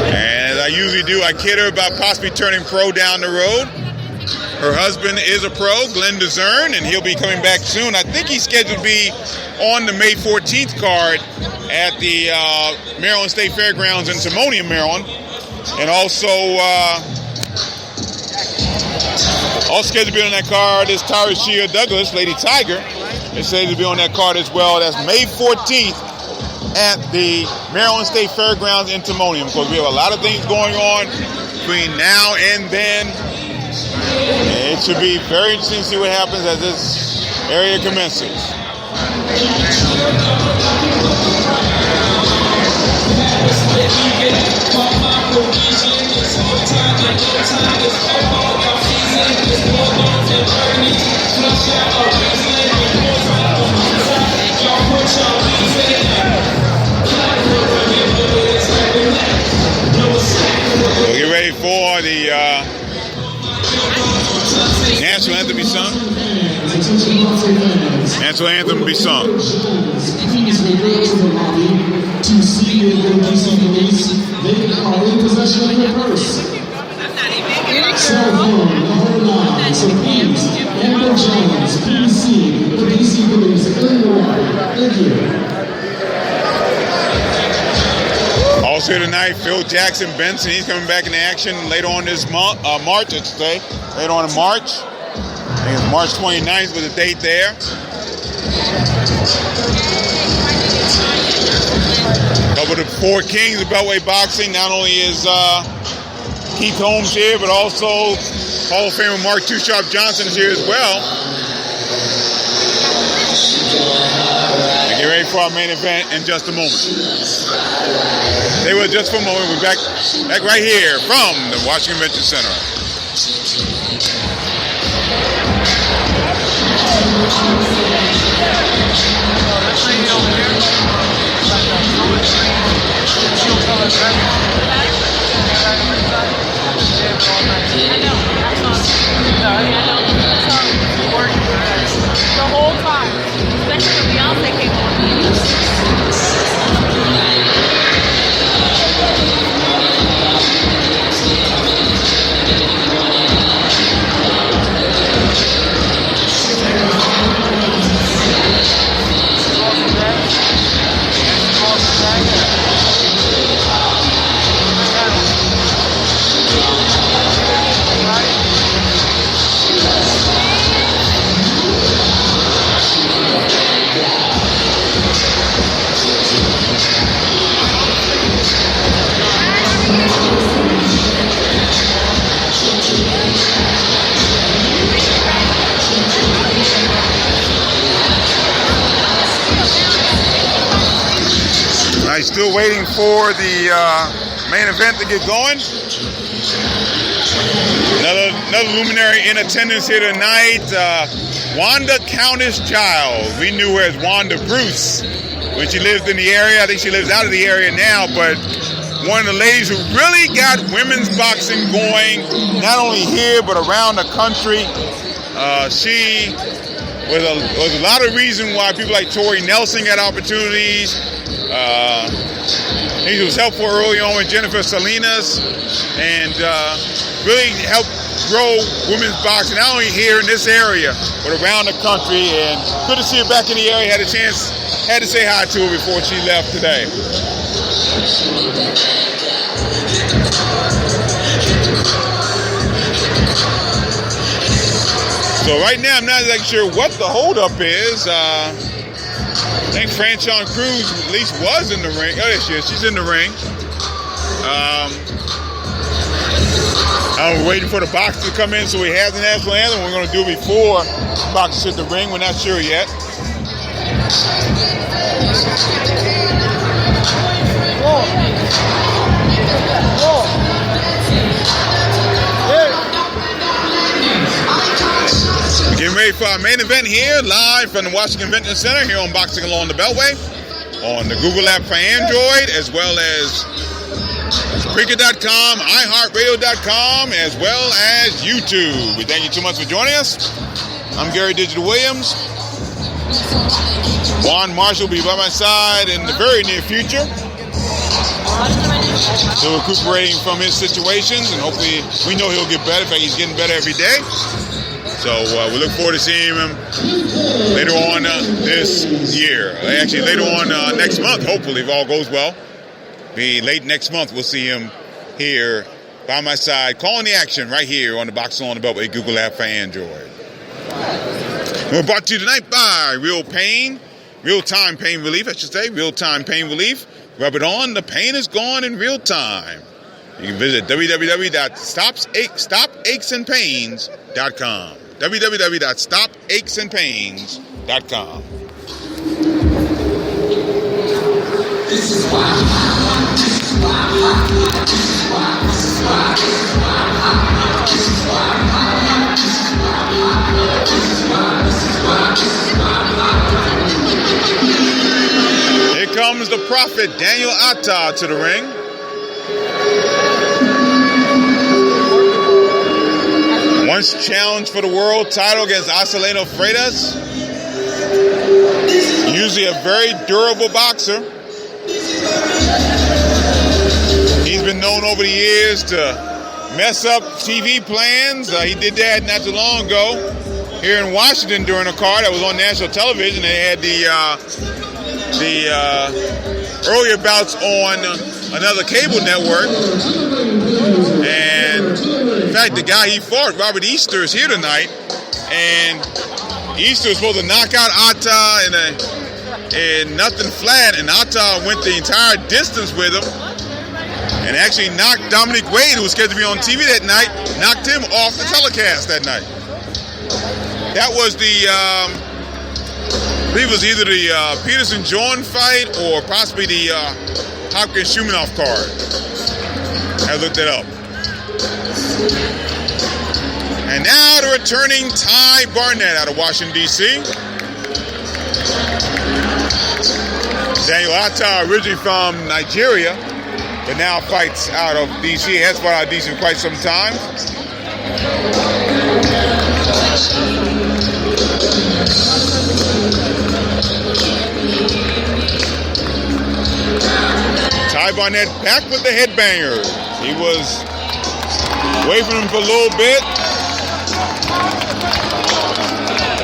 S1: And as I usually do, I kid her about possibly turning pro down the road. Her husband is a pro, Glenn DeZern, and he'll be coming back soon. I think he's scheduled to be on the May 14th card at the Maryland State Fairgrounds in Timonium, Maryland. And also scheduled to be on that card is Tyra Douglas, Lady Tiger. Is scheduled to be on that card as well. That's May 14th at the Maryland State Fairgrounds in Timonium. Because we have a lot of things going on between now and then. It should be very interesting to see what happens as this area commences. We'll get ready for the national anthem be sung. National anthem be sung.
S2: Please refer to the lobby to see the DC police. They are in possession of your purse. Cell phone, the whole line. So please, Amber Jones, please see the DC police in the lobby. Thank you.
S1: Also here tonight, Phil Jackson Benson. He's coming back into action later on this month, March, I should say. Later on in March. I think it's March 29th with the date there. Couple of the four kings of Beltway boxing. Not only is Keith Holmes here, but also Hall of Famer Mark Too Sharp Johnson is here as well. And get ready for our main event in just a moment. Stay with us just for a moment. We're back right here from the Washington Convention Center.
S12: The whole time, especially when Beyonce came on.
S1: Still waiting for the main event to get going. Another luminary in attendance here tonight, Wanda Countess Giles. We knew her as Wanda Bruce when she lived in the area. I think she lives out of the area now, but one of the ladies who really got women's boxing going, not only here but around the country. She was a lot of reason why people like Tori Nelson got opportunities. He was helpful early on with Jennifer Salinas and really helped grow women's boxing, not only here in this area, but around the country. And good to see her back in the area. Had to say hi to her before she left today. So right now, I'm not exactly sure what the holdup is. I think Franchon Cruz at least was in the ring. Oh, there she is. She's in the ring. I'm waiting for the boxers to come in, so we have the national anthem. We're going to do it before boxers hit the ring. We're not sure yet. We're getting ready ready for our main event here, live from the Washington Convention Center here on Boxing Along the Beltway, on the Google app for Android, as well as Spreaker.com, iHeartRadio.com, as well as YouTube. We thank you so much for joining us. I'm Gary Digital Williams. Juan Marshall will be by my side in the very near future. Still recuperating from his situations, and hopefully we know he'll get better. In fact, he's getting better every day. So we look forward to seeing him later on this year. Actually, later on next month, hopefully, if all goes well. Be late next month, we'll see him here by my side, calling the action right here on the Boxing on the Beltway Google app for Android. We're brought to you tonight by Real-Time Pain Relief, I should say. Real-Time Pain Relief. Rub it on. The pain is gone in real time. You can visit www.stopachesandpains.com. www.stopachesandpains.com. Here comes the prophet Daniel Atta to the ring. Once challenged for the world title against Acelino Freitas. Usually a very durable boxer. He's been known over the years to mess up TV plans. He did that not too long ago here in Washington during a card that was on national television. They had the earlier bouts on another cable network. And in fact, the guy he fought, Robert Easter, is here tonight. And Easter was supposed to knock out Atta in nothing flat, and Atta went the entire distance with him and actually knocked Dominic Wade, who was scheduled to be on TV that night, knocked him off the telecast that night. That was I believe it was either the Peterson-Jordan fight or possibly the Hopkins-Shumenov card. I looked it up. And now the returning Ty Barnett out of Washington, D.C. Daniel Atta, originally from Nigeria, but now fights out of D.C. He has fought out of D.C. for quite some time. Ty Barnett back with the headbangers. He was away from him for a little bit.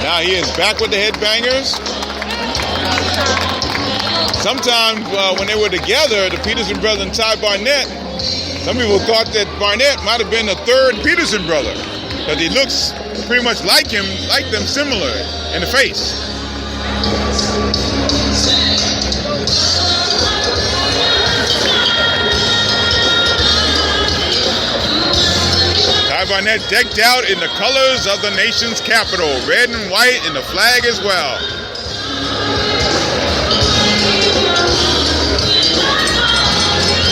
S1: Now he is back with the headbangers. Sometimes when they were together, the Peterson brother and Ty Barnett, some people thought that Barnett might have been the third Peterson brother, because he looks pretty much like him, like them, similar in the face. Ty Barnett decked out in the colors of the nation's capital, red and white, and the flag as well.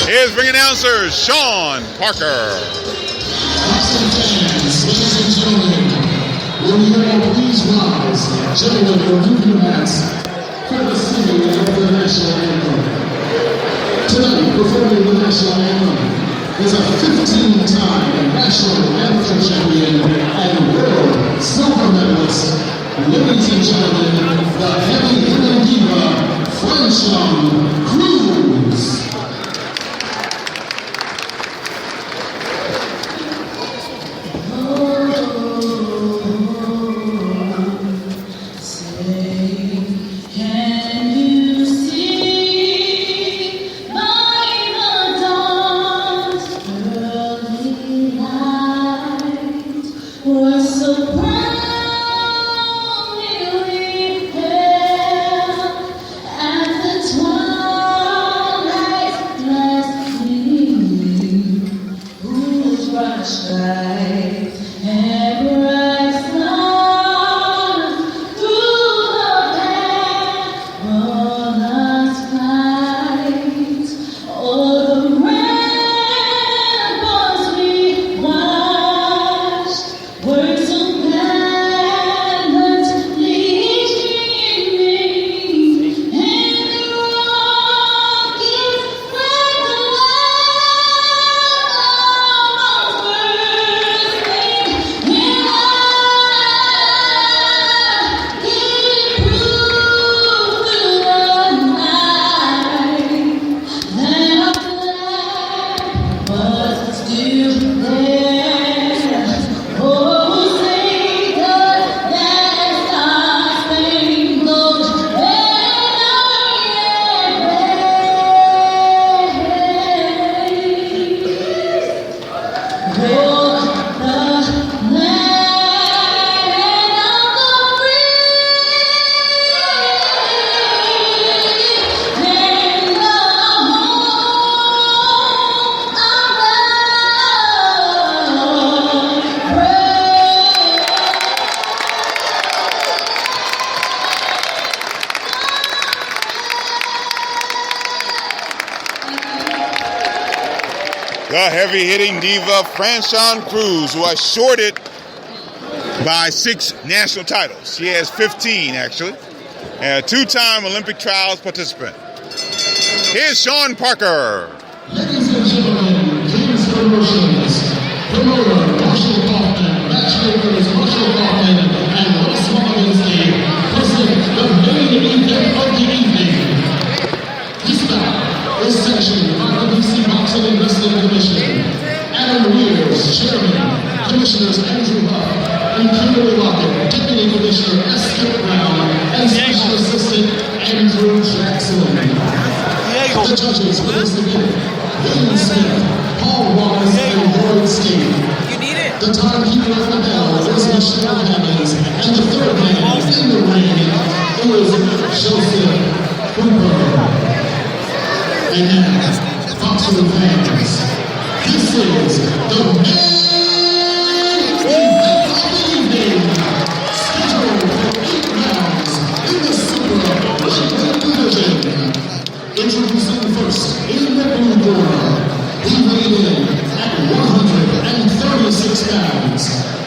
S1: Here's ring announcer Sean Parker.
S2: Boxing fans, ladies and gentlemen, will you all please rise, gentlemen, your movie mats for the singing of the national anthem. Tonight, performing the national anthem is a 15-time national anthem champion and world silver medalist. Ladies and gentlemen, the heavy hitting diva, Franchon Cruz.
S13: For so proudly we bear
S1: heavy-hitting diva, Franchon Cruz, who has shorted by 6 national titles. She has 15, actually. And a 2-time Olympic trials participant. Here's Sean Parker.
S2: Ladies and gentlemen, King's Promotions, promoter Marshall Kaufman, matchmakers Marshall Kaufman and Ross Molinski present the main event of the evening. This bout is sanctioned by the BC Boxing and Wrestling Commission. Adam Weers, Chairman, Commissioners Andrew Huff and Kimberly Lockett, Deputy Commissioner S. Skip Brown, and Special Assistant Andrew Jackson. The judges for this event, William Smith, Paul Wallace, and Lloyd Steve. The timekeeper of the bell is Michelle Hammonds, and the third man in the ring is Joseph Cooper. And now, boxing fans, this is the main event of the evening, scheduled for 8 rounds in the super lightweight division. Introducing first in the blue corner, he weighed in at 136 pounds.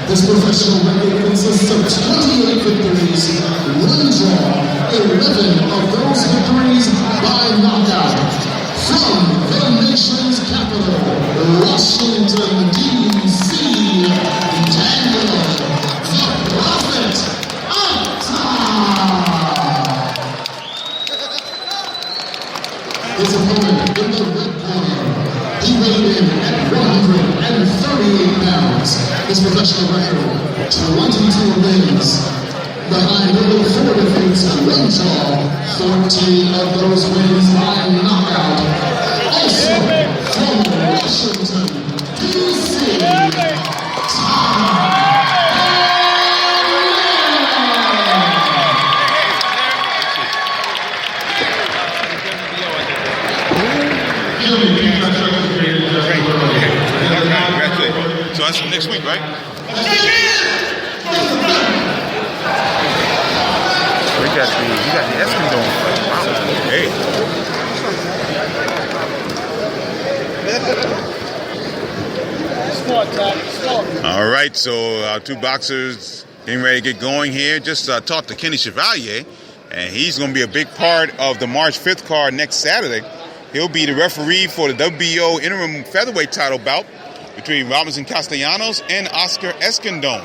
S2: His professional record consists of 28 victories, 1 draw, 11 of those victories by knockout. From the nation's capital, Washington, D.C., Daniel, the Prophet Atta. His opponent in the red corner, he weighed in at 138 pounds. His professional record, 22 wins. Behind only 4 defeats and 1 draw, 14 of those wins by knockout. Also from Washington, D.C., Tom.
S1: So that's next week, right? We got the Eskimo fight. Wow. Hey. All right, so our 2 boxers getting ready to get going here. Just talked to Kenny Chevalier, and he's going to be a big part of the March 5th card next Saturday. He'll be the referee for the WBO interim featherweight title bout between Robinson Castellanos and Oscar Escandón.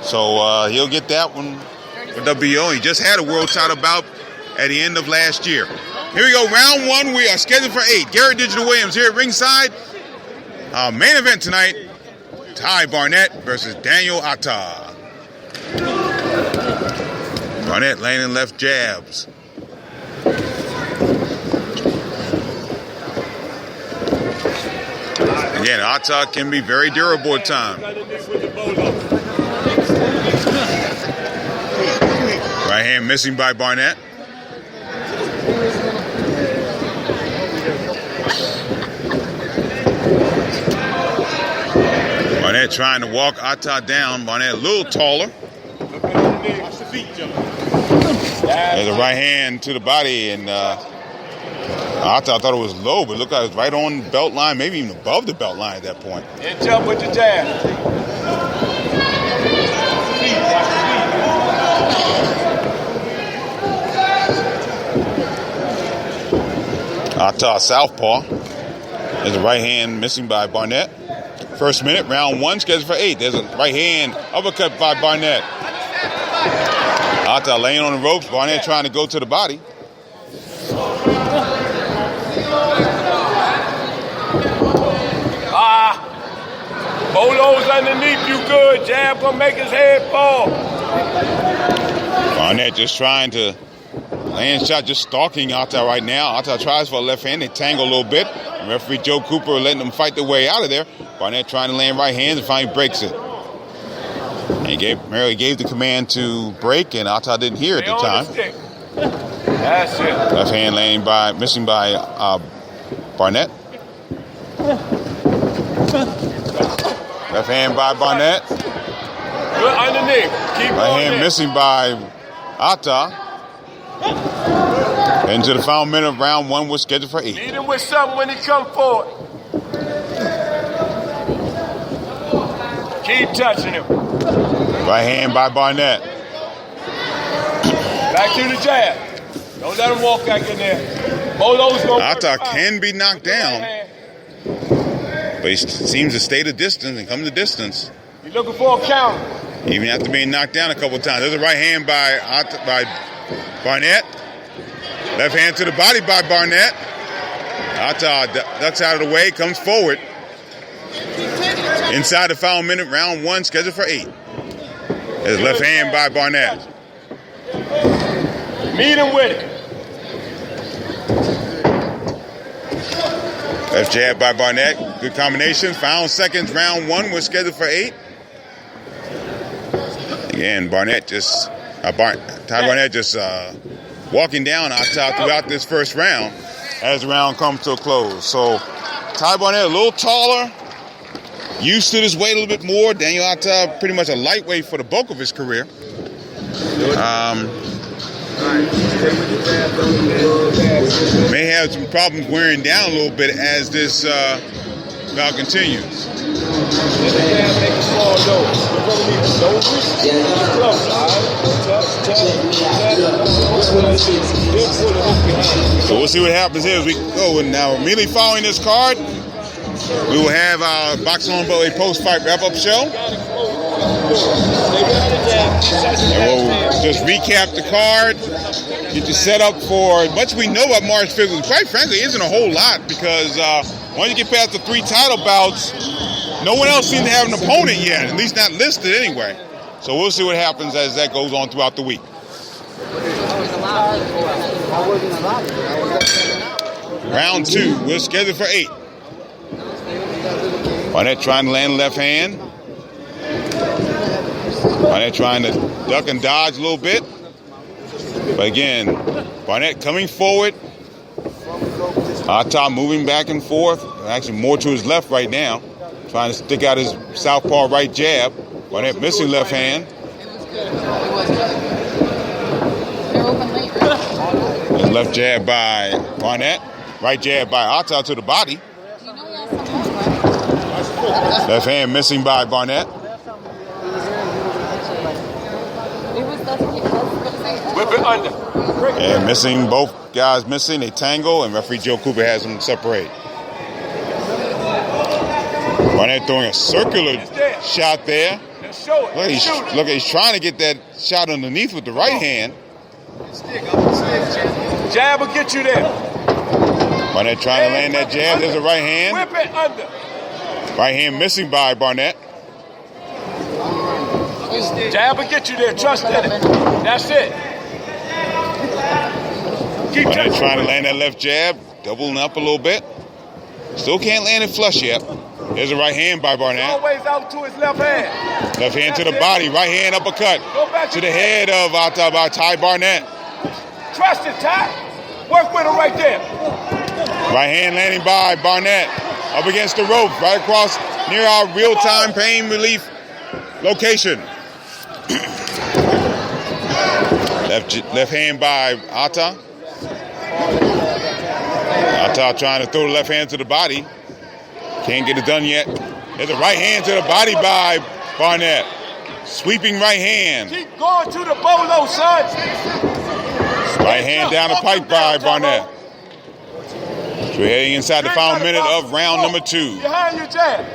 S1: So he'll get that one for WBO. He just had a world title bout at the end of last year. Here we go, round 1. We are scheduled for 8. Garrett Digital Williams here at ringside. Our main event tonight, Ty Barnett versus Daniel Atta. Barnett landing left jabs. Again, Atta can be very durable at times. Right hand missing by Barnett. Barnett trying to walk Atta down. Barnett a little taller. There's a right hand to the body, and Atta thought it was low, but it looked like it was right on the belt line, maybe even above the belt line at that point.
S3: And jump with the jab.
S1: Atta southpaw. There's a right hand missing by Barnett. First minute, round 1, scheduled for 8. There's a right hand uppercut by Barnett. Atta laying on the ropes. Barnett trying to go to the body.
S3: Bolo's underneath you good. Jab gonna make his head fall.
S1: Barnett just trying to land shot, just stalking Atta right now. Atta tries for a left hand. They tangle a little bit. And referee Joe Cooper letting them fight their way out of there. Barnett trying to land right hands and finally breaks it. And he gave the command to break, and Atta didn't hear it at the time.
S3: That's it.
S1: Left hand landing missing by Barnett. Left hand by Barnett.
S3: Good underneath. Keep
S1: right hand missing by Atta. Into the final minute of round 1 was scheduled for 8.
S3: Lead him with something when he come forward. Keep touching him.
S1: Right hand by Barnett.
S3: Back to the jab. Don't let him walk back in there. Bolo's going
S1: Ata can be knocked down, but he seems to stay the distance and come the distance.
S3: You're looking for a counter.
S1: Even after being knocked down a couple of times. There's a right hand by Barnett. Left hand to the body by Barnett. Ata ducks out of the way, comes forward. Inside the final minute, round 1, scheduled for 8. There's left hand by Barnett.
S3: Meet him with it.
S1: Left jab by Barnett. Good combination. Final seconds, round 1 was scheduled for 8. Again, Barnett just Ty Barnett just walking down Ata throughout this first round as the round comes to a close. So Ty Barnett a little taller, used to this weight a little bit more. Daniel Ata pretty much a lightweight for the bulk of his career. May have some problems wearing down a little bit as this bout continues. So we'll see what happens here as we go. And now immediately following this card, we will have our Boxing on Beltway post-fight wrap-up show. And we'll just recap the card, get you set up for much we know about March 5th. Quite frankly, isn't a whole lot because once you get past the 3 title bouts, no one else seems to have an opponent yet, at least not listed anyway. So we'll see what happens as that goes on throughout the week. Round 2, we're scheduled for 8. Barnett trying to land left hand. Barnett trying to duck and dodge a little bit. But again, Barnett coming forward. Ata moving back and forth. Actually more to his left right now. Trying to stick out his southpaw right jab. Barnett missing left hand. His left jab by Barnett. Right jab by Ata to the body. Left hand missing by Barnett.
S3: Whip it under.
S1: And missing, both guys missing. They tangle, and referee Joe Cooper has them separate. Barnett throwing a circular shot there. Look, he's trying to get that shot underneath with the right hand.
S3: Jab will get you there.
S1: Barnett trying to land that jab. There's a right hand.
S3: Whip it under.
S1: Right hand missing by Barnett.
S3: Jab will get you there. Trust in it. That's it.
S1: Barnett trying to land that left jab. Doubling up a little bit. Still can't land it flush yet. There's a right hand by Barnett.
S3: Always out to his left hand.
S1: Left hand to the body. Right hand uppercut to the head of by Ty Barnett.
S3: Trust it, Ty. Work with him right there.
S1: Right hand landing by Barnett. Up against the rope, right across near our real-time pain relief location. Left hand by Ata. Ata trying to throw the left hand to the body. Can't get it done yet. There's a right hand to the body by Barnett. Sweeping right hand.
S3: Keep going to the bolo, son.
S1: Right hand down the pike by Barnett. So we're heading inside the final minute of round number 2.
S3: Behind your jab.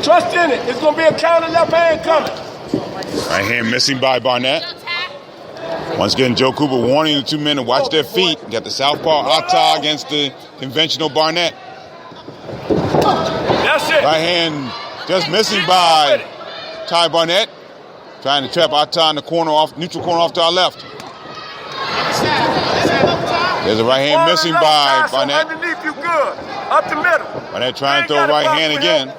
S3: Trust in it. It's going to be a counter left hand coming.
S1: Right hand missing by Barnett. Once again, Joe Cooper warning the 2 men to watch their feet. Got the southpaw Ata against the conventional Barnett.
S3: That's it.
S1: Right hand just missing by Ty Barnett. Trying to trap Ata in the corner neutral corner off to our left. There's a right hand missing by Barnett.
S3: Underneath you good. Up the middle.
S1: Barnett trying to throw right hand again.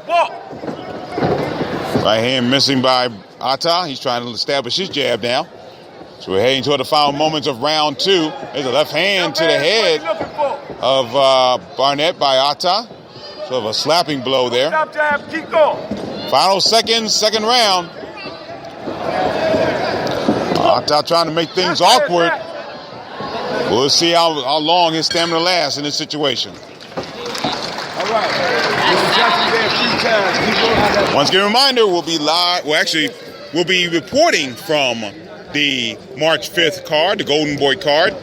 S1: Right hand missing by Ata. He's trying to establish his jab now. So we're heading toward the final moments of round 2. There's a left hand to the head of Barnett by Ata. Sort of a slapping blow there.
S3: Stop jab, keep going.
S1: Final seconds, second round. Ata trying to make things awkward. We'll see how long his stamina lasts in this situation. Once again, a reminder, we'll be live. Well, actually, we'll be reporting from the March 5th card, the Golden Boy card,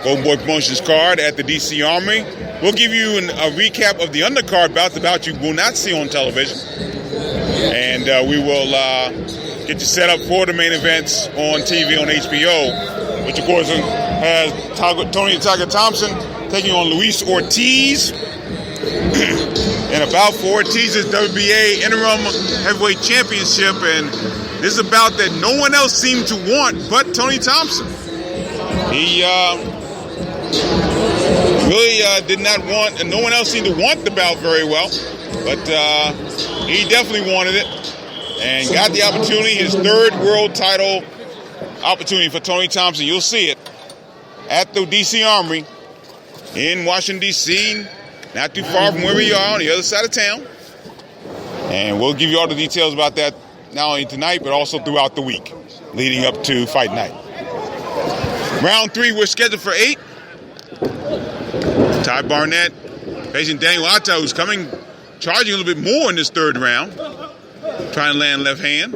S1: Golden Boy Promotions card at the DC Armory. We'll give you a recap of the undercard bouts, the bout you will not see on television. And we will get you set up for the main events on TV on HBO, which, of course, has Tony Tiger Thompson taking on Luis Ortiz. And about for Ortiz's WBA interim heavyweight championship, and this is a bout that no one else seemed to want but Tony Thompson. He really did not want, and no one else seemed to want the bout very well, but he definitely wanted it and got the opportunity, his third world title opportunity for Tony Thompson. You'll see it at the DC Armory in Washington, D.C., not too far from where we are on the other side of town. And we'll give you all the details about that not only tonight, but also throughout the week leading up to fight night. Round 3, we're scheduled for 8. Ty Barnett facing Daniel Atta, who's charging a little bit more in this third round. Trying to land left hand.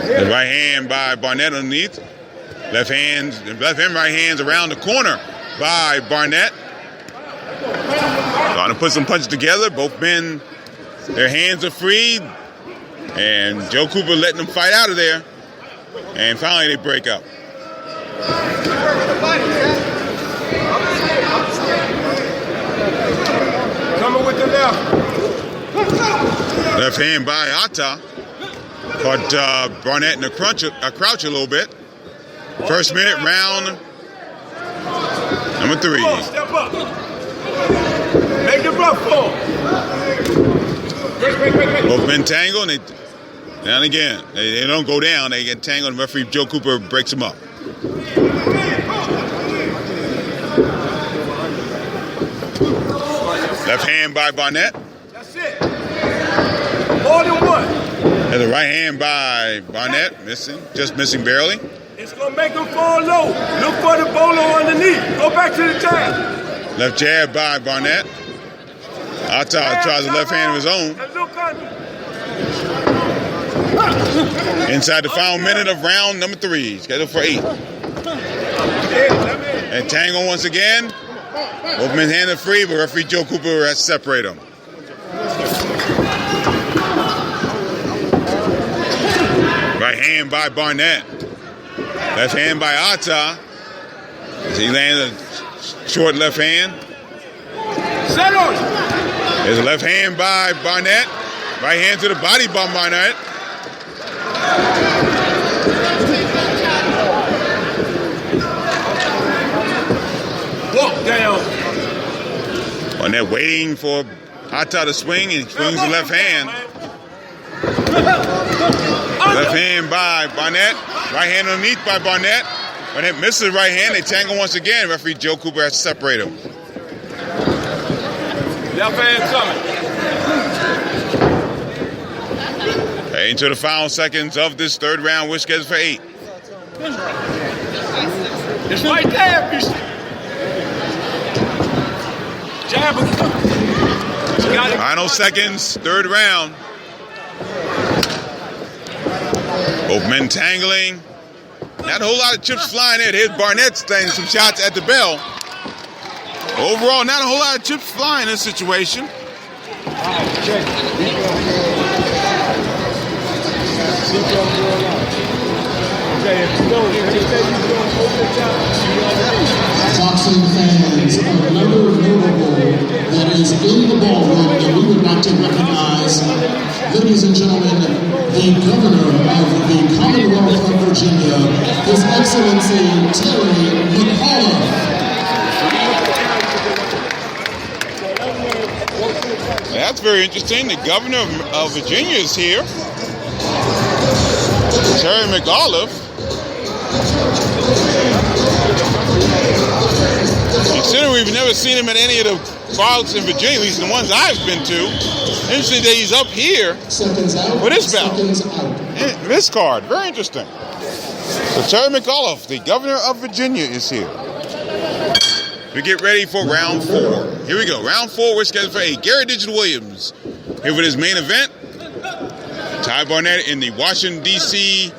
S1: The right hand by Barnett underneath. Left hand, right hands around the corner by Barnett. Trying to put some punches together. Both men, their hands are free. And Joe Cooper letting them fight out of there. And finally they break up.
S3: Coming with the left.
S1: Left hand by Atta. Caught Barnett in a crouch a little bit. First minute, round number 3.
S3: Step up. Make the rough fall.
S1: Both men tangle, and down again. They don't go down. They get tangled, and referee Joe Cooper breaks them up. Left hand by Barnett.
S3: That's it. More than one.
S1: There's a right hand by Barnett, just missing barely.
S3: It's going to make him fall low. Look for the bolo underneath. Go back to the jab.
S1: Left jab by Barnett. Atta tries a left hand of his own.
S3: And look under.
S1: Inside the final minute of round number 3, scheduled for 8. And tangle once again. Both men's hands are free, but referee Joe Cooper has to separate them. Right hand by Barnett. Left hand by Atta. As he lands a short left hand. There's a left hand by Barnett. Right hand to the body by Barnett.
S3: Walk down.
S1: Barnett waiting for Atta to swing, and he swings the left hand. Left hand by Barnett. Right hand underneath by Barnett. Barnett misses the right hand. They tangle once again. Referee Joe Cooper has to separate them.
S3: Left hand coming.
S1: Into the final seconds of this third round, we're scheduled for 8.
S3: It's right there, bitch. Jab.
S1: Final seconds, third round. Both men tangling. Not a whole lot of chips flying there. Here's Barnett staying some shots at the bell. Overall, not a whole lot of chips flying in this situation.
S2: Boxing fans, another notable that is in the ballroom that we would like to recognize, ladies and gentlemen, the governor of the Commonwealth of Virginia, His Excellency Terry McAuliffe.
S1: That's very interesting. The governor of Virginia is here. Terry McAuliffe. Considering we've never seen him at any of the bouts in Virginia, at least the ones I've been to. Interesting that he's up here for this bout. This card, very interesting. So Terry McAuliffe, the governor of Virginia, is here. we get ready for round 4. Here we go. Round 4, we're scheduled for 8. Gary Digital Williams here with his main event. Ty Barnett in the Washington, D.C.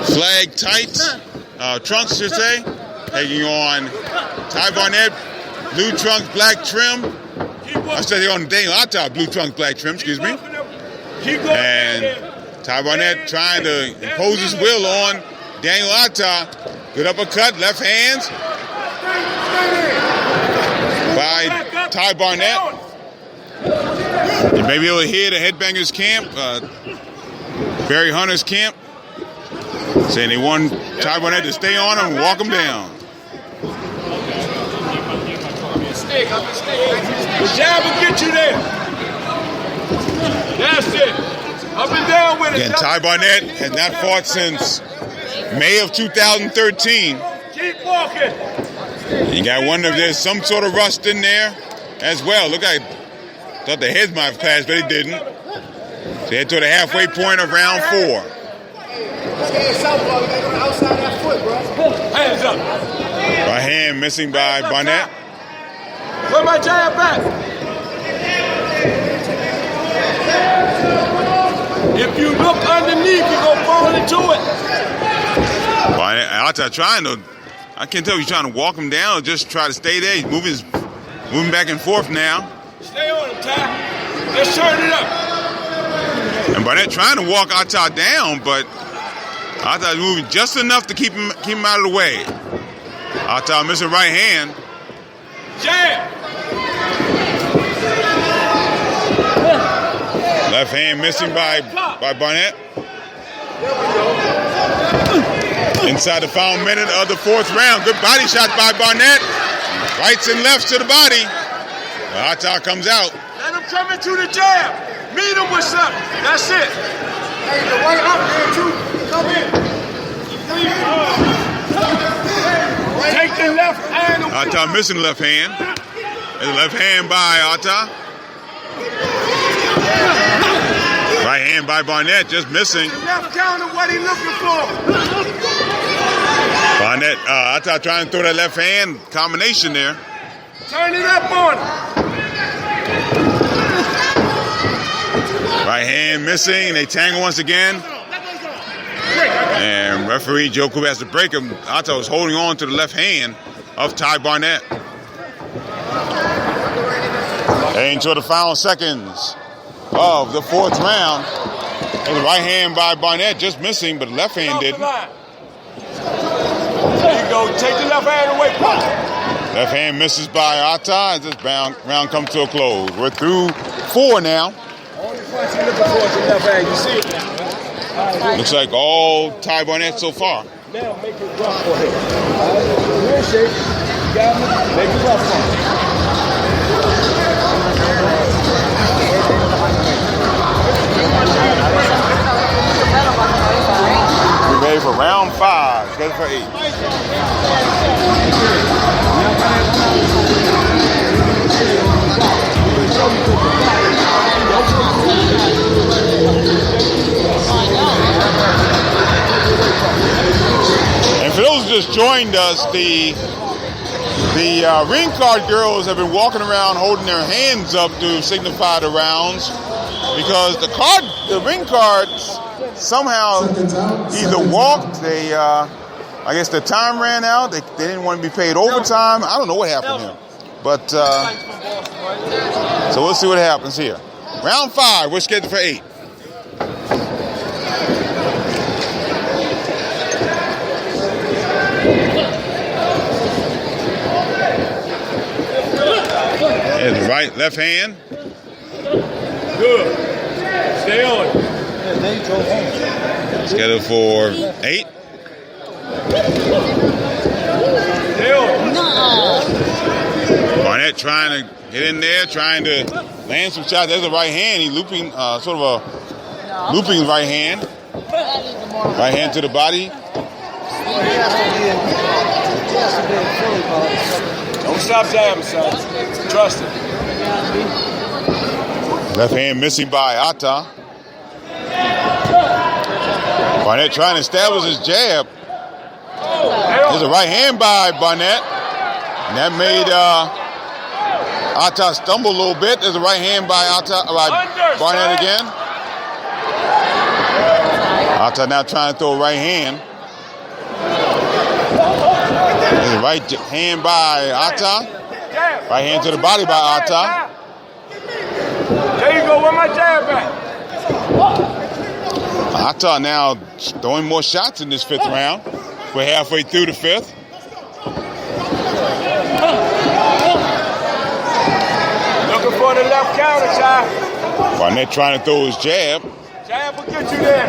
S1: flag tights, trunks, should say. Taking on Ty Barnett, blue trunks, black trim. I said they're on Daniel Atta, blue trunks, black trim, excuse me. And Ty Barnett trying to impose his will on Daniel Atta. Good uppercut, left hands by Ty Barnett. You may be able to hear the Headbangers camp, Barry Hunter's camp, saying they want Ty Barnett to stay on him and walk him down.
S3: The jab will get you there. That's it. Up and down with it.
S1: Again, Ty Barnett has not fought since May of 2013.
S3: Keep walking.
S1: You got to wonder if there's some sort of rust in there as well. Look, I thought the heads might have clashed, but it didn't. So head to the halfway point of round 4.
S3: Stay southpaw. You got to go outside that foot, bro. Hands up.
S1: Right hand missing by Barnett.
S3: Put my jab back. If you look underneath, you're going to fall into it.
S1: Barnett, Atta trying to, I can't tell if he's trying to walk him down or just try to stay there. He's moving back and forth now.
S3: Stay on him, Ty. Let's turn it up.
S1: And Barnett trying to walk Atta down, but Atta moving just enough to keep him out of the way. Atta missing right hand.
S3: Jab.
S1: Left hand missing by Barnett. Inside the final minute of the 4th round. Good body shot by Barnett. Rights and lefts to the body. Atta comes out.
S3: Let him come into the jab. Meet him with something. That's it. Hey, the right up there, too. Come in. Take the left hand.
S1: Atta missing the left hand. There's a left hand by Atta. Right hand by Barnett, just missing.
S3: Left counter, what he looking for?
S1: Barnett, Atta trying to throw that left hand combination there.
S3: Turn it up on him.
S1: Right hand missing, and they tangle once again. And referee Joe Cooper has to break him. Atta was holding on to the left hand of Ty Barnett. Into the final seconds of the 4th round. And the right hand by Barnett just missing, but the left hand didn't.
S3: There you go. Take the left hand away.
S1: Left hand misses by Atta, and this round comes to a close. We're through 4 now.
S3: Only punch you're looking for is the left hand. You see it now.
S1: Looks like all Ty Barnett so far.
S3: Now make it rough for him. Real shape. You got him. Make it rough for him.
S1: We're ready for round 5. Scheduled for 8. And for those who just joined us, the ring card girls have been walking around holding their hands up to signify the rounds because the ring cards somehow either walked, they I guess the time ran out, they didn't want to be paid overtime. I don't know what happened here. But so we'll see what happens here. Round 5, we're scheduled for 8. There's the right, left hand.
S3: Good. Stay on it.
S1: Scheduled for 8.
S3: Stay on it.
S1: Barnett trying to get in there, trying to land some shots. There's a right hand. He's looping, sort of a looping right hand. Right hand to the body.
S3: Don't stop jabbing, son. Trust it.
S1: Left hand missing by Atta. Barnett trying to establish his jab. There's a right hand by Barnett. And that made Atta stumble a little bit. There's a right hand by Barnett again. Atta now trying to throw a right hand. There's a right hand by Atta. Right hand to the body by Atta.
S3: There you go, where my jab at?
S1: Atta now throwing more shots in this 5th round. We're halfway through the 5th.
S3: Looking for the left counter, Ty.
S1: Barnett trying to throw his jab.
S3: Jab will get you there.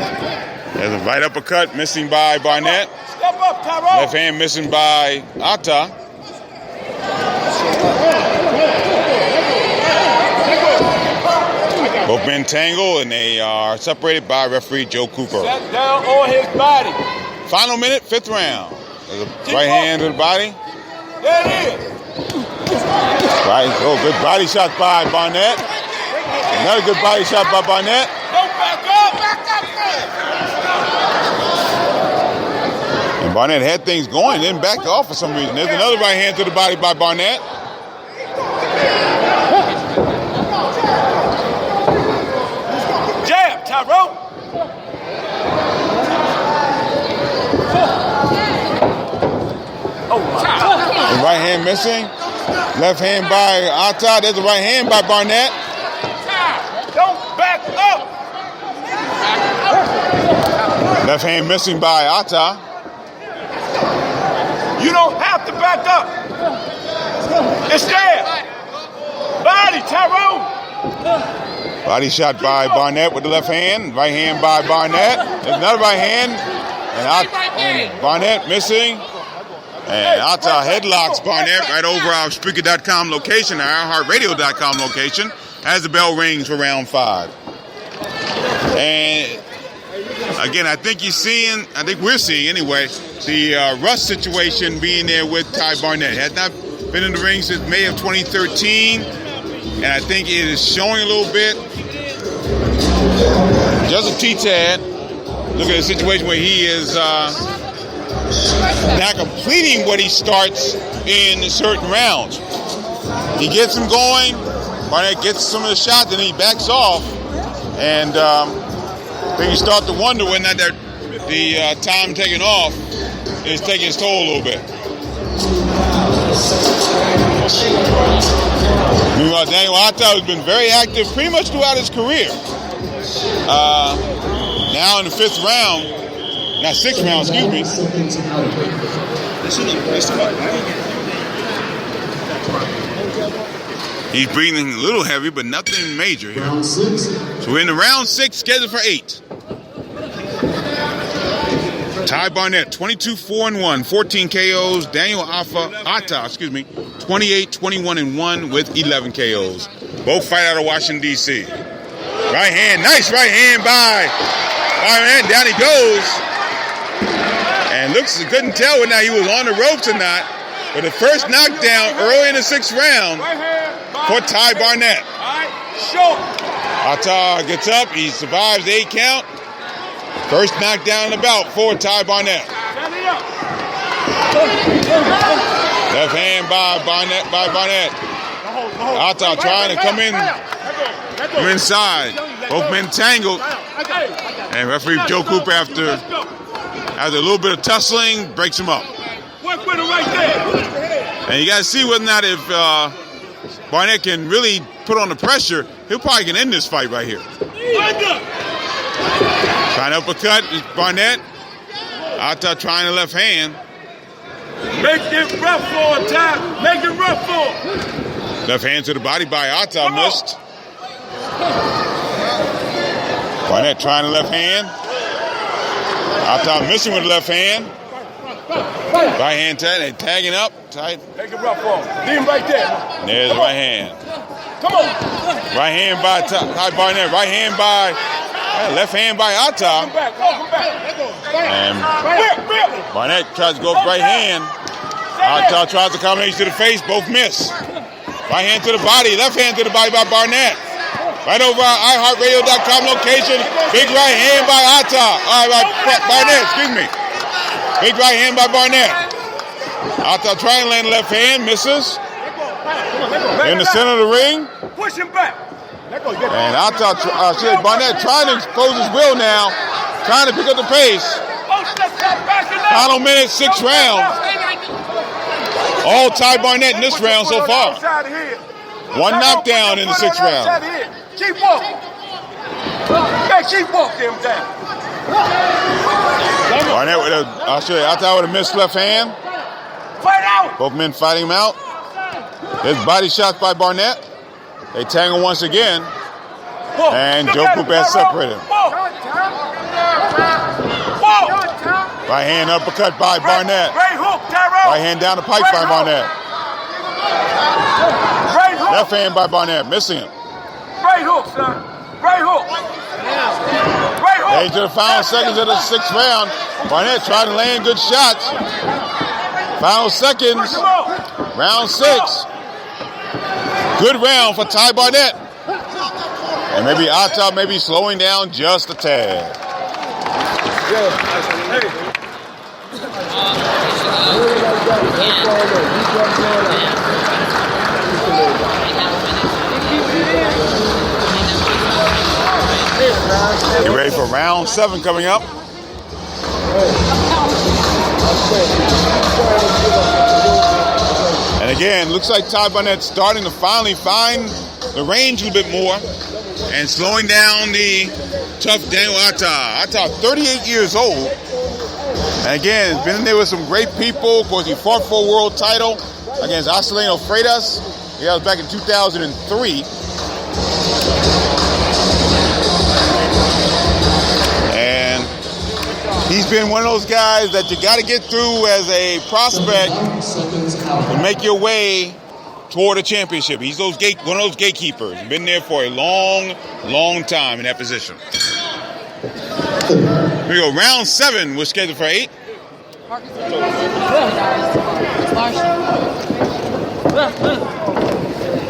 S1: There's a right uppercut missing by Barnett.
S3: Step up, Tyrone.
S1: Left hand missing by Atta. Both men tangle and they are separated by referee Joe Cooper.
S3: Set down on his body.
S1: Final minute, 5th round. There's a right hand to the body.
S3: There it is.
S1: Right. Oh, good body shot by Barnett. Another good body shot by Barnett.
S3: Don't back up. Back up,
S1: And Barnett had things going, then backed off for some reason. There's another right hand to the body by Barnett.
S3: Jab, Tyrone.
S1: The right hand missing. Left hand by Atta. There's a right hand by Barnett.
S3: Don't back up.
S1: Left hand missing by Atta.
S3: You don't have to back up. It's there. Body, Tyrone.
S1: Body shot by Barnett with the left hand. Right hand by Barnett. There's another right hand. And Barnett missing. And Atta headlocks Barnett right over our Spreaker.com location, our iHeartRadio.com location, as the bell rings for round 5. And again, I think we're seeing anyway, the Russ situation being there with Ty Barnett. Has not been in the ring since May of 2013. And I think it is showing a little bit. Just a T-Tad. Look at the situation where he is not completing what he starts in certain rounds. He gets him going. Barnett gets some of the shots and he backs off. And then you start to wonder when the time taking off is taking its toll a little bit. Meanwhile, Daniel Atta has been very active pretty much throughout his career. Now in the 5th round, not 6th round, excuse me. He's breathing a little heavy, but nothing major here. So we're in the round 6, scheduled for 8. Ty Barnett, 22-4-1, 14 KOs. Daniel Atta, 28-21-1 with 11 KOs. Both fight out of Washington, D.C. Right hand, nice right hand by Barnett. Down he goes. And couldn't tell whether he was on the ropes or not. But the first knockdown early in the 6th round for Ty Barnett. Atta gets up. He survives the 8 count. First knockdown in the bout for Ty Barnett. Left hand by Barnett. Atta trying to come inside. Both men tangled. And referee Joe Cooper, after a little bit of tussling, breaks him up. And you got to see whether or not if Barnett can really put on the pressure, he'll probably can end this fight right here. Trying to uppercut Barnett. Atta trying the left hand.
S3: Make it rough for him, Ty. Make it rough for him.
S1: Left hand to the body by Atta, missed. Barnett trying the left hand. Atta missing with the left hand. Right hand tagging up tight.
S3: Make it rough for him. Leave him right there.
S1: There's right hand.
S3: Come on.
S1: Right hand by Ty Barnett. Right hand by left hand by Atta.
S3: Come back.
S1: And Barnett tries to go up right hand. Atta tries the combination to the face. Both miss. Right hand to the body. Left hand to the body by Barnett. Right over our iHeartRadio.com location. Big right hand by Atta. Barnett, excuse me. Big right hand by Barnett. Ata trying to land the left hand, misses. In the center of the ring.
S3: Push him back.
S1: And Ata, Barnett trying to close his will now. Trying to pick up the pace. Final minute, 6 rounds. All Ty Barnett in this round so far. One knockdown in the 6th round.
S3: Keep walking. Hey, keep walking him down.
S1: Barnett with Ata with a missed left hand.
S3: Fight out.
S1: Both men fighting him out. There's body shots by Barnett. They tangle once again. And Joe Cooper has separated him. Right hand uppercut by Barnett. Right hand down the pipe by Barnett. Left hand by Barnett, missing him.
S3: Right hook, son. Right hook. Right hook.
S1: Into the final seconds of the 6th round. Barnett trying to land good shots. Final seconds. Round 6. Good round for Ty Barnett. And maybe Ata may be slowing down just a tad. Get ready for round 7 coming up. And again, looks like Ty Barnett starting to finally find the range a little bit more and slowing down the tough Daniel Ata. Ata, 38 years old. And again, has been in there with some great people. Of course, he fought for a world title against Acelino Freitas. Yeah, that was back in 2003. And he's been one of those guys that you got to get through as a prospect to make your way toward a championship. He's one of those gatekeepers. Been there for a long, long time in that position. Here we go. Round 7 was scheduled for 8.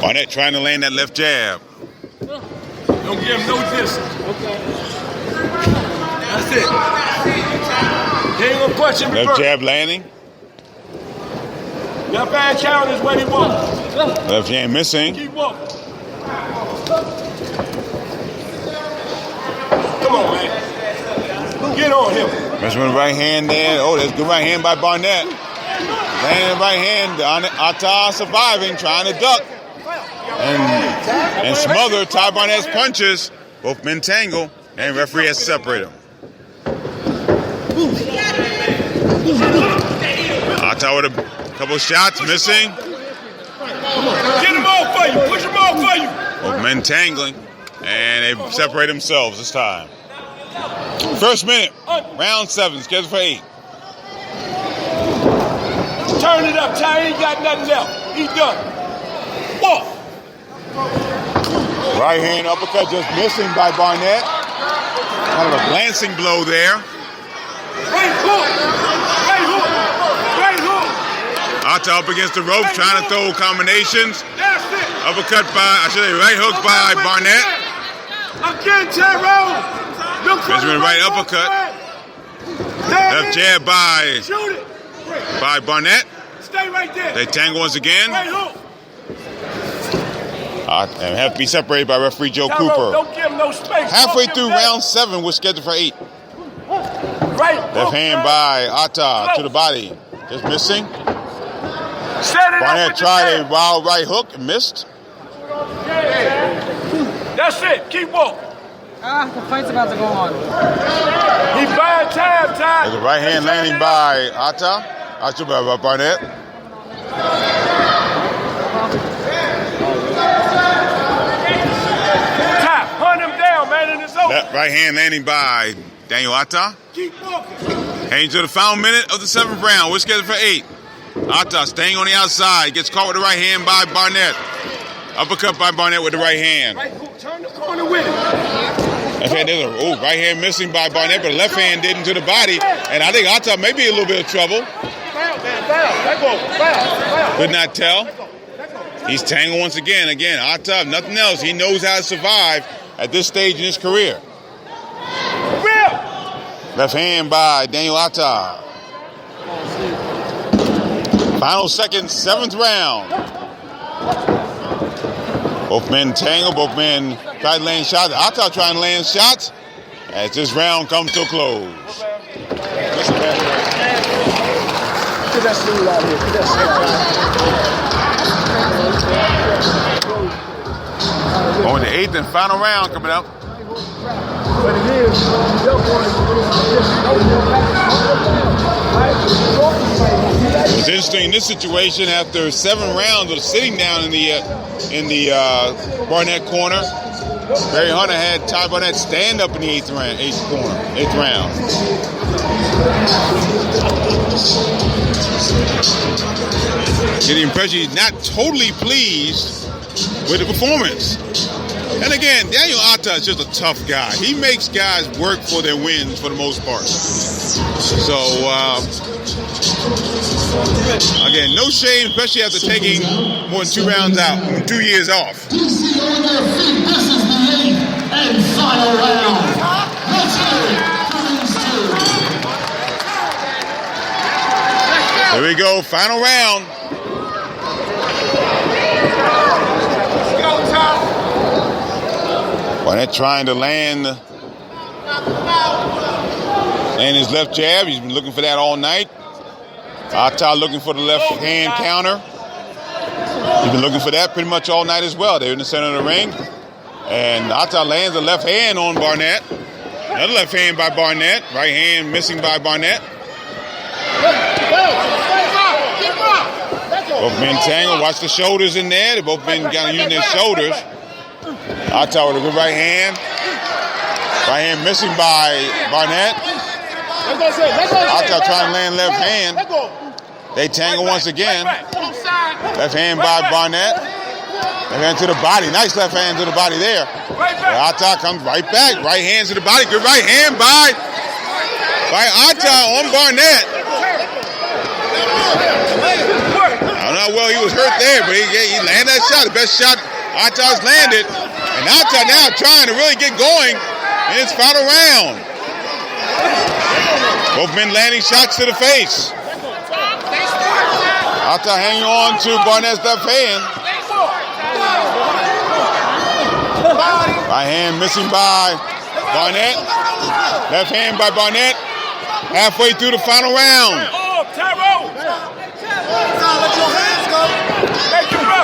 S1: Barnett trying to land that left jab.
S3: Don't give him no distance. That's it. He ain't gonna punch him.
S1: Left jab landing.
S3: Left hand count is what he wants.
S1: Left hand missing.
S3: Keep walking. Come on, man. Get on him.
S1: Missing with the right hand there. Oh, there's a good right hand by Barnett. Landing the right hand. Ata surviving, trying to duck. And smother Ty Barnett's punches. Both men tangle, and referee has separated them. Ata with a couple shots, missing.
S3: Get him off for you. Push him off for you.
S1: Both men tangling, and they separate themselves this time. First minute, round 7, scheduled for 8.
S3: Turn it up, Ty. He ain't got nothing left. He's done. Walk.
S1: Right hand uppercut just missing by Barnett. Kind of a glancing blow there.
S3: Right hook. Right hook. Right hook.
S1: Ata up against the ropes, trying to throw combinations.
S3: That's it.
S1: Uppercut right hook by Barnett.
S3: Again, Tyrone.
S1: Benjamin right uppercut. Left jab by Barnett.
S3: Stay right there.
S1: They tangle once again.
S3: Right hook.
S1: And have to be separated by referee Joe
S3: Tyrone,
S1: Cooper.
S3: don't give him no space.
S1: Halfway through round 7, we're scheduled for 8.
S3: Right.
S1: Left hand by Ata to the body. Just missing. Barnett tried a wild right hook and missed.
S3: That's it. Keep walking.
S12: The fight's about to go on.
S3: He buying time.
S1: There's a right hand landing by Ata. By Barnett.
S3: Hunt him down, man, and it's over.
S1: That right hand landing by Daniel Ata.
S3: Keep walking.
S1: Heading to the final minute of the 7th round. We're scheduled for 8. Ata staying on the outside. Gets caught with the right hand by Barnett. Uppercut by Barnett with the right hand.
S3: Right hook, turn the corner with it.
S1: Okay, there's a right hand missing by Barnett, but the left hand did into the body. And I think Ata may be in a little bit of trouble.
S3: Foul.
S1: Could not tell. He's tangled once again. Again, Ata, if nothing else, he knows how to survive at this stage in his career. Left hand by Daniel Ata. Final seconds, 7th round. Both men tangle, both men try to land shots. Ata trying to land shots as this round comes to a close. Going to 8th and final round coming up. It's interesting in this situation. After 7 rounds of sitting down in the Barnett corner, Barry Hunter had Ty Barnett stand up in the 8th round. Get the impression he's not totally pleased with the performance. And again, Daniel Ata is just a tough guy. He makes guys work for their wins for the most part. So, again, no shame, especially after taking more than 2 rounds out, 2 years off.
S2: DC on their feet. This is the 8th and final round. Let's go.
S1: Here we go, final round. Barnett trying to land his left jab. He's been looking for that all night. Ata looking for the left hand counter. He's been looking for that pretty much all night as well. They're in the center of the ring. And Ata lands a left hand on Barnett. Another left hand by Barnett. Right hand missing by Barnett. Both men tangle. Watch the shoulders in there. They both been kind of using their shoulders. Ata with a good right hand. Right hand missing by Barnett. Ata trying to land left hand. They tangle once again. Left hand by Barnett. Left hand to the body. Nice left hand to the body there. Ata comes right back. Right hand to the body. Good right hand by Ata on Barnett. I don't know how well he was hurt there, but he landed that shot. The best shot Ata's landed. And Ata now trying to really get going in his final round. Both men landing shots to the face. Ata hanging on to Barnett's left hand. Right hand missing by Barnett. Left hand by Barnett. Halfway through the final round.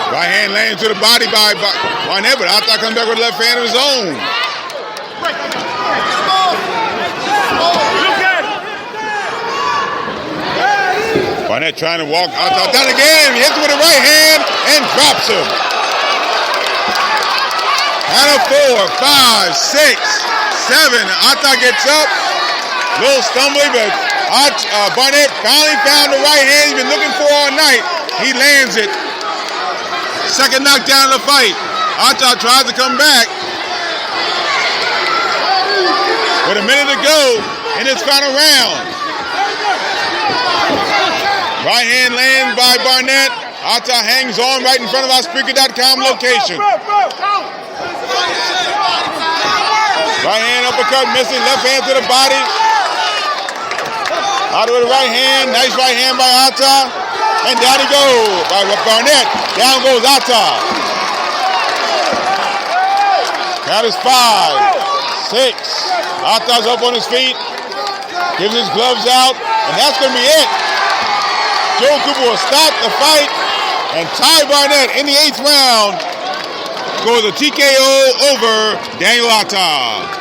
S1: Right hand landing to the body by Barnett, but Ata comes back with the left hand of his own. Barnett trying to walk Ata down again. He hits him with the right hand and drops him. Out of 4, 5, 6, 7. Ata gets up. A little stumbly, but Barnett finally found the right hand he's been looking for all night. He lands it. Second knockdown of the fight. Ata tries to come back. With a minute to go in his final round. Right hand lands by Barnett. Ata hangs on right in front of our Spreaker.com location. Right hand uppercut missing. Left hand to the body. Ata with the right hand. Nice right hand by Ata. And down he goes by Barnett. Down goes Ata. Count is 5, 6. Ata's up on his feet. Gives his gloves out. And that's going to be it. Joe Cooper will stop the fight. And Ty Barnett in the 8th round scores a TKO over Daniel Ata.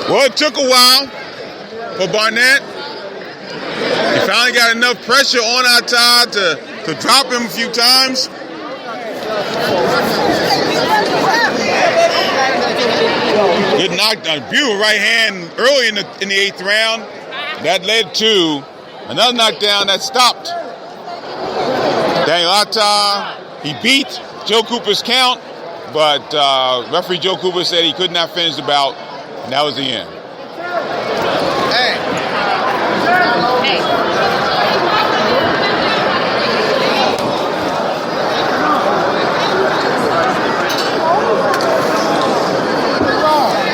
S1: Well, it took a while for Barnett. He finally got enough pressure on Ata to drop him a few times. Good knockdown, beautiful right hand early in the 8th round. That led to another knockdown that stopped Daniel Ata. He beat Joe Cooper's count, but referee Joe Cooper said he could not finish the bout, and that was the end.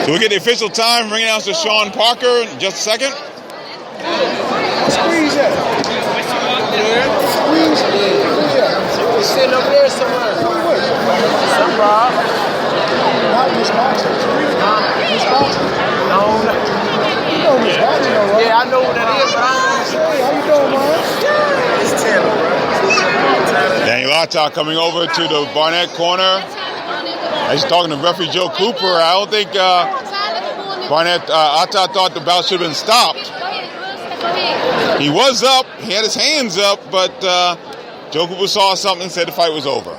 S1: So we get the official time. Ring announcer Sean Parker in just a second.
S3: Squeeze that. Squeeze. He's sitting over there somewhere. Some Rob. Not Miss Boxer. Miss Boxer. No. You know Miss Boxer, right? Yeah, I know who that is, but I don't know. Hey, how you doing, man? It's Taylor, bro.
S1: Daniel Atta coming over to the Barnett corner. He's talking to referee Joe Cooper. I don't think Barnett Atta thought the bout should have been stopped. He was up. He had his hands up, but Joe Cooper saw something and said the fight was over.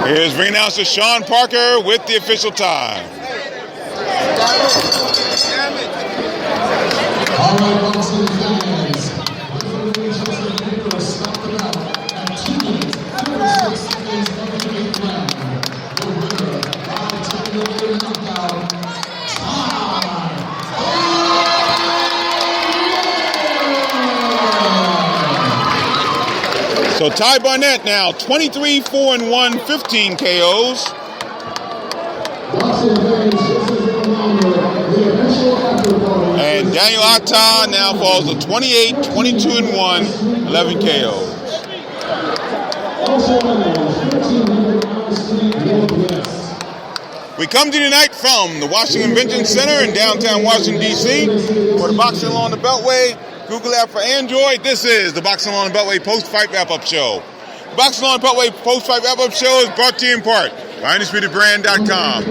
S1: Here's ring announcer Sean Parker with the official time.
S2: All right, boxing fans. Referee Joseph Cooper stopped the bout at 2 minutes, 46 seconds of the 8th round. The winner by technical knockout,
S1: So Ty Barnett now 23-4-1, 15 KOs. And Daniel Atta now falls to 28-22-1, 11 KOs. We come to you tonight from the Washington Convention Center in downtown Washington, D.C. for the Boxing Along the Beltway Google app for Android. This is the Boxing Along the Beltway post-fight wrap-up show. The Boxing Along the Beltway post-fight wrap-up show is brought to you in part by UndisputedBrand.com.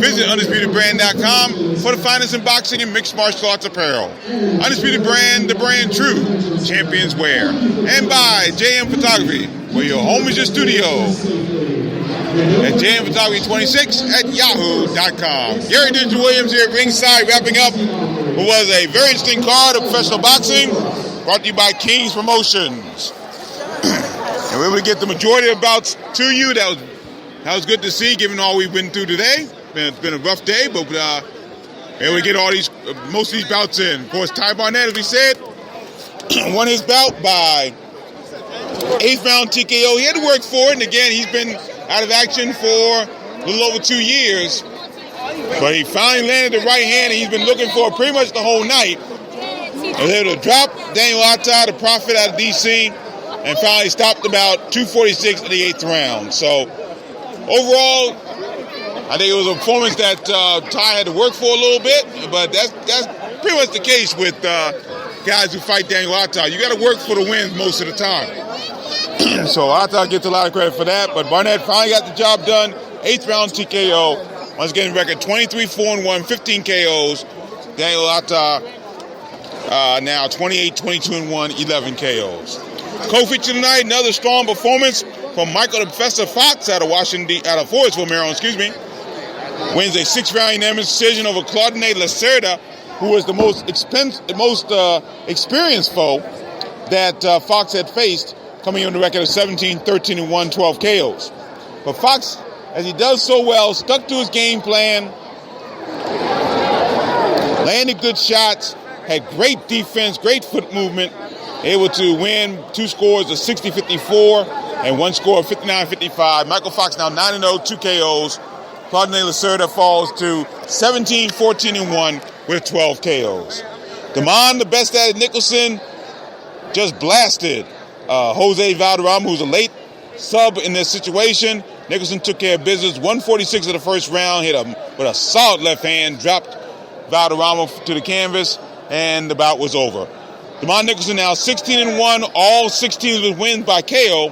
S1: Visit UndisputedBrand.com for the finest in boxing and mixed martial arts apparel. Undisputed Brand, the brand true, champions wear. And by JM Photography, where your home is your studio. At JM Photography 26 at yahoo.com. Gary Digital Williams here at ringside, wrapping up what was a very interesting card of professional boxing, brought to you by King's Promotions. And we were able to get the majority of bouts to you. That was good to see, given all we've been through today. It's been a rough day, but and we get all these, most of these bouts in. Of course, Ty Barnett, as we said, won his bout by 8th round TKO. He had to work for it, and again, he's been out of action for a little over 2 years. But he finally landed the right hand, and he's been looking for it pretty much the whole night. He was able to drop Daniel Atta, the Prophet, out of D.C., and finally stopped about 2:46 in the 8th round. So overall, I think it was a performance that Ty had to work for a little bit, but that's pretty much the case with guys who fight Daniel Atta. You got to work for the wins most of the time. So Atta gets a lot of credit for that, but Barnett finally got the job done. 8th round TKO. Once again, record 23-4-1, 15 KOs. Daniel Atta now 28-22-1, 11 KOs. Co-feature tonight, another strong performance from Michael the Professor Fox out of Forestville, Maryland, wins a 6-round unanimous decision over Claudine Lacerda, who was the most experienced foe that Fox had faced, coming in on the record of 17-13-1, 12 KOs. But Fox, as he does so well, stuck to his game plan, landed good shots, had great defense, great foot movement, able to win 2 scores of 60-54 and 1 score of 59-55. Michael Fox now 9-0, 2 KOs. Claudine Lacerda falls to 17-14-1 with 12 KOs. Damon, the best at it, Nicholson, just blasted Jose Valderrama, who's a late sub in this situation. Nicholson took care of business. 146 of the first round, hit him with a solid left hand, dropped Valderrama to the canvas, and the bout was over. Damon Nicholson now 16-1, all 16 with wins by KO,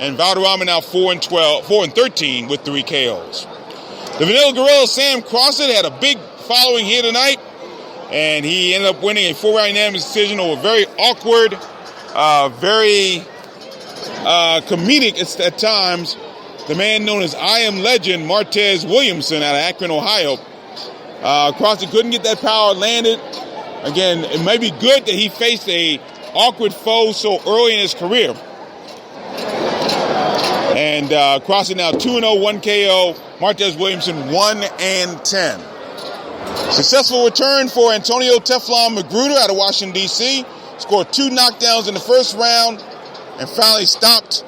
S1: and Valderrama now 4-13 with 3 KOs. The Vanilla Gorilla Sam Crossett had a big following here tonight, and he ended up winning a 4-round unanimous decision over very awkward, very comedic at times, the man known as I Am Legend, Martez Williamson out of Akron, Ohio. Crossett couldn't get that power landed. Again, it may be good that he faced a awkward foe so early in his career. And Crossett now 2-0, 1 KO. Martez Williamson 1-10. Successful return for Antonio Teflon Magruder out of Washington, D.C. Scored 2 knockdowns in the first round and finally stopped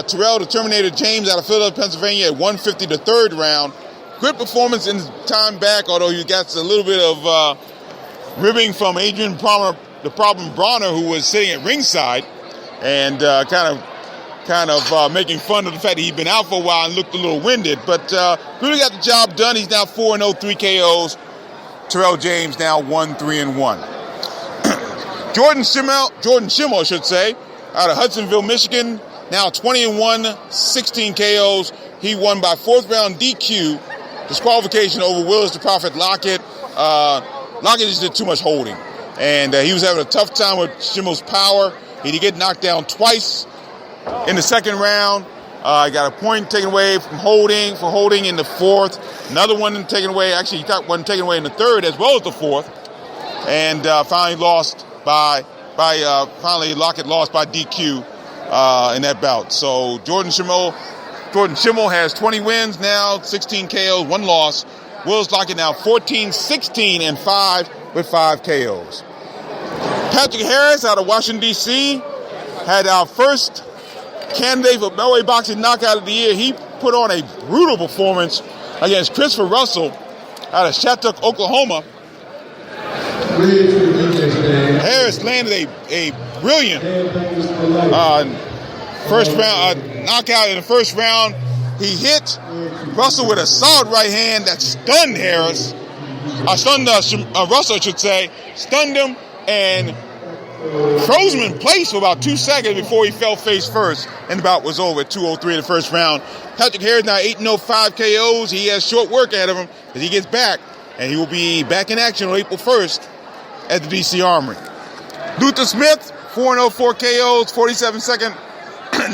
S1: Terrell the Terminator James out of Philadelphia, Pennsylvania at 150 the third round. Good performance in time back, although you got a little bit of ribbing from Adrian the Problem Bronner, who was sitting at ringside and kind of making fun of the fact that he'd been out for a while and looked a little winded. But really got the job done. He's now 4-0, 3 KOs. Terrell James now 1-3-1. Jordan Schimmel, I should say, out of Hudsonville, Michigan, now 20-1, 16 KOs. He won by fourth round DQ, disqualification over Willis the Prophet Lockett. Lockett just did too much holding, and he was having a tough time with Schimmel's power. He did get knocked down twice in the second round. He got a point taken away for holding in the fourth. Another one taken away. Actually, he got one taken away in the third as well as the fourth, and finally lost finally Lockett lost by DQ in that bout. So Jordan Schimmel has 20 wins now, 16 KOs, 1 loss. Willis Lockett now 14, 16, and 5 with 5 KOs. Patrick Harris out of Washington, D.C. had our first candidate for Beltway Boxing Knockout of the Year. He put on a brutal performance against Christopher Russell out of Shattuck, Oklahoma. Harris landed a brilliant first round knockout in the first round. He hit Russell with a solid right hand that stunned Harris. Stunned Russell, I should say. Stunned him and froze him in place for about 2 seconds before he fell face first, and the bout was over at 2:03 in the first round. Patrick Harris now 8-0, 5 KOs. He has short work ahead of him as he gets back, and he will be back in action on April 1st at the DC Armory. Luther Smith, 4-0, 4 KOs, 47-second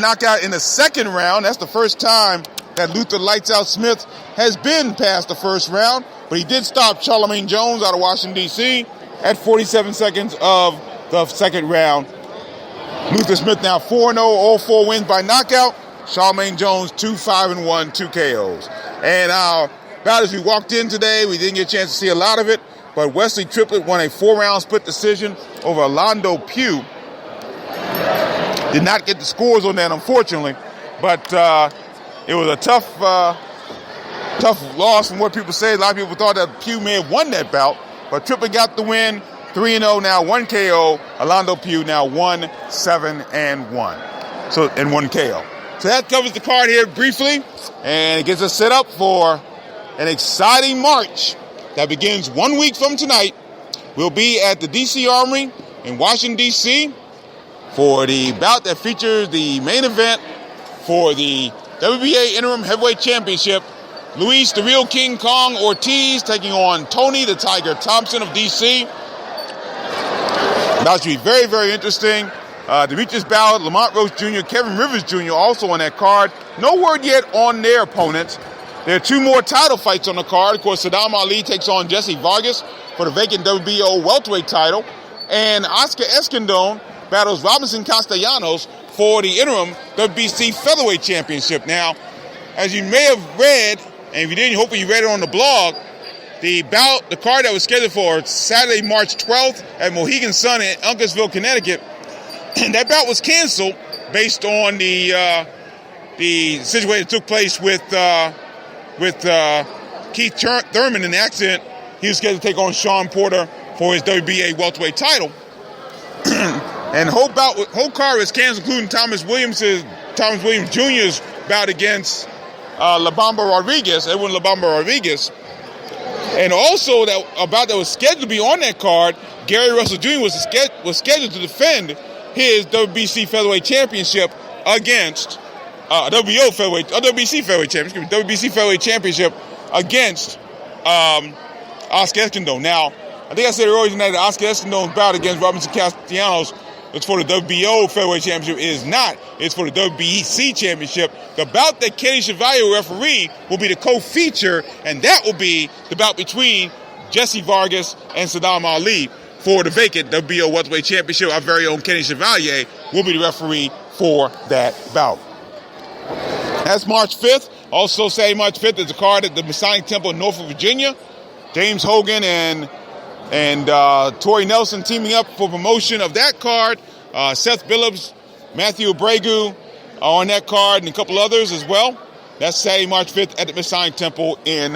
S1: knockout in the second round. That's the first time that Luther Lights Out Smith has been past the first round, but he did stop Charlemagne Jones out of Washington, D.C. at 47 seconds of the second round. Luther Smith now 4-0, all 4 wins by knockout. Charlemagne Jones 2-5-1, 2 KOs. And about as we walked in today, we didn't get a chance to see a lot of it, but Wesley Triplett won a 4-round split decision over Orlando Pugh. Did not get the scores on that, unfortunately, but it was a tough loss from what people say. A lot of people thought that Pugh may have won that bout, but Triplett got the win. 3-0 now, 1 KO. Orlando Pugh now 1-7-1. So, and 1 KO. So that covers the card here briefly, and it gets us set up for an exciting March that begins 1 week from tonight. We'll be at the DC Armory in Washington, D.C. for the bout that features the main event for the WBA Interim Heavyweight Championship. Luis the Real King Kong Ortiz taking on Tony the Tiger Thompson of D.C. That should be very, very interesting. Demetrius Ballard, Lamont Roach Jr., Kevin Rivers Jr. also on that card. No word yet on their opponents. There are 2 more title fights on the card. Of course, Saddam Ali takes on Jesse Vargas for the vacant WBO welterweight title. And Oscar Escandón battles Robinson Castellanos for the interim WBC featherweight championship. Now, as you may have read, and if you didn't, hopefully you read it on the blog, the card that was scheduled for Saturday, March 12th at Mohegan Sun in Uncasville, Connecticut, and that bout was canceled based on the situation that took place with Keith Thurman in the accident. He was scheduled to take on Sean Porter for his WBA welterweight title. And whole card was canceled, including Thomas Williams Jr.'s bout against La Bamba Rodriguez, Edwin La Bamba Rodriguez. And also a bout that was scheduled to be on that card, Gary Russell Jr. was scheduled to defend his WBC featherweight championship against WBC featherweight championship against Oscar Escandón. Now, I think I said earlier tonight that Oscar Escandón's bout against Robinson Castellanos it's for the WBO featherweight championship is not. It's for the WBC championship. The bout that Kenny Chevalier referee will be the co-feature, and that will be the bout between Jesse Vargas and Saddam Ali for the vacant WBO welterweight championship. Our very own Kenny Chevalier will be the referee for that bout. That's March 5th. Also Saturday, March 5th is a card at the Masonic Temple in Norfolk, Virginia. James Hogan and Tori Nelson teaming up for promotion of that card. Seth Billups, Matthew Abregu, on that card and a couple others as well. That's Saturday, March 5th at the Masonic Temple in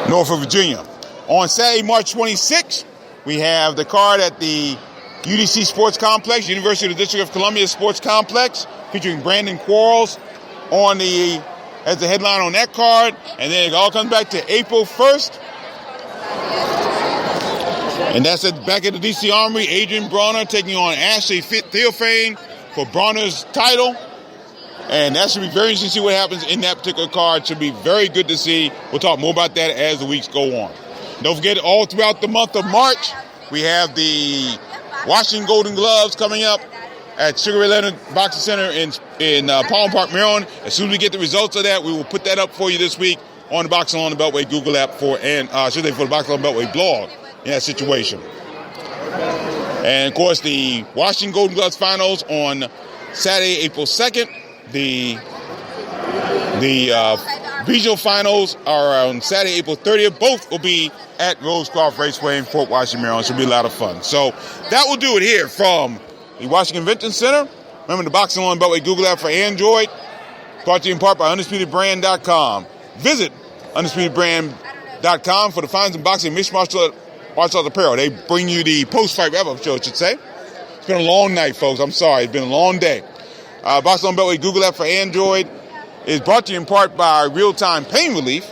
S1: Norfolk, Virginia. On Saturday, March 26th, we have the card at the UDC Sports Complex, University of the District of Columbia Sports Complex, featuring Brandon Quarles as the headline on that card. And then it all comes back to April 1st. And that's back at the DC Armory. Adrian Bronner taking on Ashley Theophane for Bronner's title. And that should be very interesting to see what happens in that particular card. Should be very good to see. We'll talk more about that as the weeks go on. Don't forget, all throughout the month of March, we have the Washington Golden Gloves coming up at Sugar Ray Leonard Boxing Center in Palm Park, Maryland. As soon as we get the results of that, we will put that up for you this week on the Boxing Along the Beltway Google app for the Boxing Along the Beltway blog in that situation. And, of course, the Washington Golden Gloves finals on Saturday, April 2nd. The regional finals are on Saturday, April 30th. Both will be at Rosecroft Raceway in Fort Washington, Maryland. Should be a lot of fun. So that will do it here from the Washington Convention Center. Remember the Boxing Along the Beltway Google app for Android. Brought to you in part by UndisputedBrand.com. Visit UndisputedBrand.com for the finds in boxing and mixed martial arts apparel. They bring you the post-fight wrap-up show, I should say. It's been a long night, folks. I'm sorry. It's been a long day. Boxing Along the Beltway Google app for Android is brought to you in part by Real-Time Pain Relief.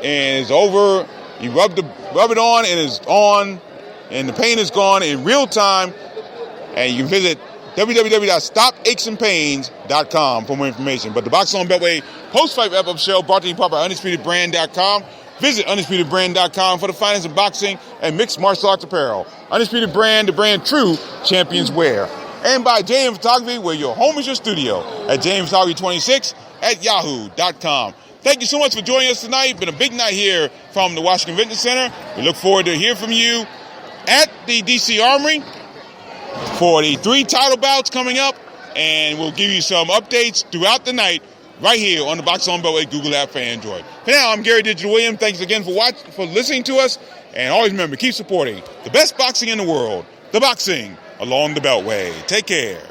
S1: And it's over. You rub it on, and it's on, and the pain is gone in real time. And you can visit www.stopachesandpains.com for more information. But the Boxing Along the Beltway post-fight wrap-up show brought to you in part by UndisputedBrand.com. Visit UndisputedBrand.com for the finest in boxing and mixed martial arts apparel. Undisputed Brand, the brand true champions wear. And by JM Photography, where your home is your studio, at jmphotography26 at yahoo.com. Thank you so much for joining us tonight. It's been a big night here from the Washington Convention Center. We look forward to hearing from you at the DC Armory for the 3 title bouts coming up. And we'll give you some updates throughout the night right here on the Boxing Along the Beltway Google app for Android. For now, I'm Gary Digital Williams. Thanks again for listening to us. And always remember, keep supporting the best boxing in the world, the Boxing Along the Beltway. Take care.